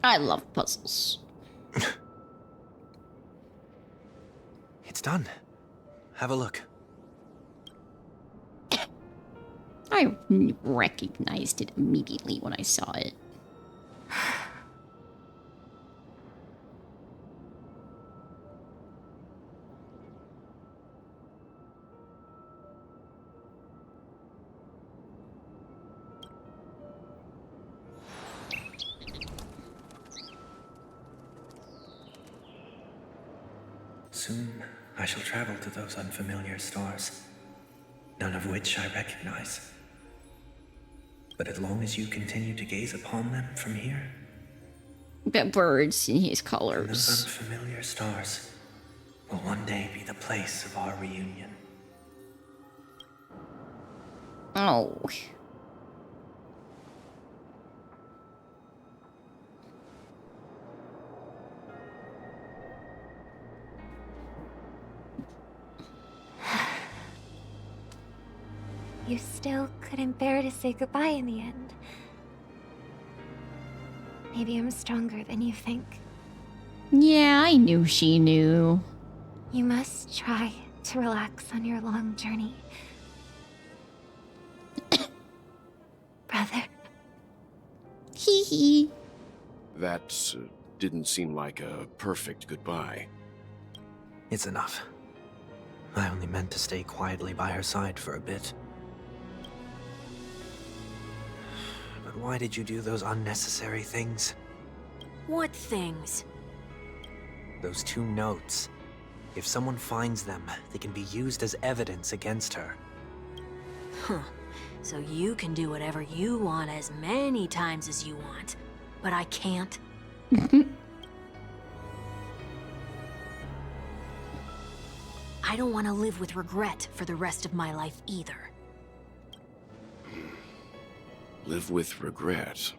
I love puzzles. It's done. Have a look. I recognized it immediately when I saw it. Soon, I shall travel to those unfamiliar stars, none of which I recognize. But as long as you continue to gaze upon them from here, The birds in his those colors. unfamiliar stars will one day be the place of our reunion. Oh. You still couldn't bear to say goodbye in the end. Maybe I'm stronger than you think. Yeah, I knew she knew. You must try to relax on your long journey. Brother. Hee hee. That didn't seem like a perfect goodbye. It's enough. I only meant to stay quietly by her side for a bit. But why did you do those unnecessary things? What things? Those 2 notes. If someone finds them, they can be used as evidence against her. Huh. So you can do whatever you want as many times as you want, but I can't? I don't want to live with regret for the rest of my life either. Live with regret.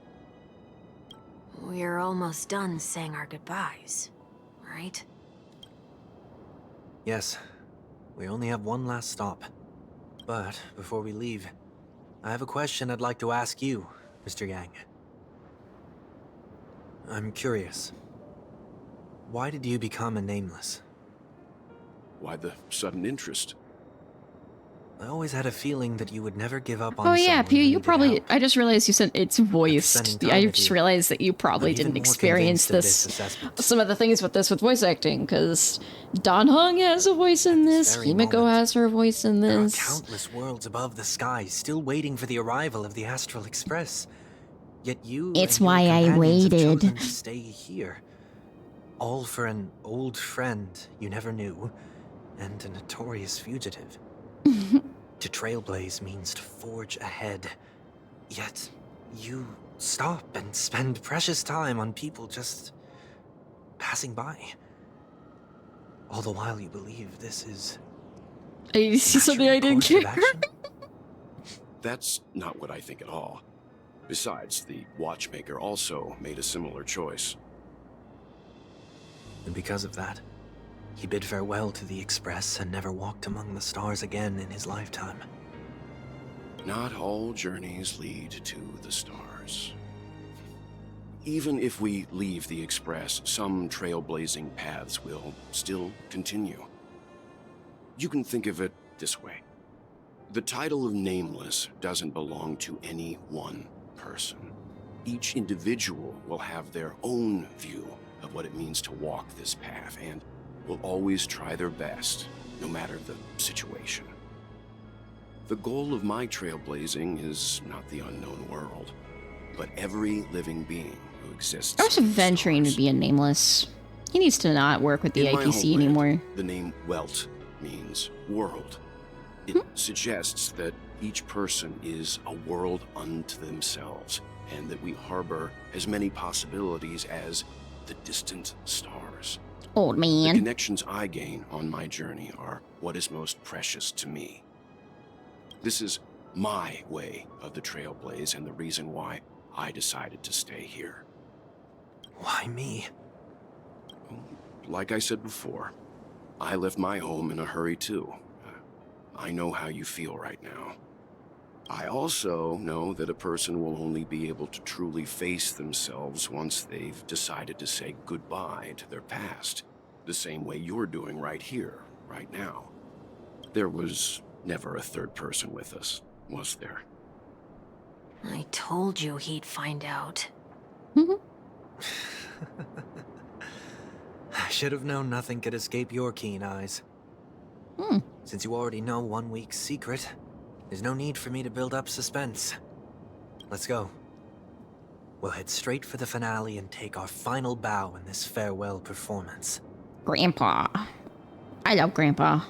We're almost done saying our goodbyes, right? Yes, we only have one last stop. But before we leave, I have a question I'd like to ask you, Mr. Yang. I'm curious. Why did you become a Nameless? Why the sudden interest? I always had a feeling that you would never give up on Oh yeah, someone Pew, who you needed probably... help. I just realized you said it's voiced. spending time I with just you, realized that you probably I'm even didn't more experience convinced of this. this assessment. Some of the things with this with voice acting, because Don Hung has a voice in this, very Himiko has her voice in There are this. countless worlds above the sky, still waiting for the arrival of the Astral Express. Yet you It's and your why I companions have waited. chosen to stay here. All for an old friend you never knew, and a notorious fugitive. To trailblaze means to forge ahead. Yet, you stop and spend precious time on people just passing by. All the while you believe this is... You see something I didn't course of care? action? That's not what I think at all. Besides, the watchmaker also made a similar choice. And because of that, he bid farewell to the Express and never walked among the stars again in his lifetime. Not all journeys lead to the stars. Even if we leave the Express, some trailblazing paths will still continue. You can think of it this way. The title of Nameless doesn't belong to any one person. Each individual will have their own view of what it means to walk this path and will always try their best, no matter the situation. The goal of my trailblazing is not the unknown world, but every living being who exists. I wish Venturing would be a nameless. He needs to not work with the In my IPC homeland, anymore. The name Welt means world. It suggests that each person is a world unto themselves, and that we harbor as many possibilities as the distant stars. Old The man. connections I gain on my journey are what is most precious to me. This is my way of the Trailblaze and the reason why I decided to stay here. Why me? Like I said before, I left my home in a hurry too. I know how you feel right now. I also know that a person will only be able to truly face themselves once they've decided to say goodbye to their past, the same way you're doing right here, right now. There was never a third person with us, was there? I told you he'd find out. I should have known nothing could escape your keen eyes. Since you already know 1 week's secret, there's no need for me to build up suspense. Let's go. We'll head straight for the finale and take our final bow in this farewell performance. Grandpa. I love Grandpa.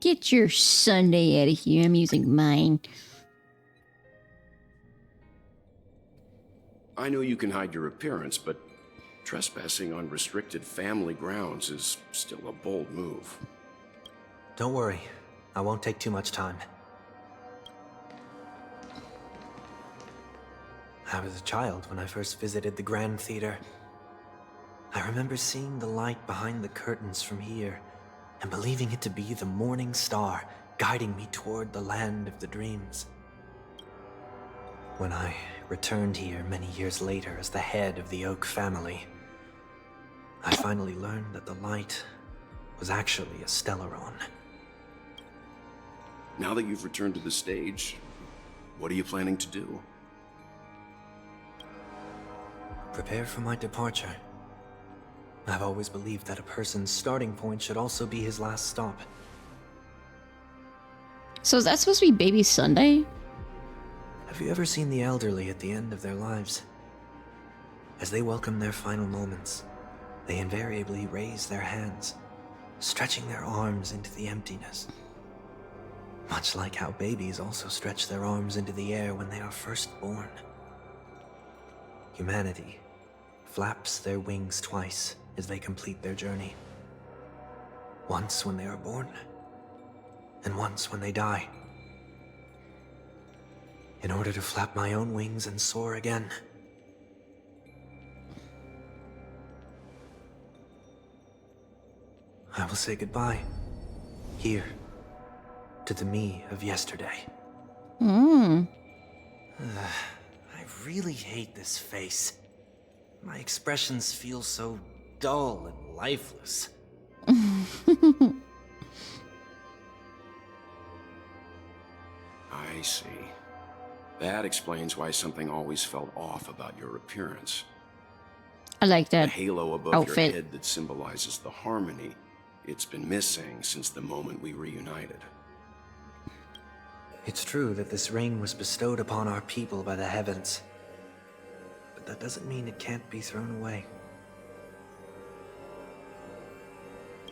Get your Sunday out of here. I'm using mine. I know you can hide your appearance, but trespassing on restricted family grounds is still a bold move. Don't worry. I won't take too much time. I was a child when I first visited the Grand Theater. I remember seeing the light behind the curtains from here, and believing it to be the morning star guiding me toward the land of the dreams. When I returned here many years later as the head of the Oak family, I finally learned that the light was actually a Stellaron. Now that you've returned to the stage, what are you planning to do? Prepare for my departure. I've always believed that a person's starting point should also be his last stop. So is that supposed to be Baby Sunday? Have you ever seen the elderly at the end of their lives? As they welcome their final moments, they invariably raise their hands, stretching their arms into the emptiness. Much like how babies also stretch their arms into the air when they are first born. Humanity flaps their wings twice as they complete their journey. Once when they are born, and once when they die. In order to flap my own wings and soar again. I will say goodbye, here, to the me of yesterday. I really hate this face. My expressions feel so dull and lifeless. I see. That explains why something always felt off about your appearance. I like that The halo above outfit. your head that symbolizes the harmony. It's been missing since the moment we reunited. It's true that this ring was bestowed upon our people by the heavens. But that doesn't mean it can't be thrown away.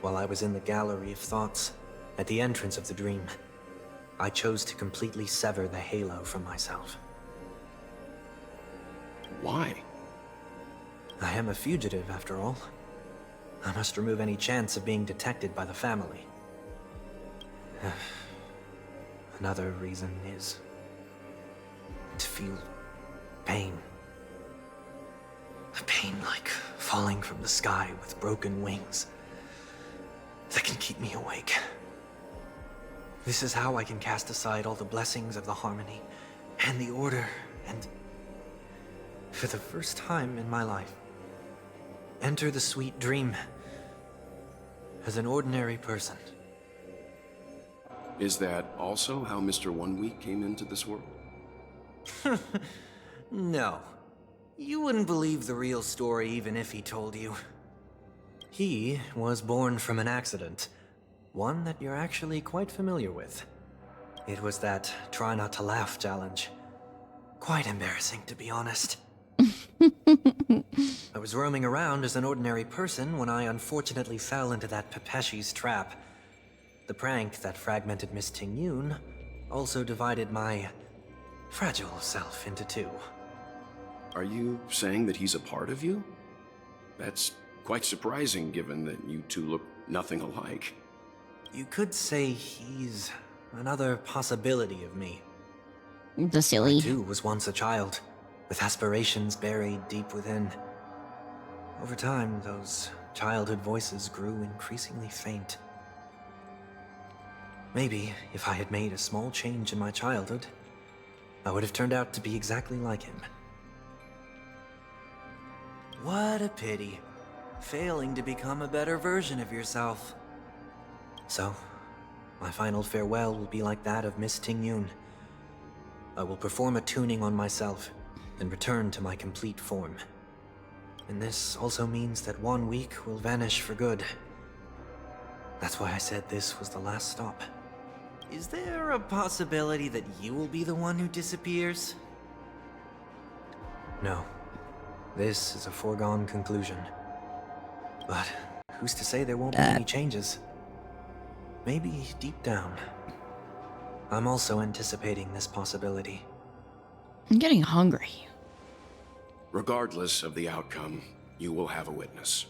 While I was in the gallery of thoughts, at the entrance of the dream, I chose to completely sever the halo from myself. Why? I am a fugitive, after all. I must remove any chance of being detected by the family. Another reason is to feel pain. A pain like falling from the sky with broken wings that can keep me awake. This is how I can cast aside all the blessings of the harmony and the order and, for the first time in my life, enter the sweet dream as an ordinary person. Is that also how Mr. 1 Week came into this world? No. You wouldn't believe the real story even if he told you. He was born from an accident. One that you're actually quite familiar with. It was that try not to laugh challenge. Quite embarrassing, to be honest. I was roaming around as an ordinary person when I unfortunately fell into that Pepeshi's trap. The prank that fragmented Miss Ting-Yun also divided my fragile self into two. Are you saying that he's a part of you? That's quite surprising given that you two look nothing alike. You could say he's another possibility of me. The silly. I too was once a child, with aspirations buried deep within. Over time, those childhood voices grew increasingly faint. Maybe if I had made a small change in my childhood, I would have turned out to be exactly like him. What a pity. Failing to become a better version of yourself. So, my final farewell will be like that of Miss Ting-Yun. I will perform a tuning on myself, and return to my complete form. And this also means that 1 week will vanish for good. That's why I said this was the last stop. Is there a possibility that you will be the one who disappears? No. This is a foregone conclusion. But who's to say there won't be any changes? Maybe deep down, I'm also anticipating this possibility. I'm getting hungry. Regardless of the outcome, you will have a witness.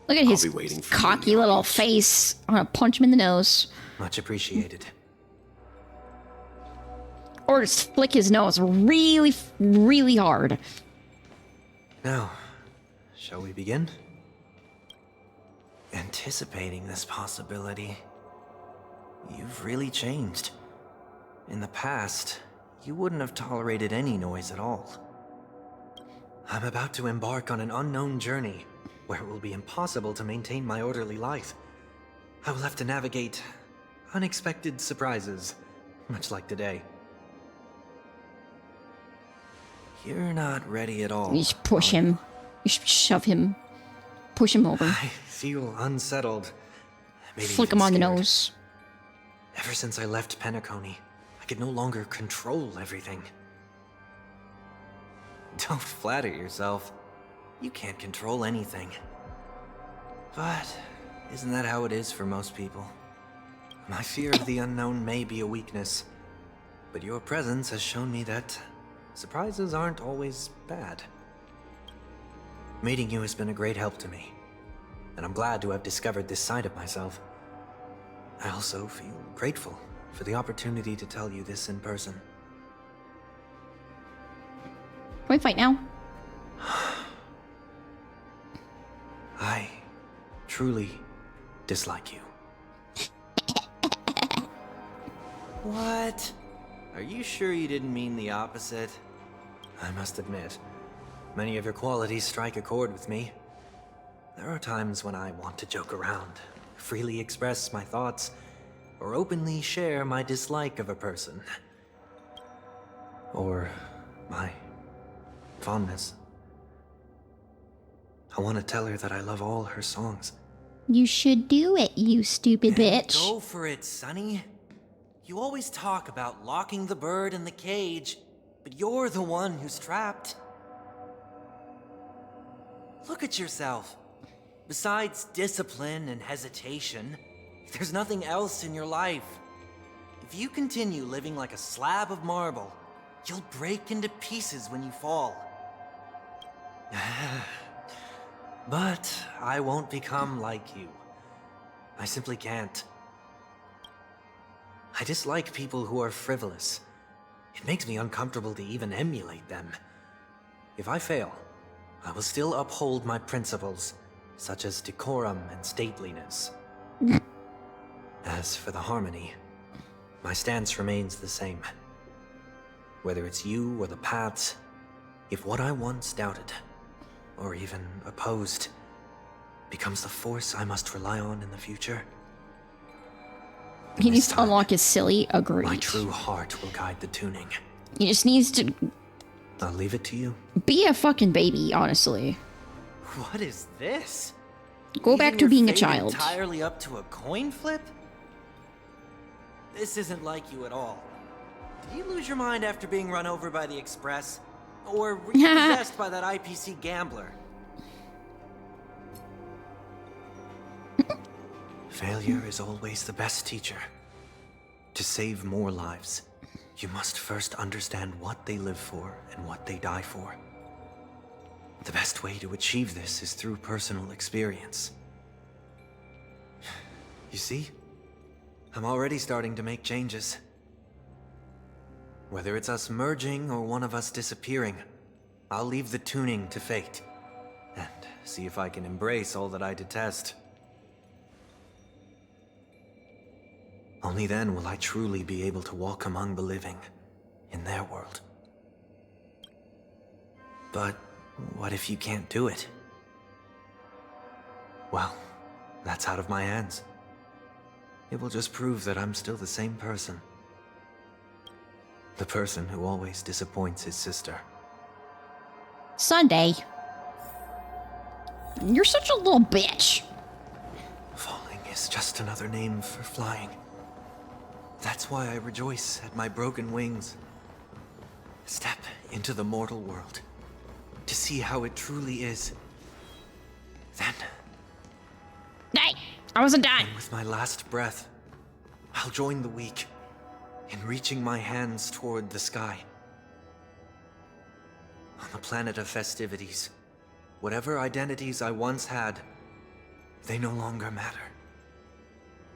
Look at I'll his be waiting for cocky little face. I'm gonna punch him in the nose. Much appreciated. Or just flick his nose really, really hard. Now, shall we begin? Anticipating this possibility, you've really changed. In the past, you wouldn't have tolerated any noise at all. I'm about to embark on an unknown journey, where it will be impossible to maintain my orderly life. I will have to navigate unexpected surprises, much like today. You're not ready at all. You should push him. You should shove him. Push him over. I feel unsettled. Maybe Flick even him on the scared. nose. Ever since I left Penacony, I could no longer control everything. Don't flatter yourself. You can't control anything. But isn't that how it is for most people? My fear of the unknown may be a weakness, but your presence has shown me that surprises aren't always bad. Meeting you has been a great help to me, and I'm glad to have discovered this side of myself. I also feel grateful for the opportunity to tell you this in person. Can we fight now? I truly dislike you. What? Are you sure you didn't mean the opposite? I must admit, many of your qualities strike a chord with me. There are times when I want to joke around, freely express my thoughts, or openly share my dislike of a person. Or my fondness. I want to tell her that I love all her songs. You should do it, you stupid bitch. Go for it, Sonny. You always talk about locking the bird in the cage, but you're the one who's trapped. Look at yourself. Besides discipline and hesitation, there's nothing else in your life. If you continue living like a slab of marble, you'll break into pieces when you fall. But I won't become like you. I simply can't. I dislike people who are frivolous. It makes me uncomfortable to even emulate them. If I fail, I will still uphold my principles, such as decorum and stateliness. As for the harmony, my stance remains the same. Whether it's you or the paths, if what I once doubted, or even opposed, becomes the force I must rely on in the future, He needs to unlock his silly. Agreed. My true heart will guide the tuning. He just needs to I'll leave it to you. be a fucking baby, honestly. What is this? Go back to being a child. Entirely up to a coin flip? This isn't like you at all. Did you lose your mind after being run over by the Express? Or were you possessed by that IPC gambler? Failure is always the best teacher. To save more lives, you must first understand what they live for and what they die for. The best way to achieve this is through personal experience. You see? I'm already starting to make changes. Whether it's us merging or one of us disappearing, I'll leave the tuning to fate. And see if I can embrace all that I detest. Only then will I truly be able to walk among the living, in their world. But what if you can't do it? Well, that's out of my hands. It will just prove that I'm still the same person. The person who always disappoints his sister. Sunday. You're such a little bitch. Falling is just another name for flying. That's why I rejoice at my broken wings. Step into the mortal world to see how it truly is. Then... Hey, I wasn't done. And with my last breath, I'll join the weak in reaching my hands toward the sky. On the planet of festivities, whatever identities I once had, they no longer matter.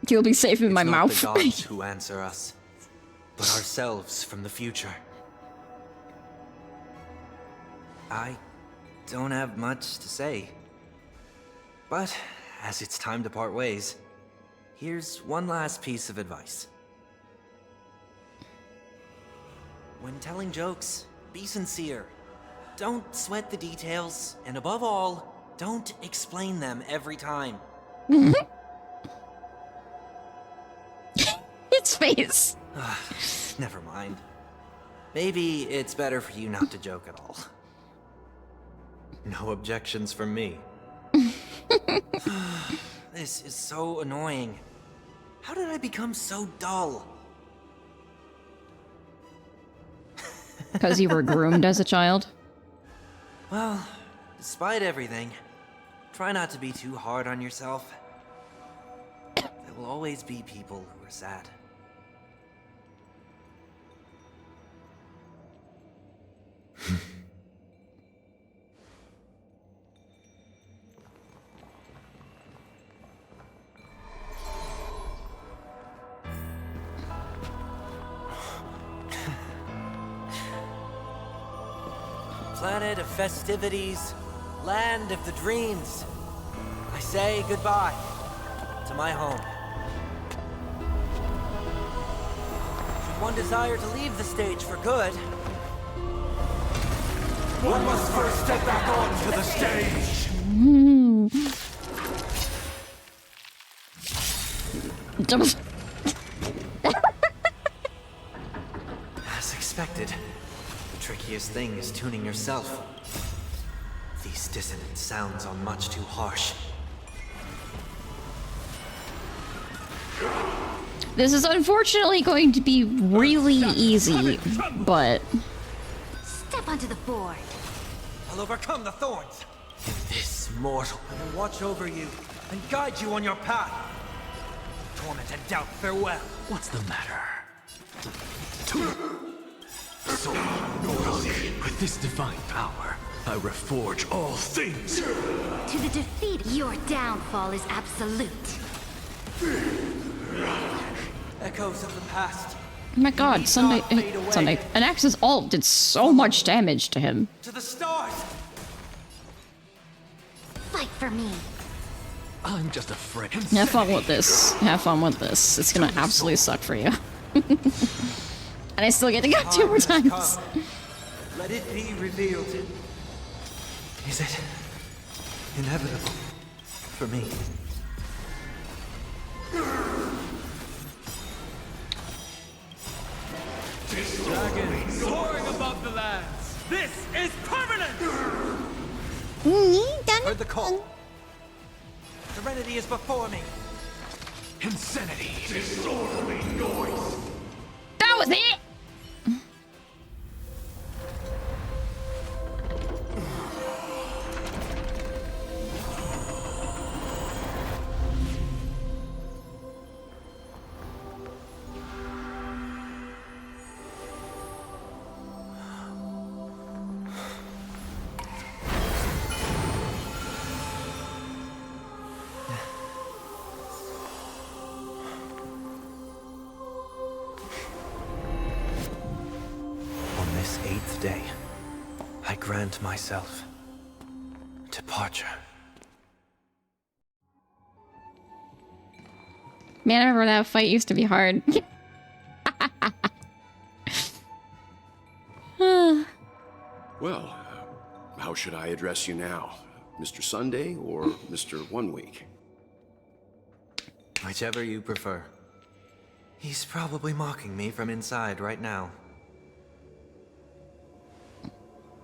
You'll be safe in my It's not mouth. the gods who answer us, but ourselves from the future. I don't have much to say. But as it's time to part ways, here's one last piece of advice. When telling jokes, be sincere. Don't sweat the details, and above all, don't explain them every time. Its face. Never mind. Maybe it's better for you not to joke at all. No objections from me. This is so annoying. How did I become so dull? Because you were groomed as a child? Well, despite everything, try not to be too hard on yourself. There will always be people who are sad. Planet of festivities, land of the dreams. I say goodbye to my home. Should one desire to leave the stage for good, One must first step back onto the stage. as expected, the trickiest thing is tuning yourself. These dissonant sounds are much too harsh. This is unfortunately going to be really easy, but... Step onto the board. I'll overcome the thorns. This mortal I will watch over you and guide you on your path. Torment and doubt, farewell. What's the matter? So, with this divine power, I reforge all things. To the defeat, your downfall is absolute. Echoes of the past. Oh my god, Sunday... An Axe's ult did so much damage to him. To the stars. Fight for me. I'm just afraid. Have fun with this. Have fun with this. It's gonna absolutely suck for you. And I still get to go 2 more times. Let it be revealed. Is it inevitable for me? Dragons soaring above the lands. This is permanent! Heard the call. Serenity is before me. Insanity. Disorderly noise. That was it! On this 8th day, I grant myself departure. Man, I remember that fight used to be hard. Well, how should I address you now? Mr. Sunday or Mr. 1 Week? Whichever you prefer. He's probably mocking me from inside right now.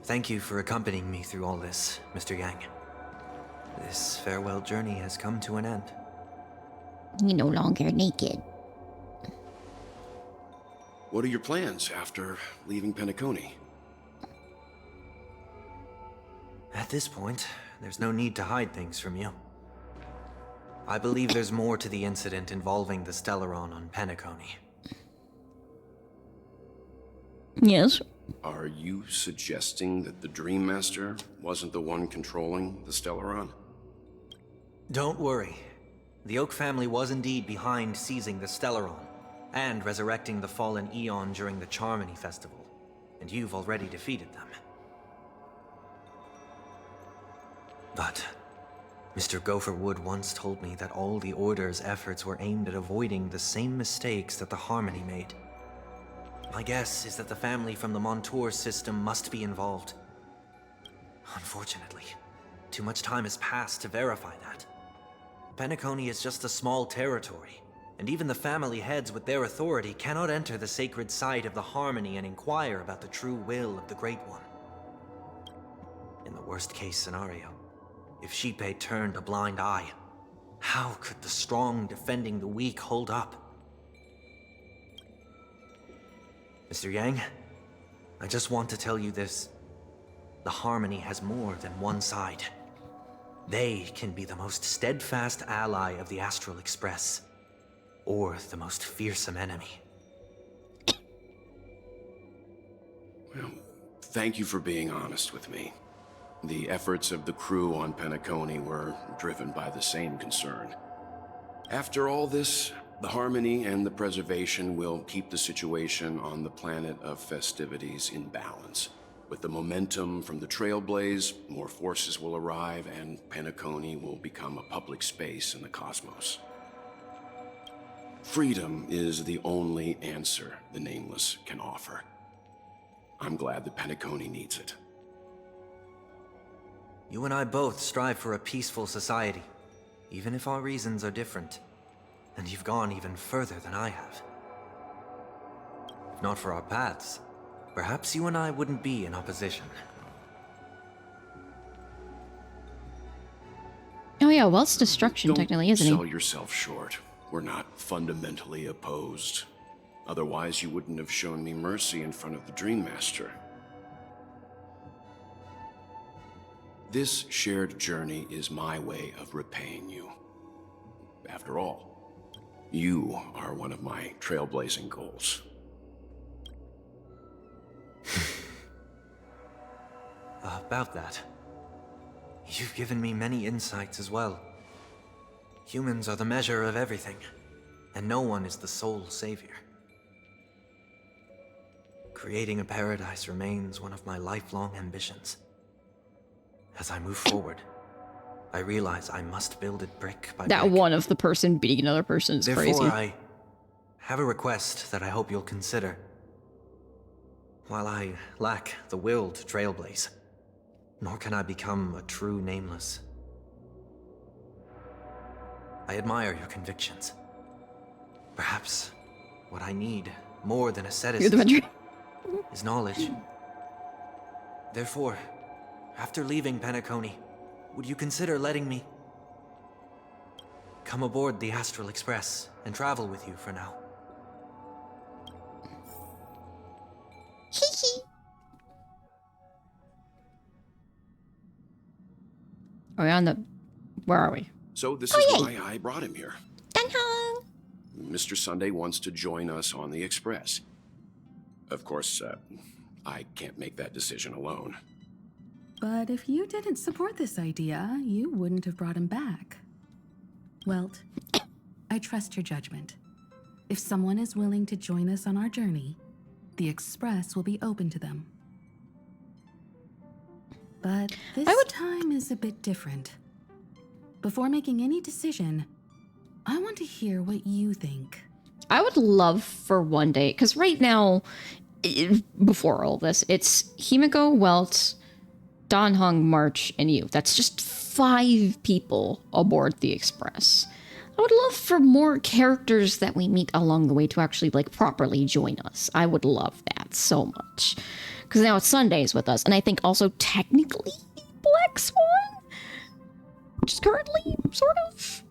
Thank you for accompanying me through all this, Mr. Yang. This farewell journey has come to an end. You're no longer naked. What are your plans after leaving Penacony? At this point, there's no need to hide things from you. I believe there's more to the incident involving the Stellaron on Penacony. Yes. Are you suggesting that the Dream Master wasn't the one controlling the Stellaron? Don't worry. The Oak family was indeed behind seizing the Stellaron and resurrecting the fallen Eon during the Charmony Festival, and you've already defeated them. But Mr. Gopherwood once told me that all the Order's efforts were aimed at avoiding the same mistakes that the Harmony made. My guess is that the family from the Montour system must be involved. Unfortunately, too much time has passed to verify that. Penacony is just a small territory, and even the family heads with their authority cannot enter the sacred site of the Harmony and inquire about the true will of the Great One. In the worst-case scenario, if Xipe turned a blind eye, how could the strong defending the weak hold up? Mr. Yang, I just want to tell you this. The Harmony has more than one side. They can be the most steadfast ally of the Astral Express, or the most fearsome enemy. Well, thank you for being honest with me. The efforts of the crew on Penacony were driven by the same concern. After all this, the Harmony and the Preservation will keep the situation on the planet of festivities in balance. With the momentum from the Trailblaze, more forces will arrive and Penacony will become a public space in the cosmos. Freedom is the only answer the Nameless can offer. I'm glad that Penacony needs it. You and I both strive for a peaceful society, even if our reasons are different. And you've gone even further than I have. If not for our paths, perhaps you and I wouldn't be in opposition. Oh yeah, Wealth's destruction technically, isn't he? Don't sell yourself short. We're not fundamentally opposed. Otherwise, you wouldn't have shown me mercy in front of the Dream Master. This shared journey is my way of repaying you. After all, you are one of my trailblazing goals. About that, you've given me many insights as well. Humans are the measure of everything, and no one is the sole savior. Creating a paradise remains one of my lifelong ambitions. As I move forward, I realize I must build it brick by brick. That one of the person beating another person is crazy. Therefore, I have a request that I hope you'll consider. While I lack the will to trailblaze, nor can I become a true Nameless, I admire your convictions. Perhaps what I need, more than asceticism, is knowledge. Therefore, after leaving Penacony, would you consider letting me come aboard the Astral Express and travel with you for now? Are we on the... Where are we? So this is why I brought him here. Mr. Sunday wants to join us on the Express. Of course, I can't make that decision alone. But if you didn't support this idea, you wouldn't have brought him back. Welt, I trust your judgment. If someone is willing to join us on our journey, the Express will be open to them. But this time is a bit different. Before making any decision, I want to hear what you think. I would love for one day, because right now, before all this, it's Himiko, Welt, Dan Hong, March, and you. That's just 5 people aboard the Express. I would love for more characters that we meet along the way to actually, like, properly join us. I would love that so much. Because now it's Sundays with us, and I think also technically Black Swan? Which is currently, sort of.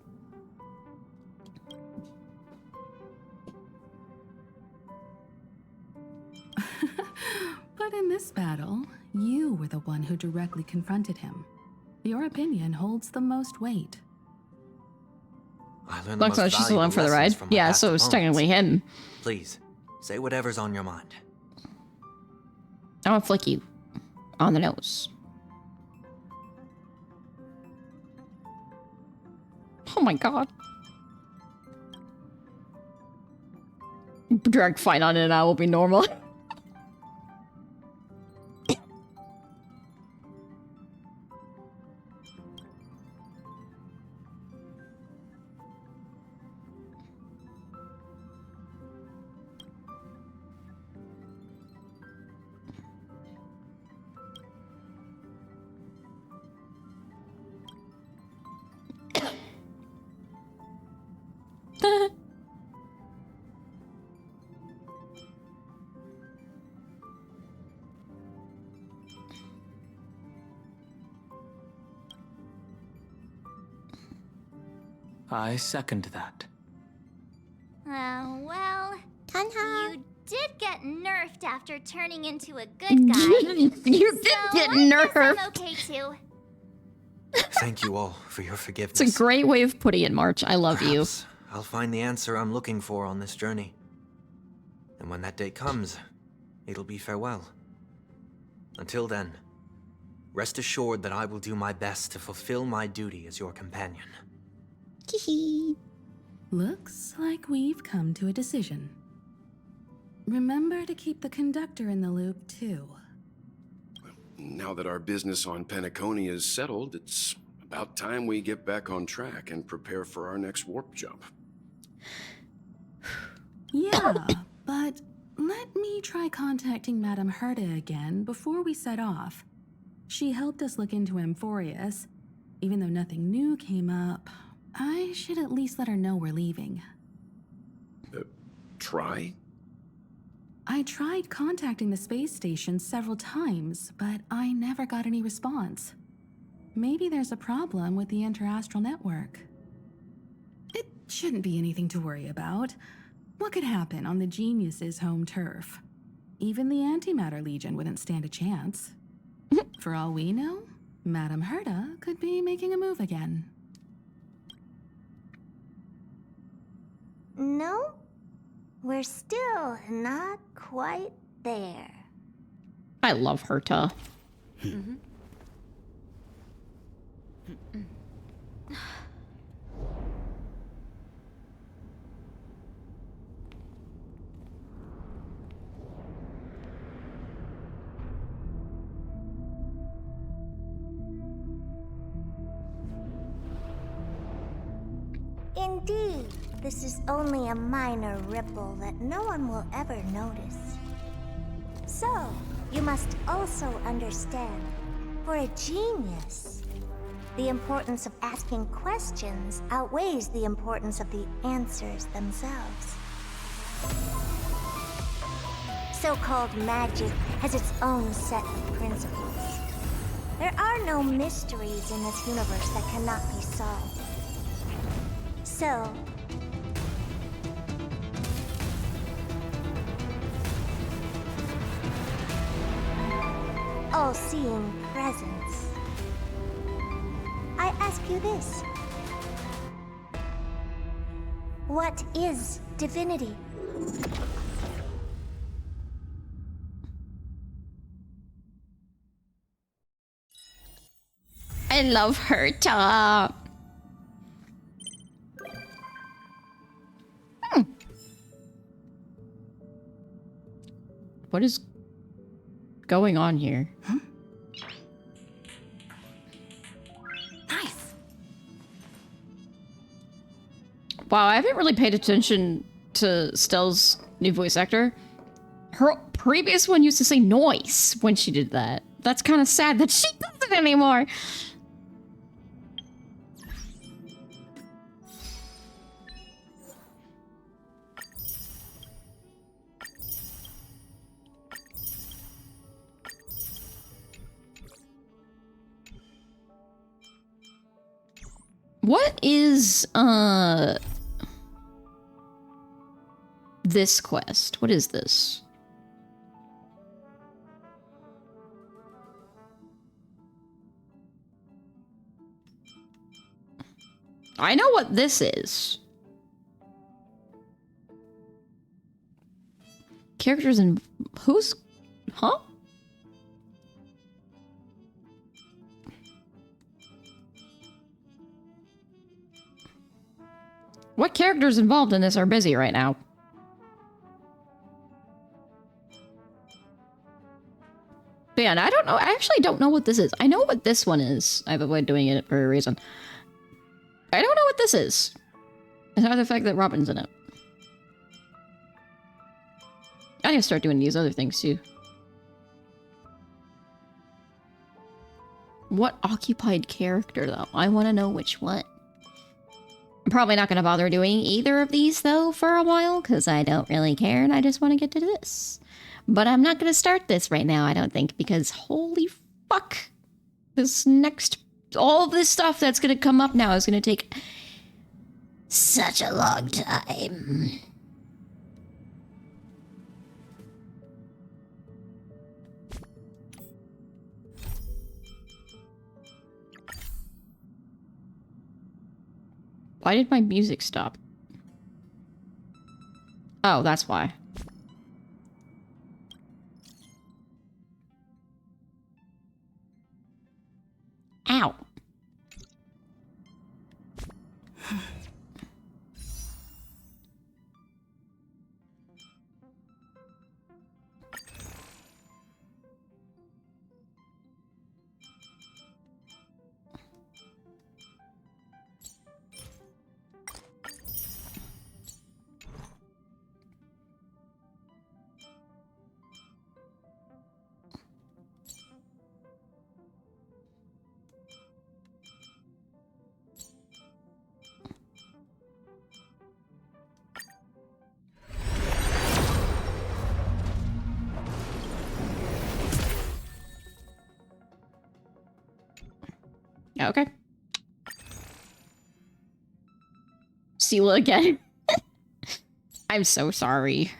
But in this battle, you were the one who directly confronted him. Your opinion holds the most weight. I learned Black Swan's just along for the ride. Yeah, so it's technically him. Please, say whatever's on your mind. I want to flick you on the nose. Oh my god. Drag fight on it and I will be normal. I second that. Well, you did get nerfed after turning into a good guy. You did get nerfed. I'm okay too. Thank you all for your forgiveness. It's a great way of putting it, March. I love you. I'll find the answer I'm looking for on this journey. And when that day comes, it'll be farewell. Until then, rest assured that I will do my best to fulfill my duty as your companion. Looks like we've come to a decision. Remember to keep the conductor in the loop, too. Now that our business on Penacony is settled, it's about time we get back on track and prepare for our next warp jump. Yeah, but let me try contacting Madame Herta again before we set off. She helped us look into Amphorius. Even though nothing new came up, I should at least let her know we're leaving. Try? I tried contacting the space station several times, but I never got any response. Maybe there's a problem with the interastral network. It shouldn't be anything to worry about. What could happen on the Genius's home turf? Even the Antimatter Legion wouldn't stand a chance. For all we know, Madame Herta could be making a move again. No, we're still not quite there. I love Herta. Indeed, this is only a minor ripple that no one will ever notice. So, you must also understand, for a genius, the importance of asking questions outweighs the importance of the answers themselves. So-called magic has its own set of principles. There are no mysteries in this universe that cannot be solved. So, all-seeing presence. I ask you this. What is divinity? I love her top. What is going on here? Nice. Wow, I haven't really paid attention to Stell's new voice actor. Her previous one used to say noise when she did that. That's kind of sad that she doesn't anymore. What is, this quest? What is this? I know what this is. Characters in... Who's... Huh? What characters involved in this are busy right now? But yeah, and I don't know. I actually don't know what this is. I know what this one is. I've avoided doing it for a reason. I don't know what this is. It's not the fact that Robin's in it. I need to start doing these other things too. What occupied character though? I want to know which one. I'm probably not going to bother doing either of these, though, for a while, because I don't really care, and I just want to get to this. But I'm not going to start this right now, I don't think, because holy fuck. This next... All of this stuff that's going to come up now is going to take such a long time. Why did my music stop? Oh, that's why. Ow. Okay. Sela again. I'm so sorry.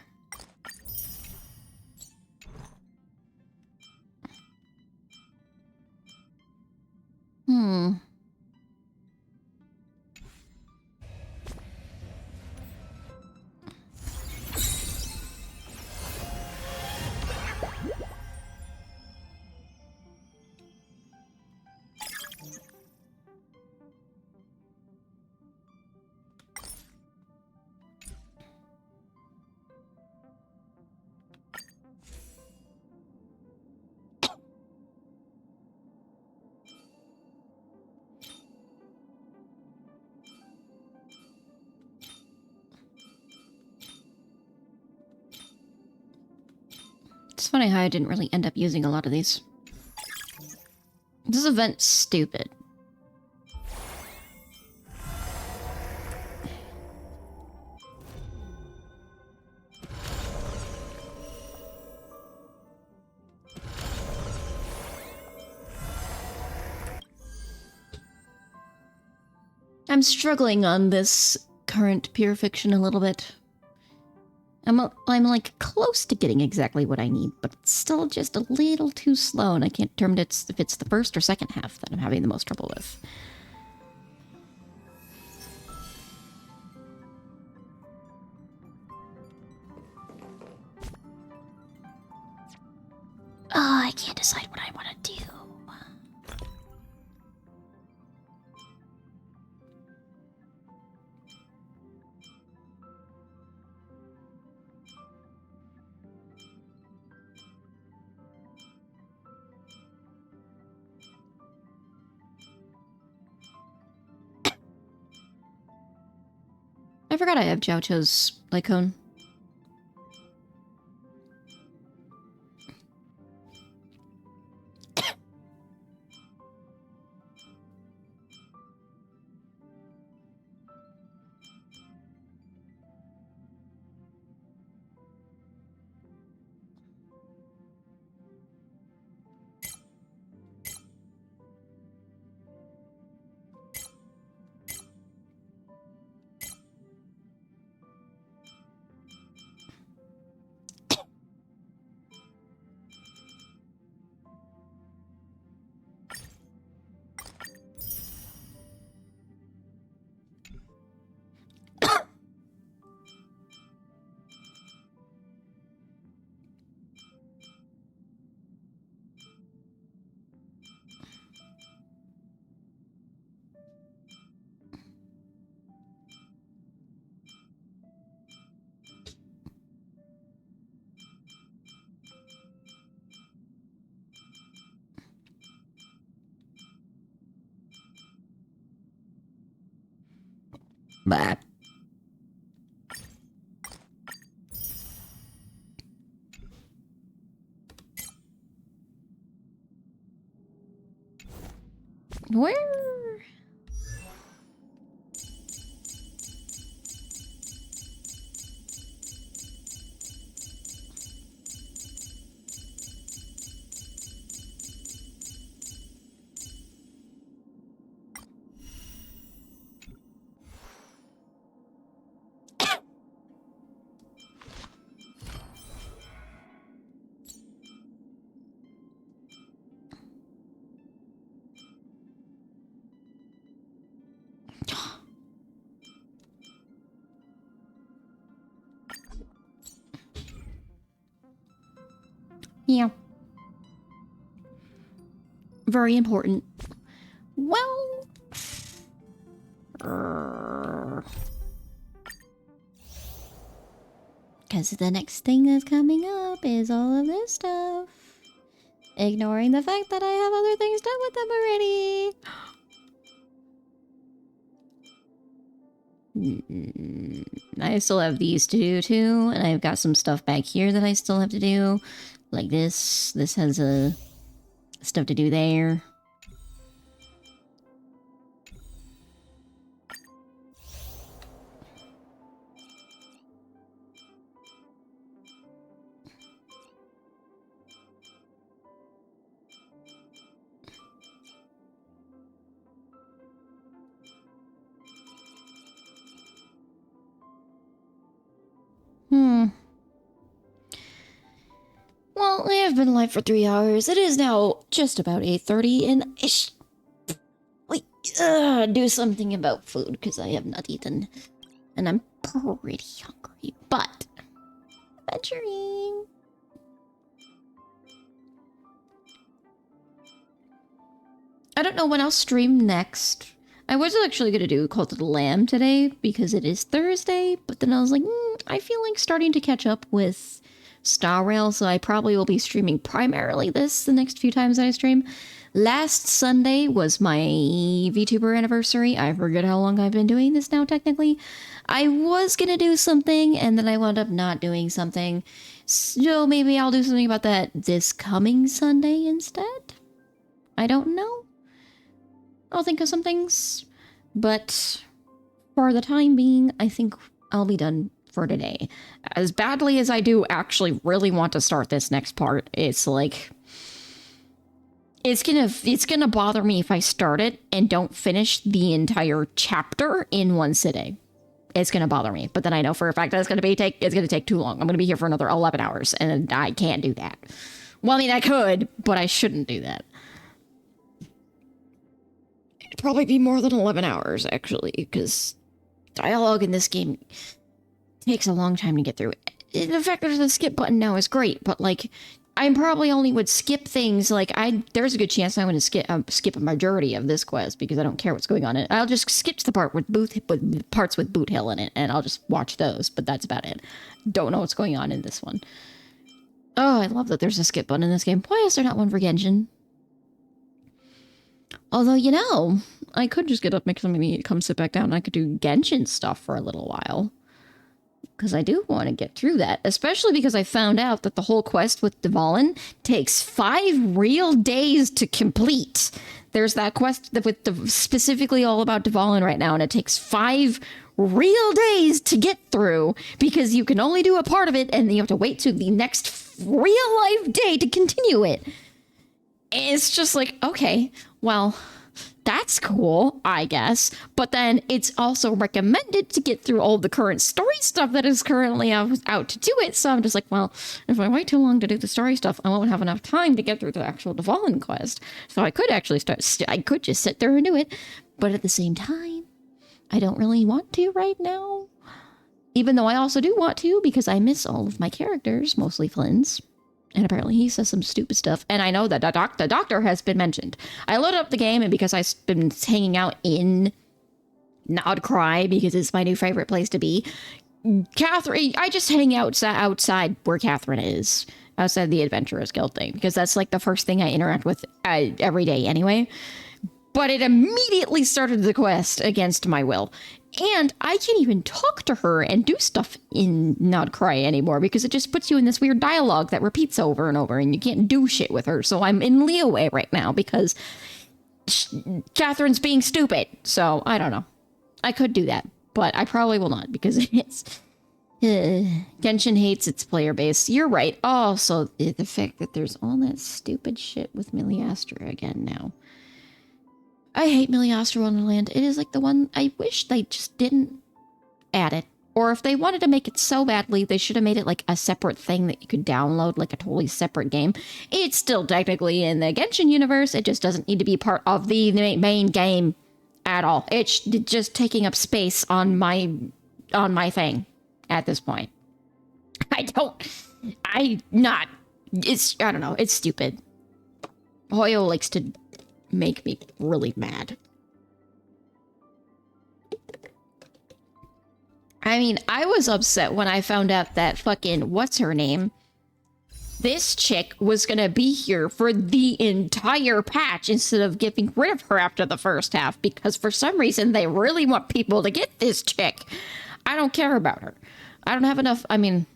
It's funny how I didn't really end up using a lot of these. This event's stupid. I'm struggling on this current pure fiction a little bit. I'm like close to getting exactly what I need, but it's still just a little too slow, and I can't determine if it's the first or second half that I'm having the most trouble with. Oh, I can't decide what I want to do. I forgot I have Chow Cho's Lycone. Bah. Where? Yeah. Very important. Well... Because the next thing that's coming up is all of this stuff. Ignoring the fact that I have other things done with them already. I still have these to do too, and I've got some stuff back here that I still have to do. Like this. This has stuff to do there. Well, I have been live for 3 hours. It is now just about 8:30, and do something about food because I have not eaten, and I'm pretty hungry. But adventuring. I don't know when I'll stream next. I was actually gonna do Cult of the Lamb today because it is Thursday, but then I was like, I feel like starting to catch up with Star Rail, so I probably will be streaming primarily the next few times that I stream. Last Sunday was my VTuber anniversary. I forget how long I've been doing this now, technically. I was gonna do something, and then I wound up not doing something. So maybe I'll do something about that this coming Sunday instead? I don't know. I'll think of some things. But for the time being, I think I'll be done for today. As badly as I do actually really want to start this next part, it's like... it's gonna bother me if I start it and don't finish the entire chapter in one sitting. It's gonna bother me, but then I know for a fact that it's gonna take too long. I'm gonna be here for another 11 hours, and I can't do that. Well, I mean, I could, but I shouldn't do that. It'd probably be more than 11 hours, actually, because dialogue in this game takes a long time to get through. The fact that there's a skip button now is great, but, like, I probably only would skip things, like, there's a good chance I'm going to skip a majority of this quest, because I don't care what's going on in it. I'll just skip to the part with parts with Boot Hill in it, and I'll just watch those, but that's about it. Don't know what's going on in this one. Oh, I love that there's a skip button in this game. Why is there not one for Genshin? Although, you know, I could just get up, make something to eat, come sit back down, and I could do Genshin stuff for a little while. Because I do want to get through that. Especially because I found out that the whole quest with Dvalin takes 5 real days to complete. There's that quest with specifically all about Dvalin right now, and it takes 5 real days to get through. Because you can only do a part of it, and then you have to wait to the next real life day to continue it. It's just like, okay, well, that's cool, I guess. But then it's also recommended to get through all the current story stuff that is currently out to do it. So I'm just like, well, if I wait too long to do the story stuff, I won't have enough time to get through the actual Dvalin quest. So I could actually I could just sit there and do it. But at the same time, I don't really want to right now. Even though I also do want to, because I miss all of my characters, mostly Flynn's. And apparently he says some stupid stuff. And I know that the doctor has been mentioned. I loaded up the game, and because I've been hanging out in Nodcry, because it's my new favorite place to be, Catherine, I just hang out outside where Catherine is. Outside the Adventurers Guild thing. Because that's like the first thing I interact with every day anyway. But it immediately started the quest against my will. And I can't even talk to her and do stuff in Nodcry anymore because it just puts you in this weird dialogue that repeats over and over and you can't do shit with her. So I'm in Leeway right now because Catherine's being stupid. So I don't know. I could do that, but I probably will not because it's... Genshin hates its player base. You're right. Also, the fact that there's all that stupid shit with Miliastra again now. I hate Miliastra Wonderland. It is like the one I wish they just didn't add it. Or if they wanted to make it so badly, they should have made it like a separate thing that you could download, like a totally separate game. It's still technically in the Genshin universe. It just doesn't need to be part of the main game at all. It's just taking up space on my thing at this point. I don't know. It's stupid. Hoyo likes to make me really mad. I mean, I was upset when I found out that fucking, what's her name? This chick was gonna be here for the entire patch instead of getting rid of her after the first half because for some reason they really want people to get this chick. I don't care about her. I don't have enough, I mean,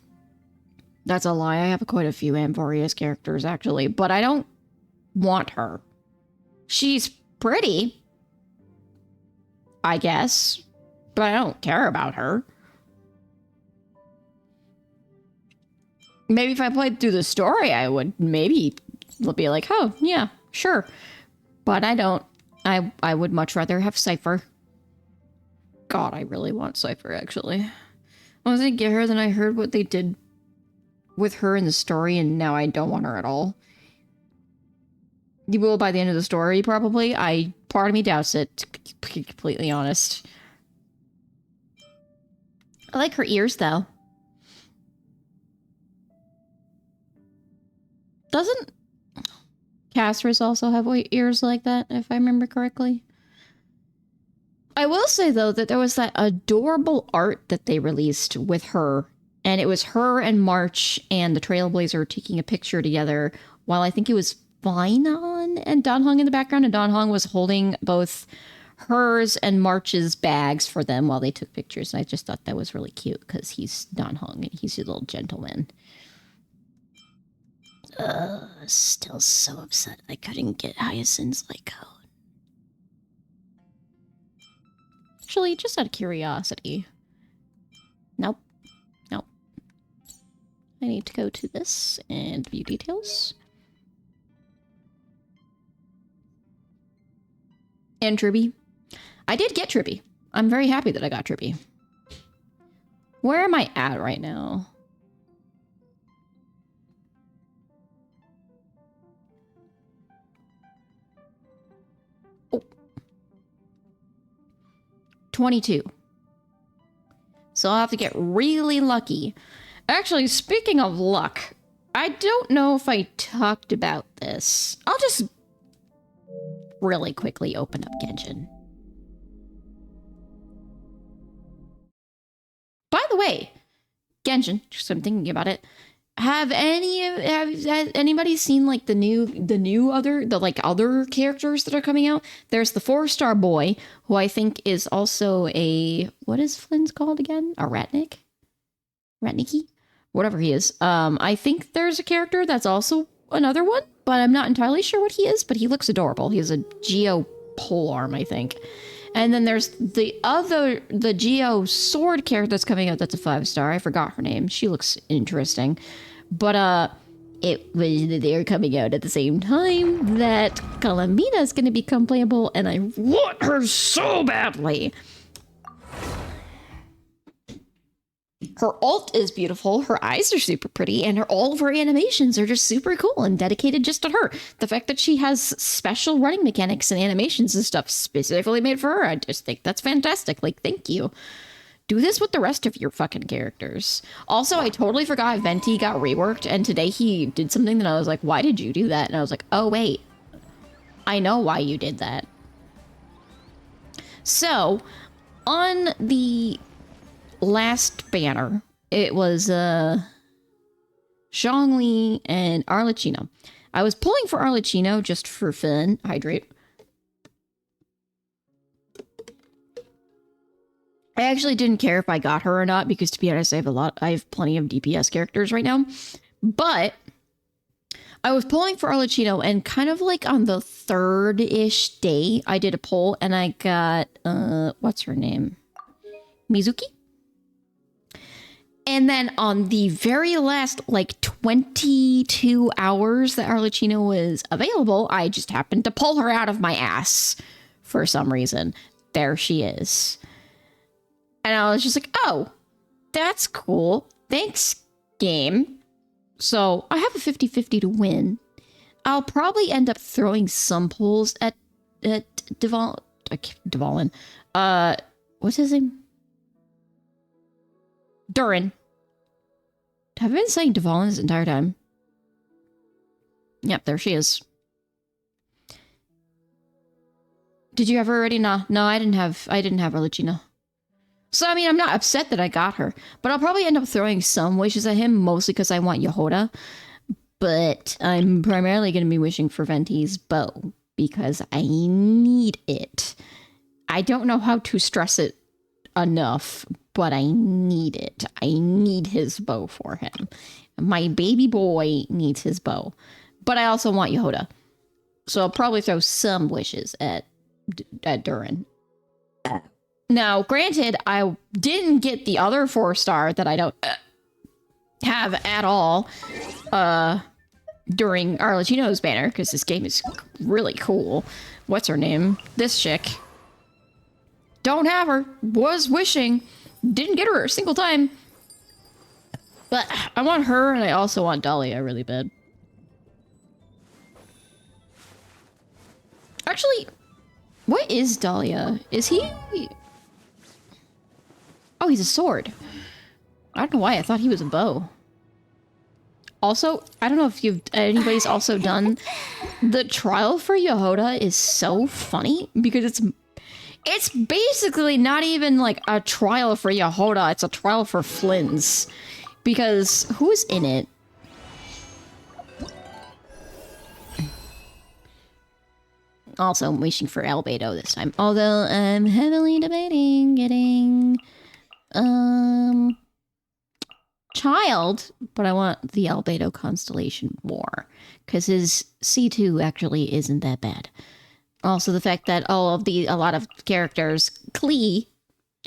that's a lie. I have quite a few Amphorius characters actually, but I don't want her. She's pretty, I guess, but I don't care about her. Maybe if I played through the story, I would maybe be like, oh, yeah, sure. But I don't. I would much rather have Cypher. God, I really want Cypher, actually. Once I get her, then I heard what they did with her in the story, and now I don't want her at all. You will by the end of the story, probably. Part of me doubts it, to be completely honest. I like her ears, though. Doesn't Casper's also have ears like that, if I remember correctly? I will say, though, that there was that adorable art that they released with her. And it was her and March and the Trailblazer taking a picture together while I think it was Vinon and Dan Hong in the background, and Dan Hong was holding both hers and March's bags for them while they took pictures. And I just thought that was really cute because he's Dan Hong and he's a little gentleman. Still so upset I couldn't get Hyacinth's like code. Actually, just out of curiosity. Nope. Nope. I need to go to this and view details. And Tribby. I did get Tribby. I'm very happy that I got Tribby. Where am I at right now? Oh. 22. So I'll have to get really lucky. Actually, speaking of luck, I don't know if I talked about this. I'll just really quickly open up Genshin. By the way, Genshin, just I'm thinking about it. Has anybody seen like the other characters that are coming out? There's the 4-star boy, who I think is also a, what is Flynn's called again? A Ratnik? Ratniki? Whatever he is. I think there's a character that's also another one, but I'm not entirely sure what he is, but he looks adorable. He has a Geo polearm, I think. And then there's the Geo sword character that's coming out that's a 5-star. I forgot her name. She looks interesting. But they're coming out at the same time that Columbina is going to become playable, and I want her so badly. Her ult is beautiful, her eyes are super pretty, and all of her animations are just super cool and dedicated just to her. The fact that she has special running mechanics and animations and stuff specifically made for her, I just think that's fantastic. Like, thank you. Do this with the rest of your fucking characters. Also, I totally forgot Venti got reworked, and today he did something that I was like, why did you do that? And I was like, oh wait, I know why you did that. So, on the last banner, it was Zhongli and Arlecchino. I was pulling for Arlecchino just for fun. Hydrate. I actually didn't care if I got her or not, because to be honest, I have plenty of DPS characters right now. But I was pulling for Arlecchino, and kind of like on the 3rd-ish day, I did a poll and I got what's her name? Mizuki? And then on the very last, like, 22 hours that Arlecchino was available, I just happened to pull her out of my ass for some reason. There she is. And I was just like, oh, that's cool. Thanks, game. So I have a 50-50 to win. I'll probably end up throwing some pulls at Dvalin. What's his name? Durin. Have I been saying Dvalin this entire time? Yep, there she is. Did you ever already? No, I didn't have Arlecchino. So, I mean, I'm not upset that I got her, but I'll probably end up throwing some wishes at him, mostly because I want Yehoda. But I'm primarily going to be wishing for Venti's bow, because I need it. I don't know how to stress it enough, but I need it. I need his bow for him. My baby boy needs his bow. But I also want Yehoda. So I'll probably throw some wishes at Durin. Now, granted, I didn't get the other 4-star that I don't have at all during Arlecchino's banner, because this game is really cool. What's her name? This chick. Don't have her. Was wishing. Didn't get her a single time. But I want her, and I also want Dahlia really bad. Actually, what is Dahlia? Is he... Oh, he's a sword. I don't know why I thought he was a bow. Also, I don't know if anybody's also done... The trial for Yehoda is so funny, because it's basically not even like a trial for Yehoda, it's a trial for Flynn's. Because who's in it? Also, I'm wishing for Albedo this time. Although I'm heavily debating getting Child, but I want the Albedo constellation more, because his C2 actually isn't that bad. Also, the fact that a lot of characters, Klee's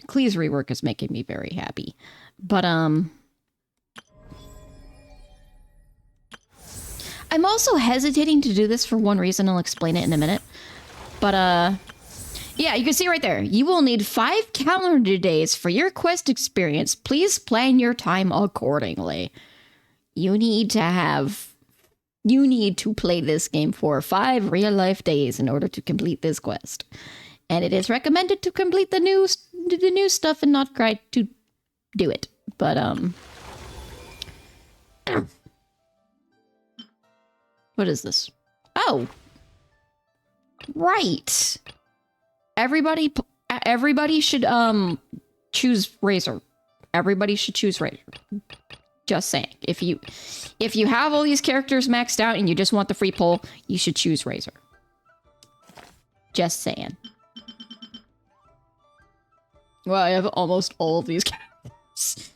rework is making me very happy. But I'm also hesitating to do this for one reason. I'll explain it in a minute. But Yeah, you can see right there. You will need 5 calendar days for your quest experience. Please plan your time accordingly. You need to play this game for 5 real-life days in order to complete this quest. And it is recommended to complete the new stuff and not try to do it. But, what is this? Oh! Right! Everybody should, choose Razor. Everybody should choose Razor. Just saying. If you have all these characters maxed out and you just want the free pull, you should choose Razor. Just saying. Well, I have almost all of these characters.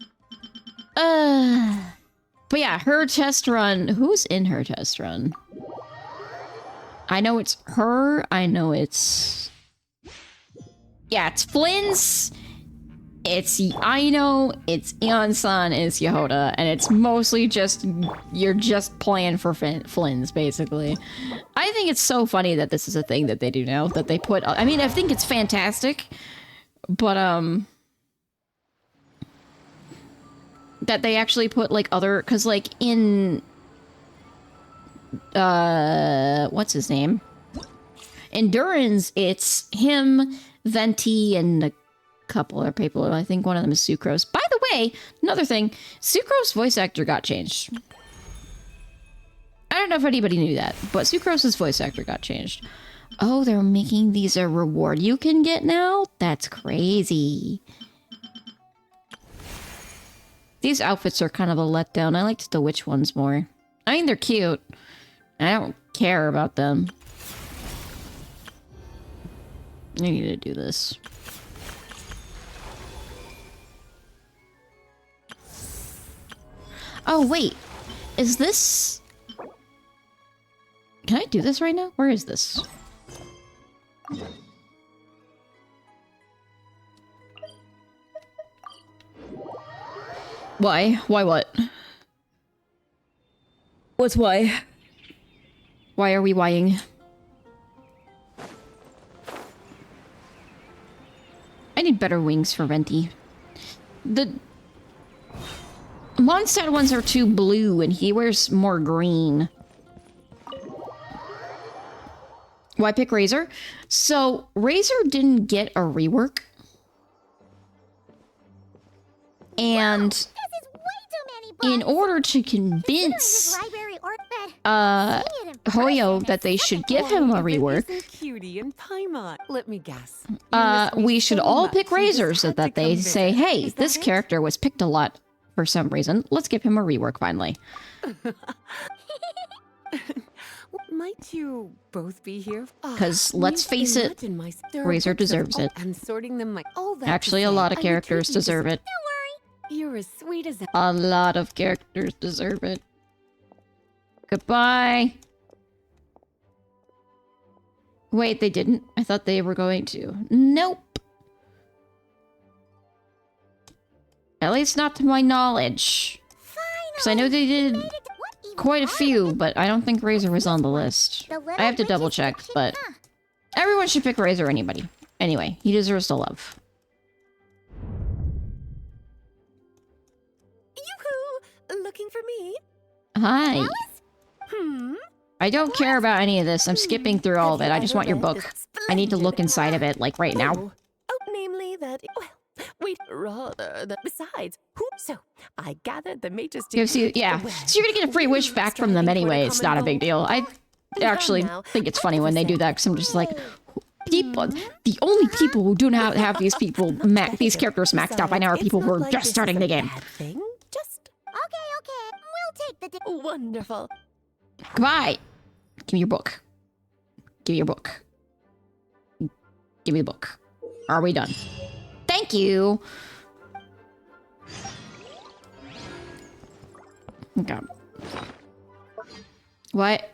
But yeah, her test run. Who's in her test run? I know it's her. I know it's... Yeah, it's Flynn's. It's Aino, it's Eon-san, it's Yehoda, and it's mostly just, you're just playing for Flynn's, basically. I think it's so funny that this is a thing that they do now, that they put, I mean, I think it's fantastic, but, that they actually put, like, other, because, like, in, what's his name? In Durin's, it's him, Venti, and a couple other people. I think one of them is Sucrose. By the way, another thing, Sucrose's voice actor got changed. I don't know if anybody knew that, but Sucrose's voice actor got changed. Oh, they're making these a reward you can get now? That's crazy. These outfits are kind of a letdown. I liked the witch ones more. I mean, they're cute. I don't care about them. I need to do this. Oh, wait. Is this... Can I do this right now? Where is this? Why? Why what? What's why? Why are we whying? I need better wings for Venti. The Mondstadt ones are too blue, and he wears more green. Why pick Razor? So, Razor didn't get a rework. And in order to convince Hoyo that they should give him a rework, let me guess. We should all pick Razor so that they say, hey, this character was picked a lot for some reason. Let's give him a rework finally. Might you both be here? Because let's face it, Razor deserves it. Actually, a lot of characters deserve it. You're as sweet as a lot of characters deserve it. Goodbye. Wait, they didn't? I thought they were going to. Nope. At least not to my knowledge. Because I know they did quite a few, but I don't think Razor was on the list. I have to double check, but everyone should pick Razor anybody. Anyway, he deserves the love. Yoo-hoo! Looking for me? Hi. I don't care about any of this. I'm skipping through all of it. I just want your book. I need to look inside of it, like, right now. Oh, namely that... Well, wait, rather, that besides... So, I gathered the mages... Yeah, so you're gonna get a free wish back from them anyway. It's not a big deal. I actually think it's funny when they do that, because I'm just like... People, the only people who do not have these these characters maxed out by now are people who are just starting the game. Okay, we'll take the... Wonderful. Goodbye. Give me your book. Give me your book. Give me the book. Are we done? Thank you. Okay. What?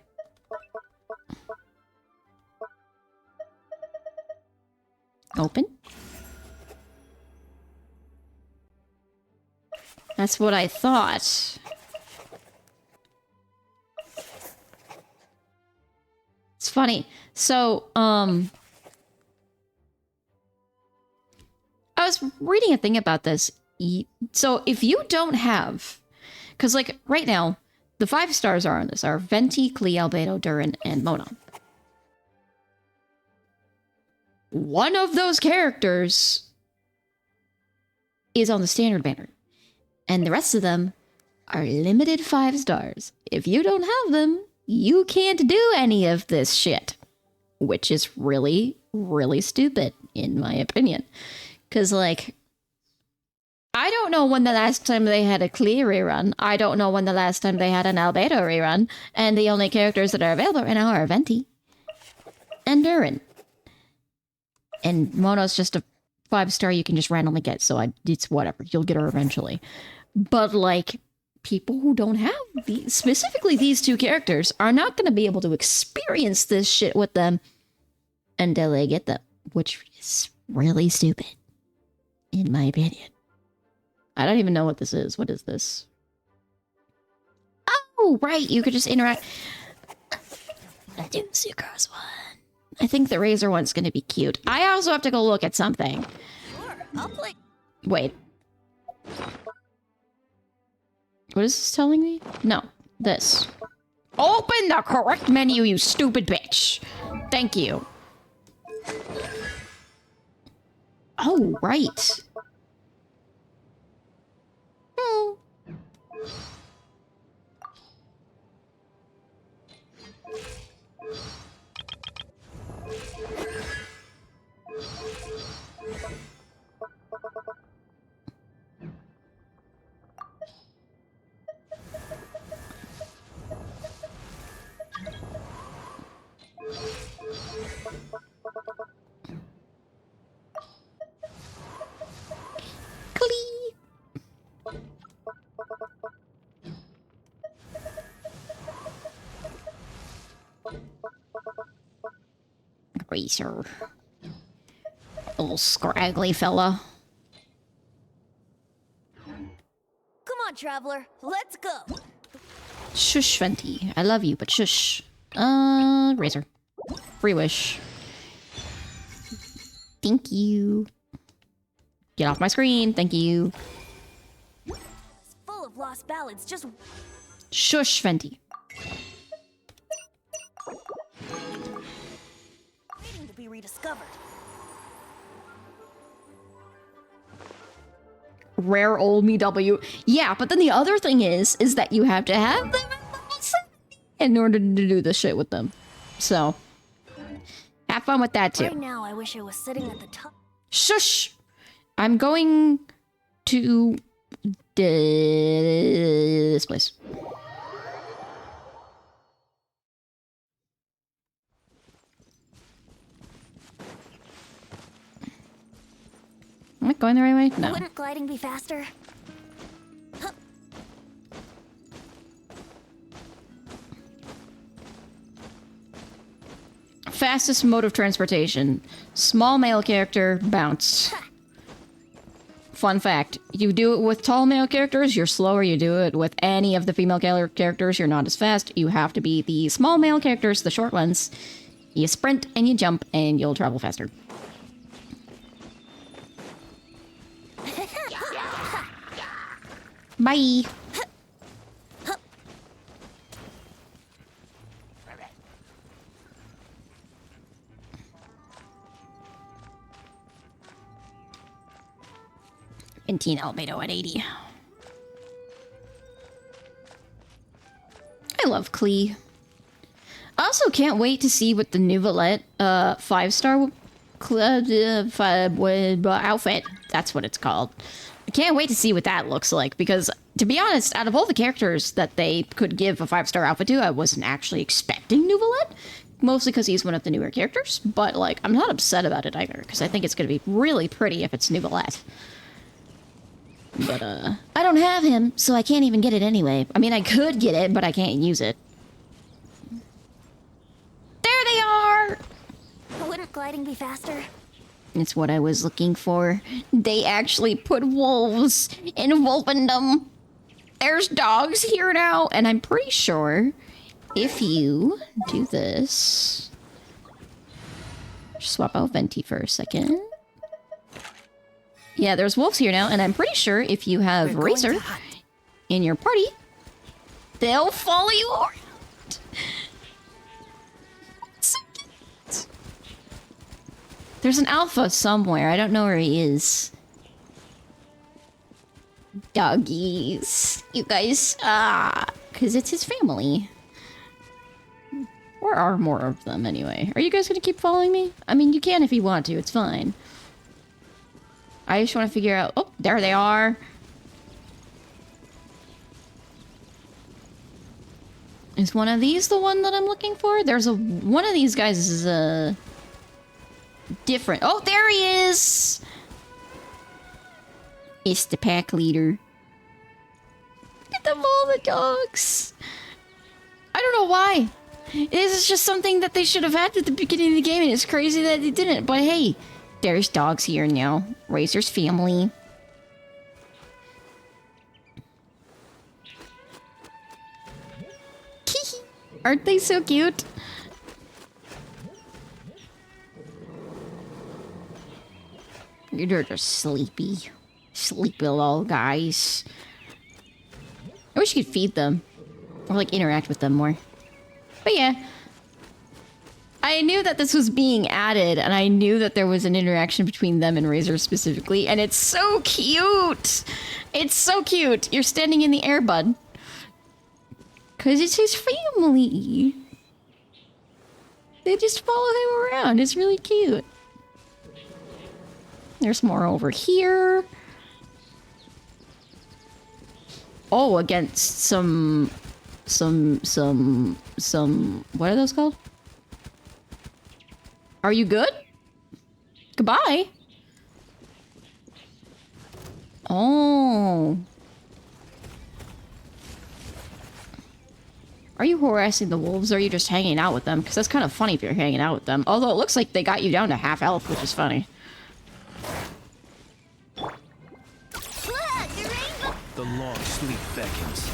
Open? That's what I thought. It's funny. So, was reading a thing about this. So if you don't have, because like right now, the 5 stars are on this are Venti, Klee, Albedo, Durin, and Mona. One of those characters is on the standard banner, and the rest of them are limited 5 stars. If you don't have them, you can't do any of this shit, which is really, really stupid, in my opinion. Because, like, I don't know when the last time they had a Klee rerun. I don't know when the last time they had an Albedo rerun. And the only characters that are available right now are Venti and Durin. And Mona's just a 5-star you can just randomly get, so it's whatever. You'll get her eventually. But, like, people who don't have specifically these 2 characters are not going to be able to experience this shit with them until they get them, which is really stupid, in my opinion. I don't even know what this is. What is this? Oh, right. You could just interact. I do the Sucrose one. I think the Razor one's going to be cute. I also have to go look at something. Sure, I'll play. Wait. What is this telling me? No, this. Open the correct menu, you stupid bitch. Thank you. Oh, right. Oh. Racer. Little scraggly fella. Come on, traveler. Let's go. Shush, Venti. I love you, but shush. Razor. Free wish. Thank you. Get off my screen. Thank you. It's full of lost ballads. Just shush, Venti. waiting to be rediscovered. Rare old me W. Yeah, but then the other thing is that you have to have them in order to do this shit with them. So, have fun with that too. Right now, I wish I was sitting at the top. Shush! I'm going to this place. Am I going the right way? No. Wouldn't gliding be faster? Huh. Fastest mode of transportation. Small male character, bounce. Fun fact, you do it with tall male characters, you're slower. You do it with any of the female characters, you're not as fast. You have to be the small male characters, the short ones. You sprint and you jump and you'll travel faster. Bye. And Teen Albedo at 80. I love Klee. I also can't wait to see what the new Valette 5-star outfit, that's what it's called. I can't wait to see what that looks like, because to be honest, out of all the characters that they could give a 5-star outfit to, I wasn't actually expecting new Valette. Mostly because he's one of the newer characters, but like I'm not upset about it either, because I think it's going to be really pretty if it's new Valette. But, I don't have him, so I can't even get it anyway. I mean, I could get it, but I can't use it. There they are! Wouldn't gliding be faster? It's what I was looking for. They actually put wolves in Wolfendom. There's dogs here now, and I'm pretty sure if you do this... Just swap out Venti for a second. Yeah, there's wolves here now, and I'm pretty sure if you have Racer in your party, they'll follow you around. So cute. There's an alpha somewhere. I don't know where he is. Doggies. You guys, because it's his family. Or are more of them, anyway. Are you guys gonna keep following me? I mean, you can if you want to. It's fine. I just want to figure out... Oh, there they are. Is one of these the one that I'm looking for? There's a... One of these guys is different. Oh, there he is! It's the pack leader. Look at them all, the dogs. I don't know why. This is just something that they should have had at the beginning of the game, and it's crazy that they didn't. But hey, there's dogs here now. Razor's family. Aren't they so cute? You're just sleepy. Sleepy little guys. I wish you could feed them. Or like interact with them more. But yeah. I knew that this was being added, and I knew that there was an interaction between them and Razor specifically, and it's so cute! It's so cute! You're standing in the air, bud. Cause it's his family. They just follow him around. It's really cute. There's more over here. Oh, against some, what are those called? Are you good? Goodbye. Oh. Are you harassing the wolves, or are you just hanging out with them? Because that's kind of funny if you're hanging out with them. Although it looks like they got you down to half health, which is funny. The long sleep beckons.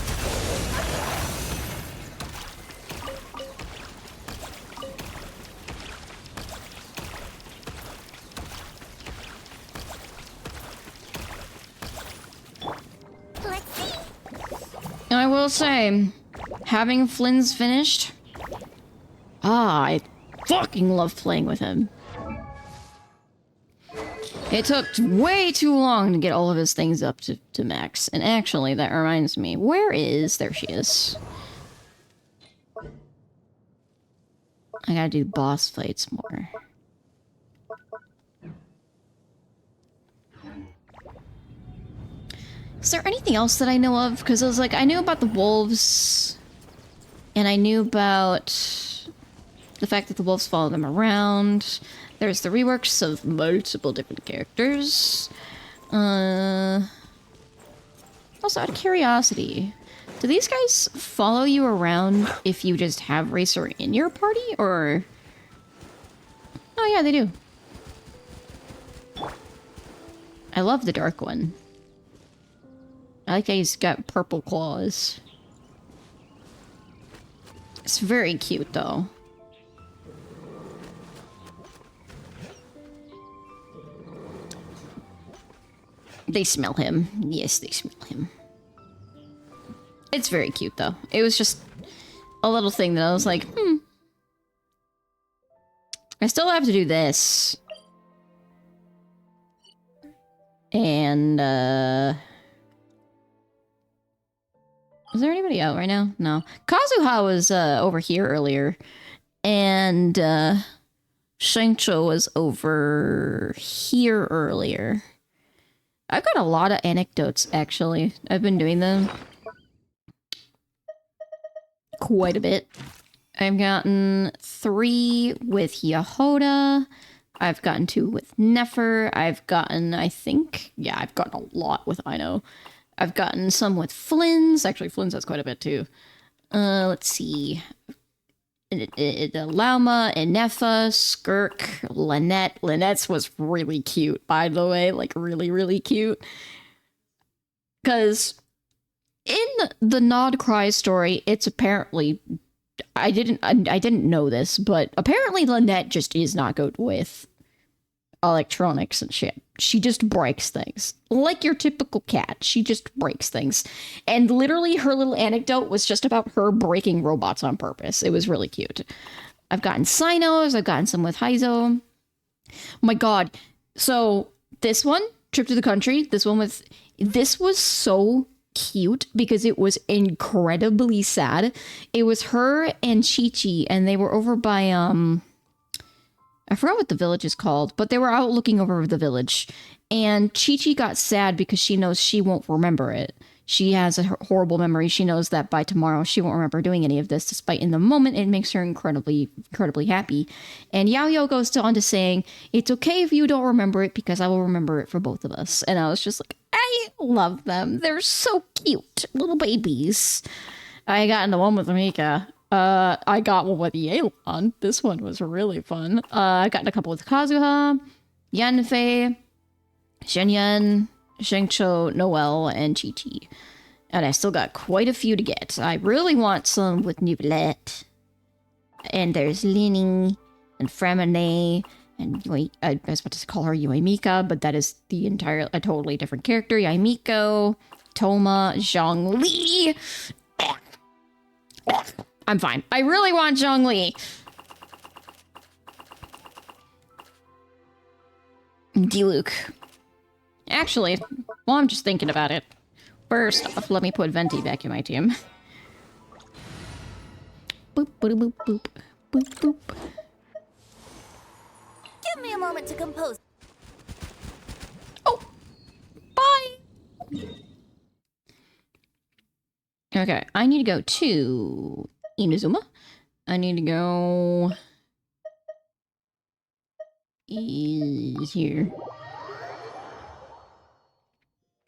Let's see. I will say, having Flynn's finished, I fucking love playing with him. It took way too long to get all of his things up to max. And actually, that reminds me, where is... There she is. I gotta do boss fights more. Is there anything else that I know of? Because I was like, I knew about the wolves. And I knew about the fact that the wolves follow them around. There's the reworks of multiple different characters. Also, out of curiosity, do these guys follow you around if you just have Racer in your party, or... Oh yeah, they do. I love the dark one. I like how he's got purple claws. It's very cute, though. They smell him. Yes, they smell him. It's very cute, though. It was just a little thing that I was like, I still have to do this. And, is there anybody out right now? No. Kazuha was, over here earlier. And, Shangcho was over here earlier. I've got a lot of anecdotes, actually. I've been doing them quite a bit. I've gotten 3 with Yahoda. I've gotten 2 with Nefer. I've gotten, I think... Yeah, I've gotten a lot with Ino. I've gotten some with Flynn's. Actually, Flynn's has quite a bit, too. Let's see. Lauma, Inefa, Skirk, Lynette. Lynette's was really cute, by the way. Like, really, really cute. Because in the Nod Cry story, it's apparently... I didn't know this, but apparently Lynette just is not good with electronics and shit. She just breaks things. Like your typical cat. She just breaks things. And literally her little anecdote was just about her breaking robots on purpose. It was really cute. I've gotten Sinos. I've gotten some with Heizo. Oh my god. So this one, Trip to the Country, this was so cute because it was incredibly sad. It was her and Chi-Chi, and they were over by, I forgot what the village is called, but they were out looking over the village. And Chi-Chi got sad because she knows she won't remember it. She has a horrible memory. She knows that by tomorrow she won't remember doing any of this, despite in the moment it makes her incredibly, incredibly happy. And Yao goes on to saying, it's okay if you don't remember it because I will remember it for both of us. And I was just like, I love them. They're so cute. Little babies. I got into one with Mika. I got one with Yelan. This one was really fun. I got in a couple with Kazuha, Yanfei, Shenyan, Shengcho, Noel, and Chi-Chi. And I still got quite a few to get. I really want some with Nivelette. And there's Lini, and Framene, and I was about to call her Yuemika, but that is a totally different character. Yaimiko, Toma, Zhongli. I'm fine. I really want Zhongli. Diluc. Actually, while I'm just thinking about it, first off, let me put Venti back in my team. Boop, boop, boop, boop, boop, boop. Give me a moment to compose. Oh, bye. Okay, I need to go to Inazuma. I need to go here.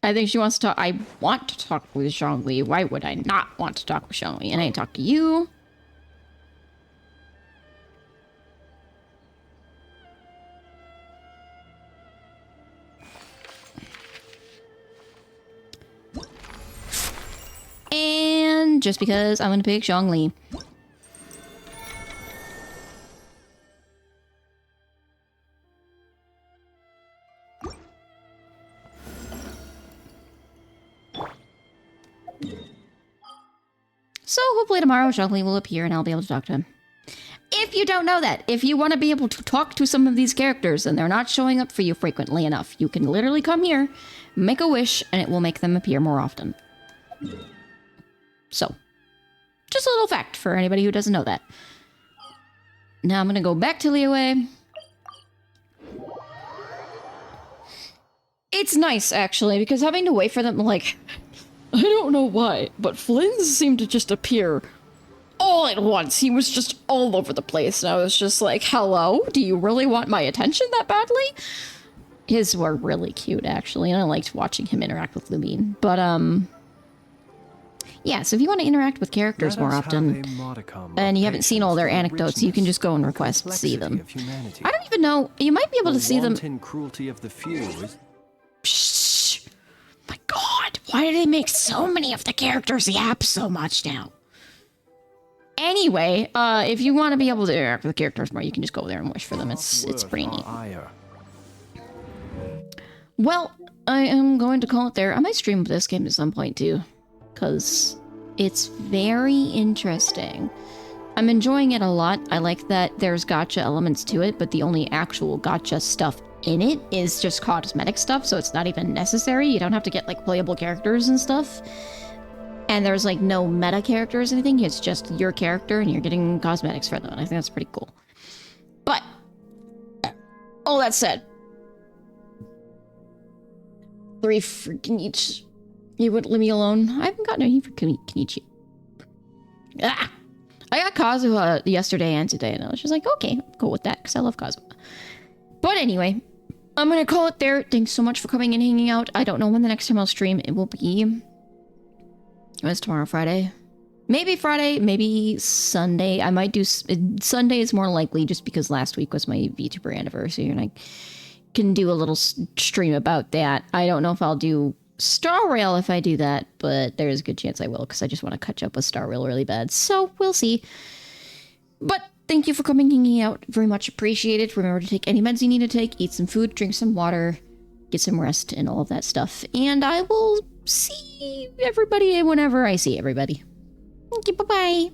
I think she wants to talk. I want to talk with Zhongli. Why would I not want to talk with Zhongli? And I talk to you. And just because I'm going to pick Zhongli. So hopefully tomorrow Zhongli will appear and I'll be able to talk to him. If you don't know that, if you want to be able to talk to some of these characters and they're not showing up for you frequently enough, you can literally come here, make a wish, and it will make them appear more often. So, just a little fact for anybody who doesn't know that. Now I'm going to go back to Liyue. It's nice, actually, because having to wait for them, like... I don't know why, but Flynn's seemed to just appear all at once. He was just all over the place, and I was just like, hello? Do you really want my attention that badly? His were really cute, actually, and I liked watching him interact with Lumine. But, yeah, so if you want to interact with characters more often, and you haven't seen all their anecdotes, you can just go and request to see them. I don't even know, you might be able to see them... Cruelty of the few is... Shh! My god, why do they make so many of the characters yap so much now? Anyway, if you want to be able to interact with the characters more, you can just go there and wish for them. It's pretty neat. Well, I am going to call it there. I might stream this game at some point too, because it's very interesting. I'm enjoying it a lot. I like that there's gacha elements to it, but the only actual gacha stuff in it is just cosmetic stuff, so it's not even necessary. You don't have to get like playable characters and stuff. And there's like no meta characters or anything. It's just your character and you're getting cosmetics for them. And I think that's pretty cool. But all that said, 3 freaking each. You wouldn't leave me alone. I haven't gotten any for Kenichi. Ah! I got Kazuha yesterday and today, and I was just like, okay, cool with that, because I love Kazuha. But anyway, I'm going to call it there. Thanks so much for coming and hanging out. I don't know when the next time I'll stream. It will be... It's tomorrow, Friday. Maybe Friday, maybe Sunday. I might do... Sunday is more likely just because last week was my VTuber anniversary, and I can do a little stream about that. I don't know if I'll do Star Rail if I do that, but there's a good chance I will, because I just want to catch up with Star Rail really bad. So, we'll see. But thank you for coming, hanging out. Very much appreciated. Remember to take any meds you need to take, eat some food, drink some water, get some rest, and all of that stuff. And I will see everybody whenever I see everybody. Thank you, bye-bye.